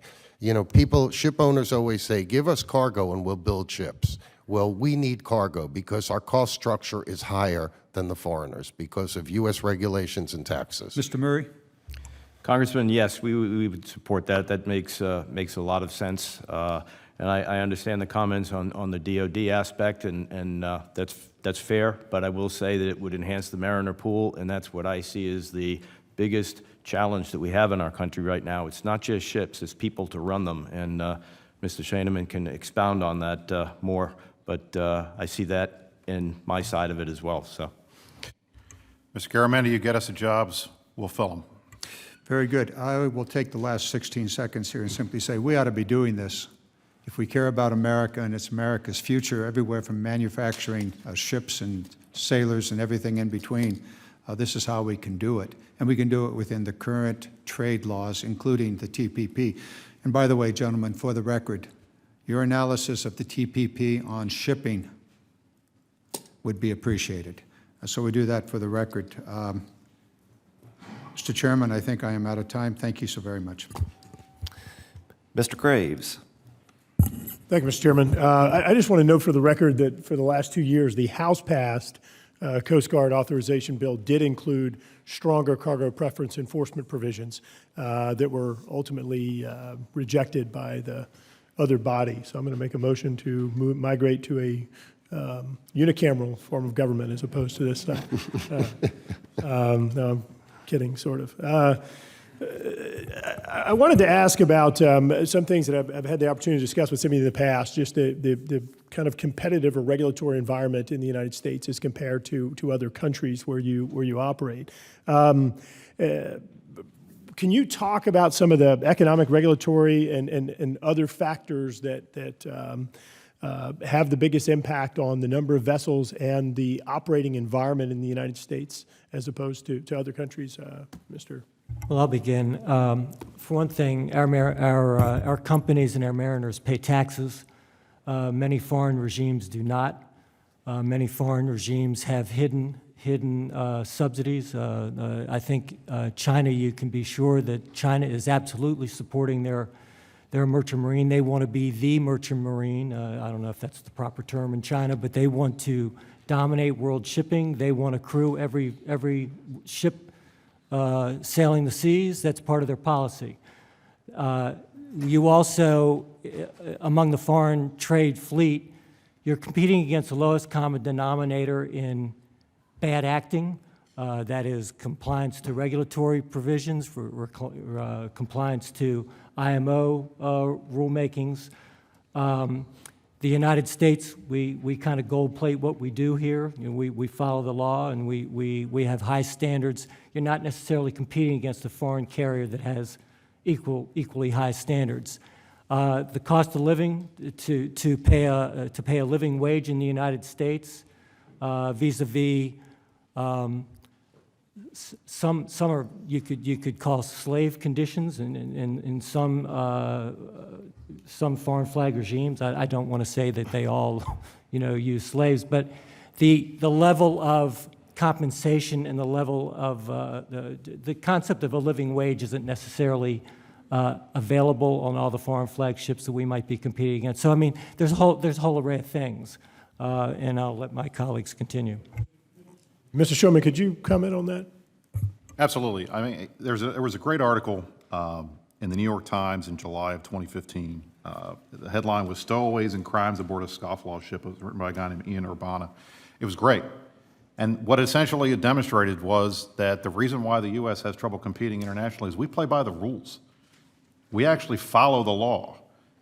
ship owners always say, give us cargo and we'll build ships. Well, we need cargo because our cost structure is higher than the foreigners because of U.S. regulations and taxes. Mr. Murray? Congressman, yes, we would support that. That makes a lot of sense. And I understand the comments on the DOD aspect, and that's fair, but I will say that it would enhance the mariner pool, and that's what I see as the biggest challenge that we have in our country right now. It's not just ships, it's people to run them, and Mr. Schoeneman can expound on that more, but I see that in my side of it as well. So, Mr. Garamendi, you get us the jobs, we'll fill them. Very good. I will take the last 16 seconds here and simply say we ought to be doing this. If we care about America and it's America's future, everywhere from manufacturing ships and sailors and everything in between, this is how we can do it. And we can do it within the current trade laws, including the TPP. And by the way, gentlemen, for the record, your analysis of the TPP on shipping would be appreciated. So we do that for the record. Mr. Chairman, I think I am out of time. Thank you so very much. Mr. Graves. Thank you, Mr. Chairman. I just want to note for the record that for the last 2 years, the House-passed Coast Guard authorization bill did include stronger cargo preference enforcement provisions that were ultimately rejected by the other body. So I'm going to make a motion to migrate to a unicameral form of government as opposed to this. No, I'm kidding, sort of. I wanted to ask about some things that I've had the opportunity to discuss with some of you in the past, just the kind of competitive or regulatory environment in the United States as compared to other countries where you operate. Can you talk about some of the economic, regulatory, and other factors that have the biggest impact on the number of vessels and the operating environment in the United States as opposed to other countries, Mr.? Well, I'll begin. For one thing, our companies and our mariners pay taxes. Many foreign regimes do not. Many foreign regimes have hidden subsidies. I think China, you can be sure that China is absolutely supporting their merchant marine. They want to be the merchant marine. I don't know if that's the proper term in China, but they want to dominate world shipping. They want to crew every ship sailing the seas. That's part of their policy. You also, among the foreign trade fleet, you're competing against the lowest common denominator in bad acting. That is compliance to regulatory provisions, for compliance to IMO rulemakings. The United States, we kind of gold plate what we do here. You know, we follow the law and we have high standards. You're not necessarily competing against a foreign carrier that has equally high standards. The cost of living to pay a living wage in the United States, vis-a-vis some are you could call slave conditions in some foreign flag regimes. I don't want to say that they all use slaves, but the level of compensation and the level of the concept of a living wage isn't necessarily available on all the foreign flag ships that we might be competing against. So I mean, there's a whole array of things, and I'll let my colleagues continue. Mr. Schoeneman, could you comment on that? Absolutely. I mean, there was a great article in the New York Times in July of 2015. The headline was "Stowaways and Crimes Aboard a Scofflaw Ship." It was written by a guy named Ian Urbana. It was great. And what essentially it demonstrated was that the reason why the U.S. has trouble competing internationally is we play by the rules. We actually follow the law,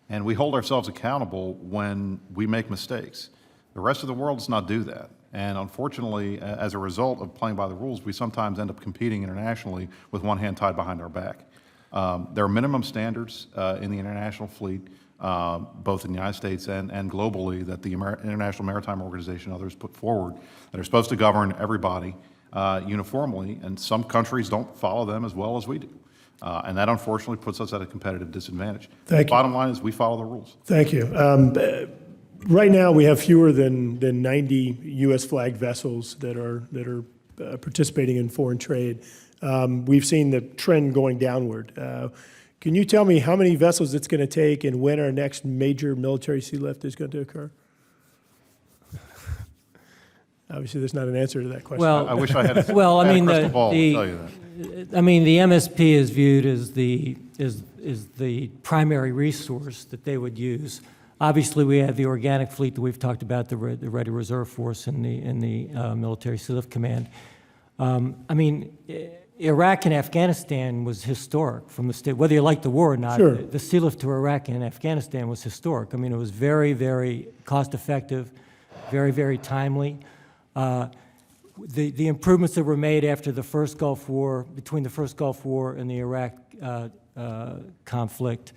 and we hold ourselves accountable when we make mistakes. The rest of the world does not do that. And unfortunately, as a result of playing by the rules, we sometimes end up competing internationally with one hand tied behind our back. There are minimum standards in the international fleet, both in the United States and globally, that the International Maritime Organization and others put forward that are supposed to govern everybody uniformly, and some countries don't follow them as well as we do. And that unfortunately puts us at a competitive disadvantage. Thank you. Bottom line is we follow the rules. Thank you. Right now, we have fewer than 90 U.S. flagged vessels that are participating in foreign trade. We've seen the trend going downward. Can you tell me how many vessels it's going to take and when our next major military sea lift is going to occur? Obviously, there's not an answer to that question. Well, I wish I had a crystal ball to tell you that. I mean, the MSP is viewed as the primary resource that they would use. Obviously, we have the organic fleet that we've talked about, the Ready Reserve Force and the Military Sea Lift Command. I mean, Iraq and Afghanistan was historic from the state, whether you like the war or not. Sure. The sea lift to Iraq and Afghanistan was historic. I mean, it was very, very cost-effective, very, very timely. The improvements that were made after the first Gulf War, between the first Gulf War and the Iraq conflict,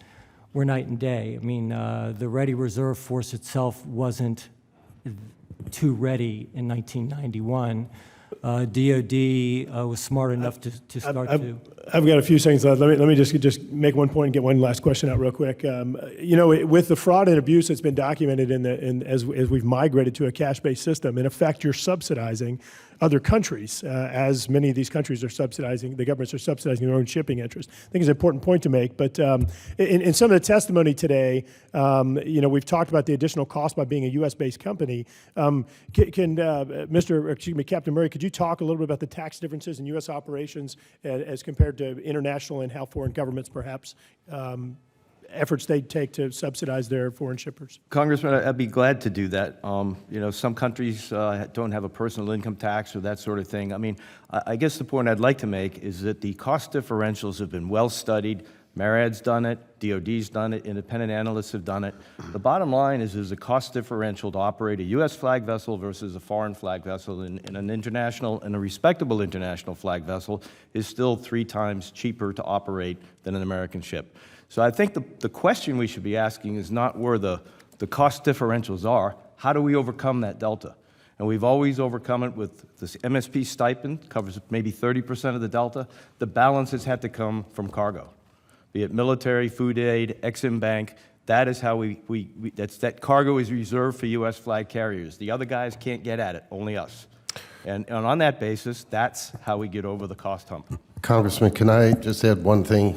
were night and day. I mean, the Ready Reserve Force itself wasn't too ready in 1991. DOD was smart enough to start to. I've got a few seconds left. Let me just make one point and get one last question out real quick. With the fraud and abuse that's been documented as we've migrated to a cash-based system, in effect, you're subsidizing other countries, as many of these countries are subsidizing, the governments are subsidizing their own shipping interests. I think it's an important point to make. But in some of the testimony today, we've talked about the additional cost by being a U.S.-based company. Captain Murray, could you talk a little bit about the tax differences in U.S. operations as compared to international, and how foreign governments perhaps efforts they take to subsidize their foreign shippers? Congressman, I'd be glad to do that. Some countries don't have a personal income tax or that sort of thing. I mean, I guess the point I'd like to make is that the cost differentials have been well studied. MARAD's done it, DOD's done it, independent analysts have done it. The bottom line is there's a cost differential to operate a U.S. flag vessel versus a foreign flag vessel, and an international and a respectable international flag vessel is still 3 times cheaper to operate than an American ship. So I think the question we should be asking is not where the cost differentials are, how do we overcome that delta? And we've always overcome it with this MSP stipend, covers maybe 30% of the delta. The balance has had to come from cargo, be it military, food aid, Exim Bank. That is how that cargo is reserved for U.S. flag carriers. The other guys can't get at it, only us. And on that basis, that's how we get over the cost hump. Congressman, can I just add one thing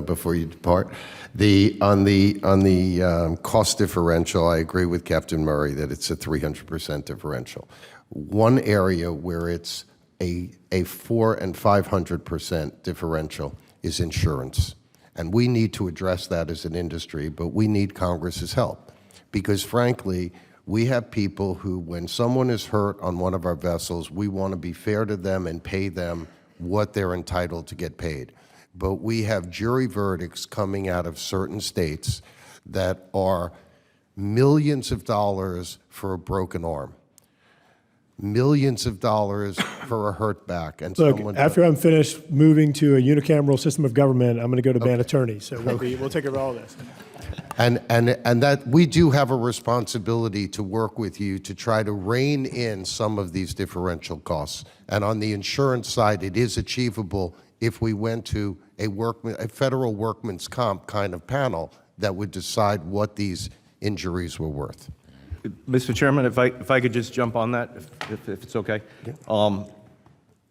before you depart? On the cost differential, I agree with Captain Murray that it's a 300% differential. One area where it's a 400% and 500% differential is insurance. And we need to address that as an industry, but we need Congress's help. Because frankly, we have people who, when someone is hurt on one of our vessels, we want to be fair to them and pay them what they're entitled to get paid. But we have jury verdicts coming out of certain states that are millions of dollars for a broken arm, millions of dollars for a hurt back. And Look, after I'm finished moving to a unicameral system of government, I'm going to go to ban attorney. So we'll take care of all this. And that we do have a responsibility to work with you to try to rein in some of these differential costs. And on the insurance side, it is achievable if we went to a federal workman's comp kind of panel that would decide what these injuries were worth. Mr. Chairman, if I could just jump on that, if it's okay. Yeah.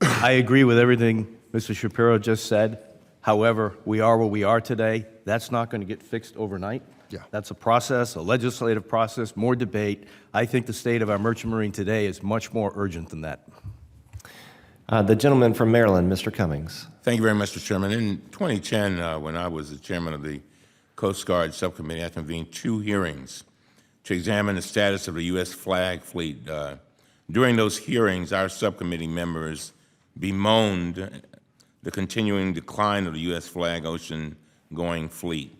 I agree with everything Mr. Shapiro just said. However, we are where we are today. That's not going to get fixed overnight. Yeah. That's a process, a legislative process, more debate. I think the state of our merchant marine today is much more urgent than that. The gentleman from Maryland, Mr. Cummings. Thank you very much, Mr. Chairman. In 2010, when I was the chairman of the Coast Guard Subcommittee, I convened 2 hearings to examine the status of the U.S. flag fleet. During those hearings, our subcommittee members bemoaned the continuing decline of the U.S. flag ocean-going fleet,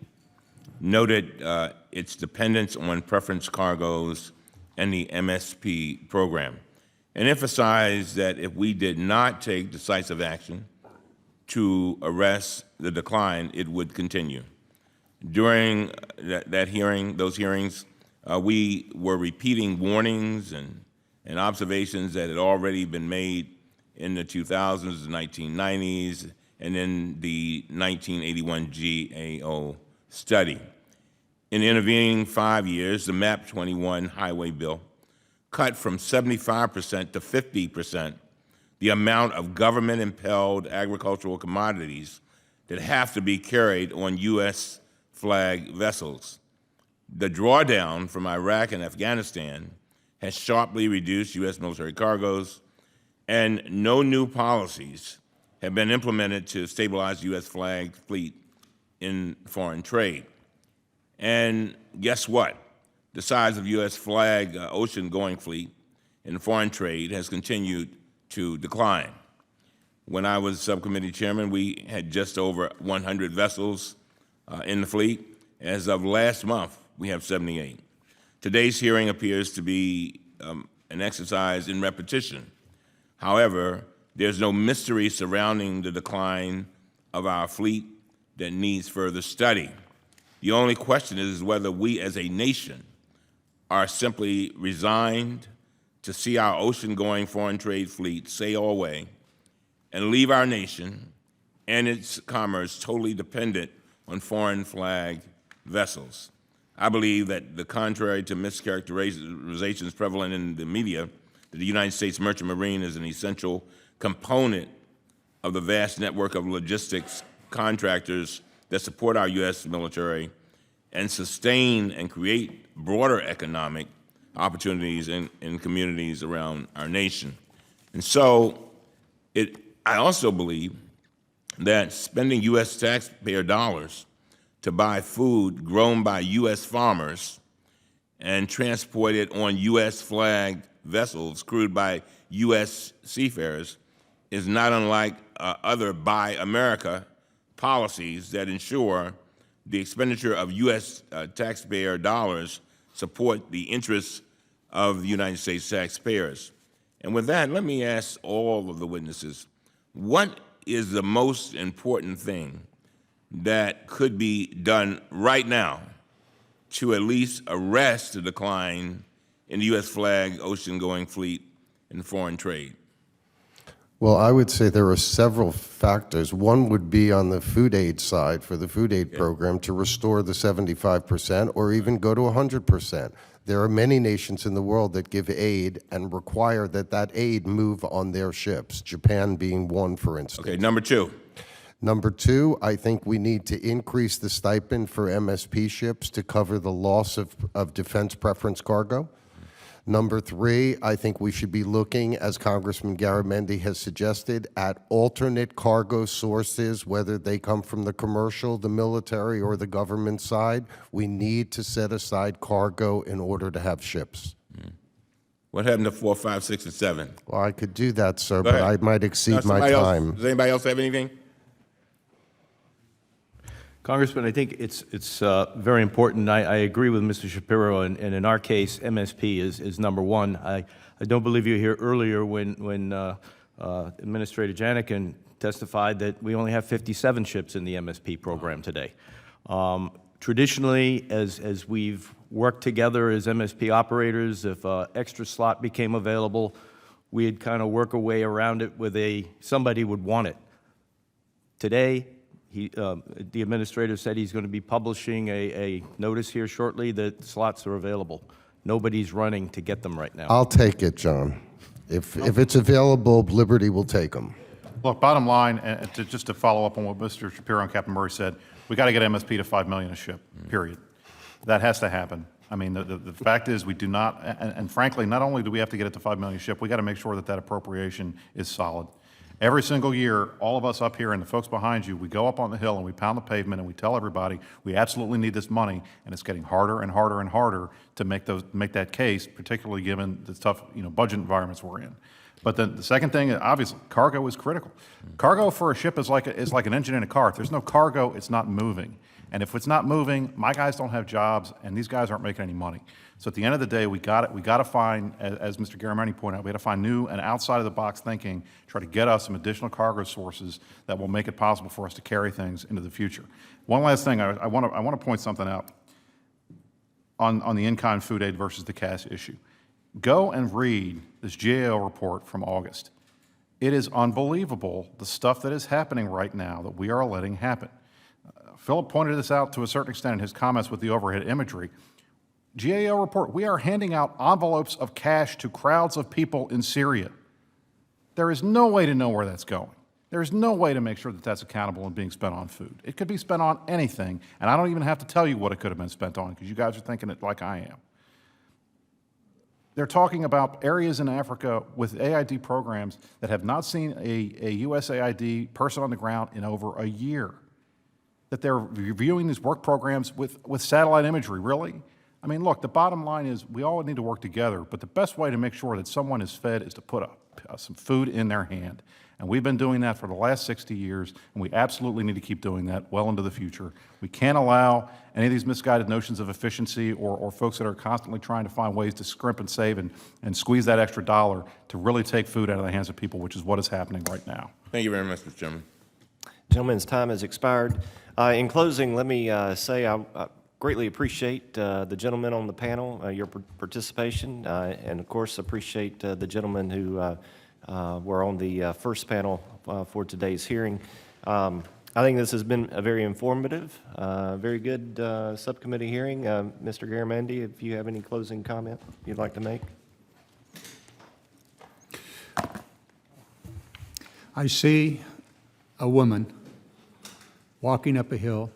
noted its dependence on preference cargoes and the MSP program, and emphasized that if we did not take decisive action to arrest the decline, it would continue. During those hearings, we were repeating warnings and observations that had already been made in the 2000s, the 1990s, and in the 1981 GAO study. In the intervening 5 years, the MAP 21 highway bill cut from 75% to 50% the amount of government-impelled agricultural commodities that have to be carried on U.S. flag vessels. The drawdown from Iraq and Afghanistan has sharply reduced U.S. military cargoes, and no new policies have been implemented to stabilize U.S. flag fleet in foreign trade. And guess what? the size of U.S. flag ocean-going fleet in foreign trade has continued to decline. When I was subcommittee chairman, we had just over 100 vessels in the fleet. As of last month, we have 78. Today's hearing appears to be an exercise in repetition. However, there's no mystery surrounding the decline of our fleet that needs further study. The only question is whether we as a nation are simply resigned to see our ocean-going foreign trade fleet sail away and leave our nation and its commerce totally dependent on foreign flag vessels. I believe that, the contrary to mischaracterizations prevalent in the media, that the United States Merchant Marine is an essential component of the vast network of logistics contractors that support our U.S. military and sustain and create broader economic opportunities in communities around our nation. And so I also believe that spending U.S. taxpayer dollars to buy food grown by U.S. farmers and transported on U.S. flag vessels crewed by U.S. seafarers is not unlike other Buy America policies that ensure the expenditure of U.S. taxpayer dollars support the interests of the United States taxpayers. And with that, let me ask all of the witnesses, what is the most important thing that could be done right now to at least arrest the decline in the U.S. flag ocean-going fleet and foreign trade? Well, I would say there are several factors. One would be on the food aid side for the food aid program to restore the 75% or even go to 100%. There are many nations in the world that give aid and require that that aid move on their ships, Japan being one, for instance. Okay, number two. Number two, I think we need to increase the stipend for MSP ships to cover the loss of defense preference cargo. Number three, I think we should be looking, as Congressman Garamendi has suggested, at alternate cargo sources, whether they come from the commercial, the military, or the government side. We need to set aside cargo in order to have ships. What happened to 4, 5, 6, and 7? Well, I could do that, sir, Go but ahead. I might exceed my Somebody else- time. Does anybody else have anything? Congressman, I think it's very important. I agree with Mr. Shapiro, and in our case, MSP is number one. I don't believe you were here earlier when Administrator Janikin testified that we only have 57 ships in the MSP program today. Traditionally, as we've worked together as MSP operators, if an extra slot became available, we'd kind of work a way around it with somebody would want it. Today, the administrator said he's going to be publishing a notice here shortly that slots are available. Nobody's running to get them right now. I'll take it, John. If it's available, Liberty will take them. Look, bottom line, and just to follow up on what Mr. Shapiro and Captain Murray said, we got to get MSP to $5 million a ship, period. That has to happen. I mean, the fact is we do not, and frankly, not only do we have to get it to $5 million a ship, we got to make sure that that appropriation is solid. Every single year, all of us up here and the folks behind you, we go up on the hill and we pound the pavement and we tell everybody we absolutely need this money, and it's getting harder and harder and harder to make that case, particularly given the tough budget environments we're in. But then the second thing, obviously, cargo is critical. Cargo for a ship is like an engine in a car. If there's no cargo, it's not moving. And if it's not moving, my guys don't have jobs, and these guys aren't making any money. So at the end of the day, we got to find, as Mr. Garamendi pointed out, we got to find new and outside of the box thinking, try to get us some additional cargo sources that will make it possible for us to carry things into the future. One last thing, I want to point something out on the in-kind food aid versus the cash issue. Go and read this GAO report from August. It is unbelievable the stuff that is happening right now that we are letting happen. Philip pointed this out to a certain extent in his comments with the overhead imagery. GAO report, we are handing out envelopes of cash to crowds of people in Syria. There is no way to know where that's going. There is no way to make sure that that's accountable and being spent on food. It could be spent on anything, and I don't even have to tell you what it could have been spent on because you guys are thinking it like I am. They're talking about areas in Africa with AID programs that have not seen a USAID person on the ground in over a year. That they're reviewing these work programs with satellite imagery, really? I mean, look, the bottom line is we all need to work together, but the best way to make sure that someone is fed is to put some food in their hand. And we've been doing that for the last 60 years, and we absolutely need to keep doing that well into the future. We can't allow any of these misguided notions of efficiency or folks that are constantly trying to find ways to scrimp and save and squeeze that extra dollar to really take food out of the hands of people, which is what is happening right now. Thank you very much, Mr. Chairman. Gentleman's time has expired. In closing, let me say I greatly appreciate the gentlemen on the panel, your participation, and of course appreciate the gentlemen who were on the first panel for today's hearing. I think this has been a very informative, very good subcommittee hearing. Mr. Garamendi, if you have any closing comment you'd like to make. I see a woman walking up a hill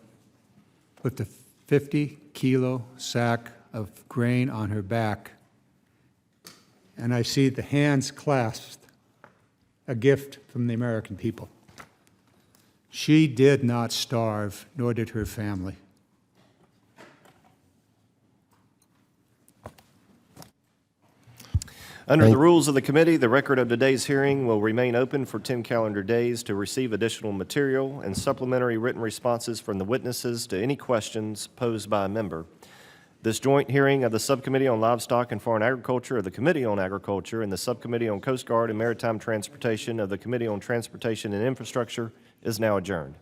with the 50-kilo sack of grain on her back, and I see the hands clasped, a gift from the American people. She did not starve, nor did her family. Under the rules of the committee, the record of today's hearing will remain open for 10 calendar days to receive additional material and supplementary written responses from the witnesses to any questions posed by a member. This joint hearing of the Subcommittee on Livestock and Foreign Agriculture of the Committee on Agriculture and the Subcommittee on Coast Guard and Maritime Transportation of the Committee on Transportation and Infrastructure is now adjourned.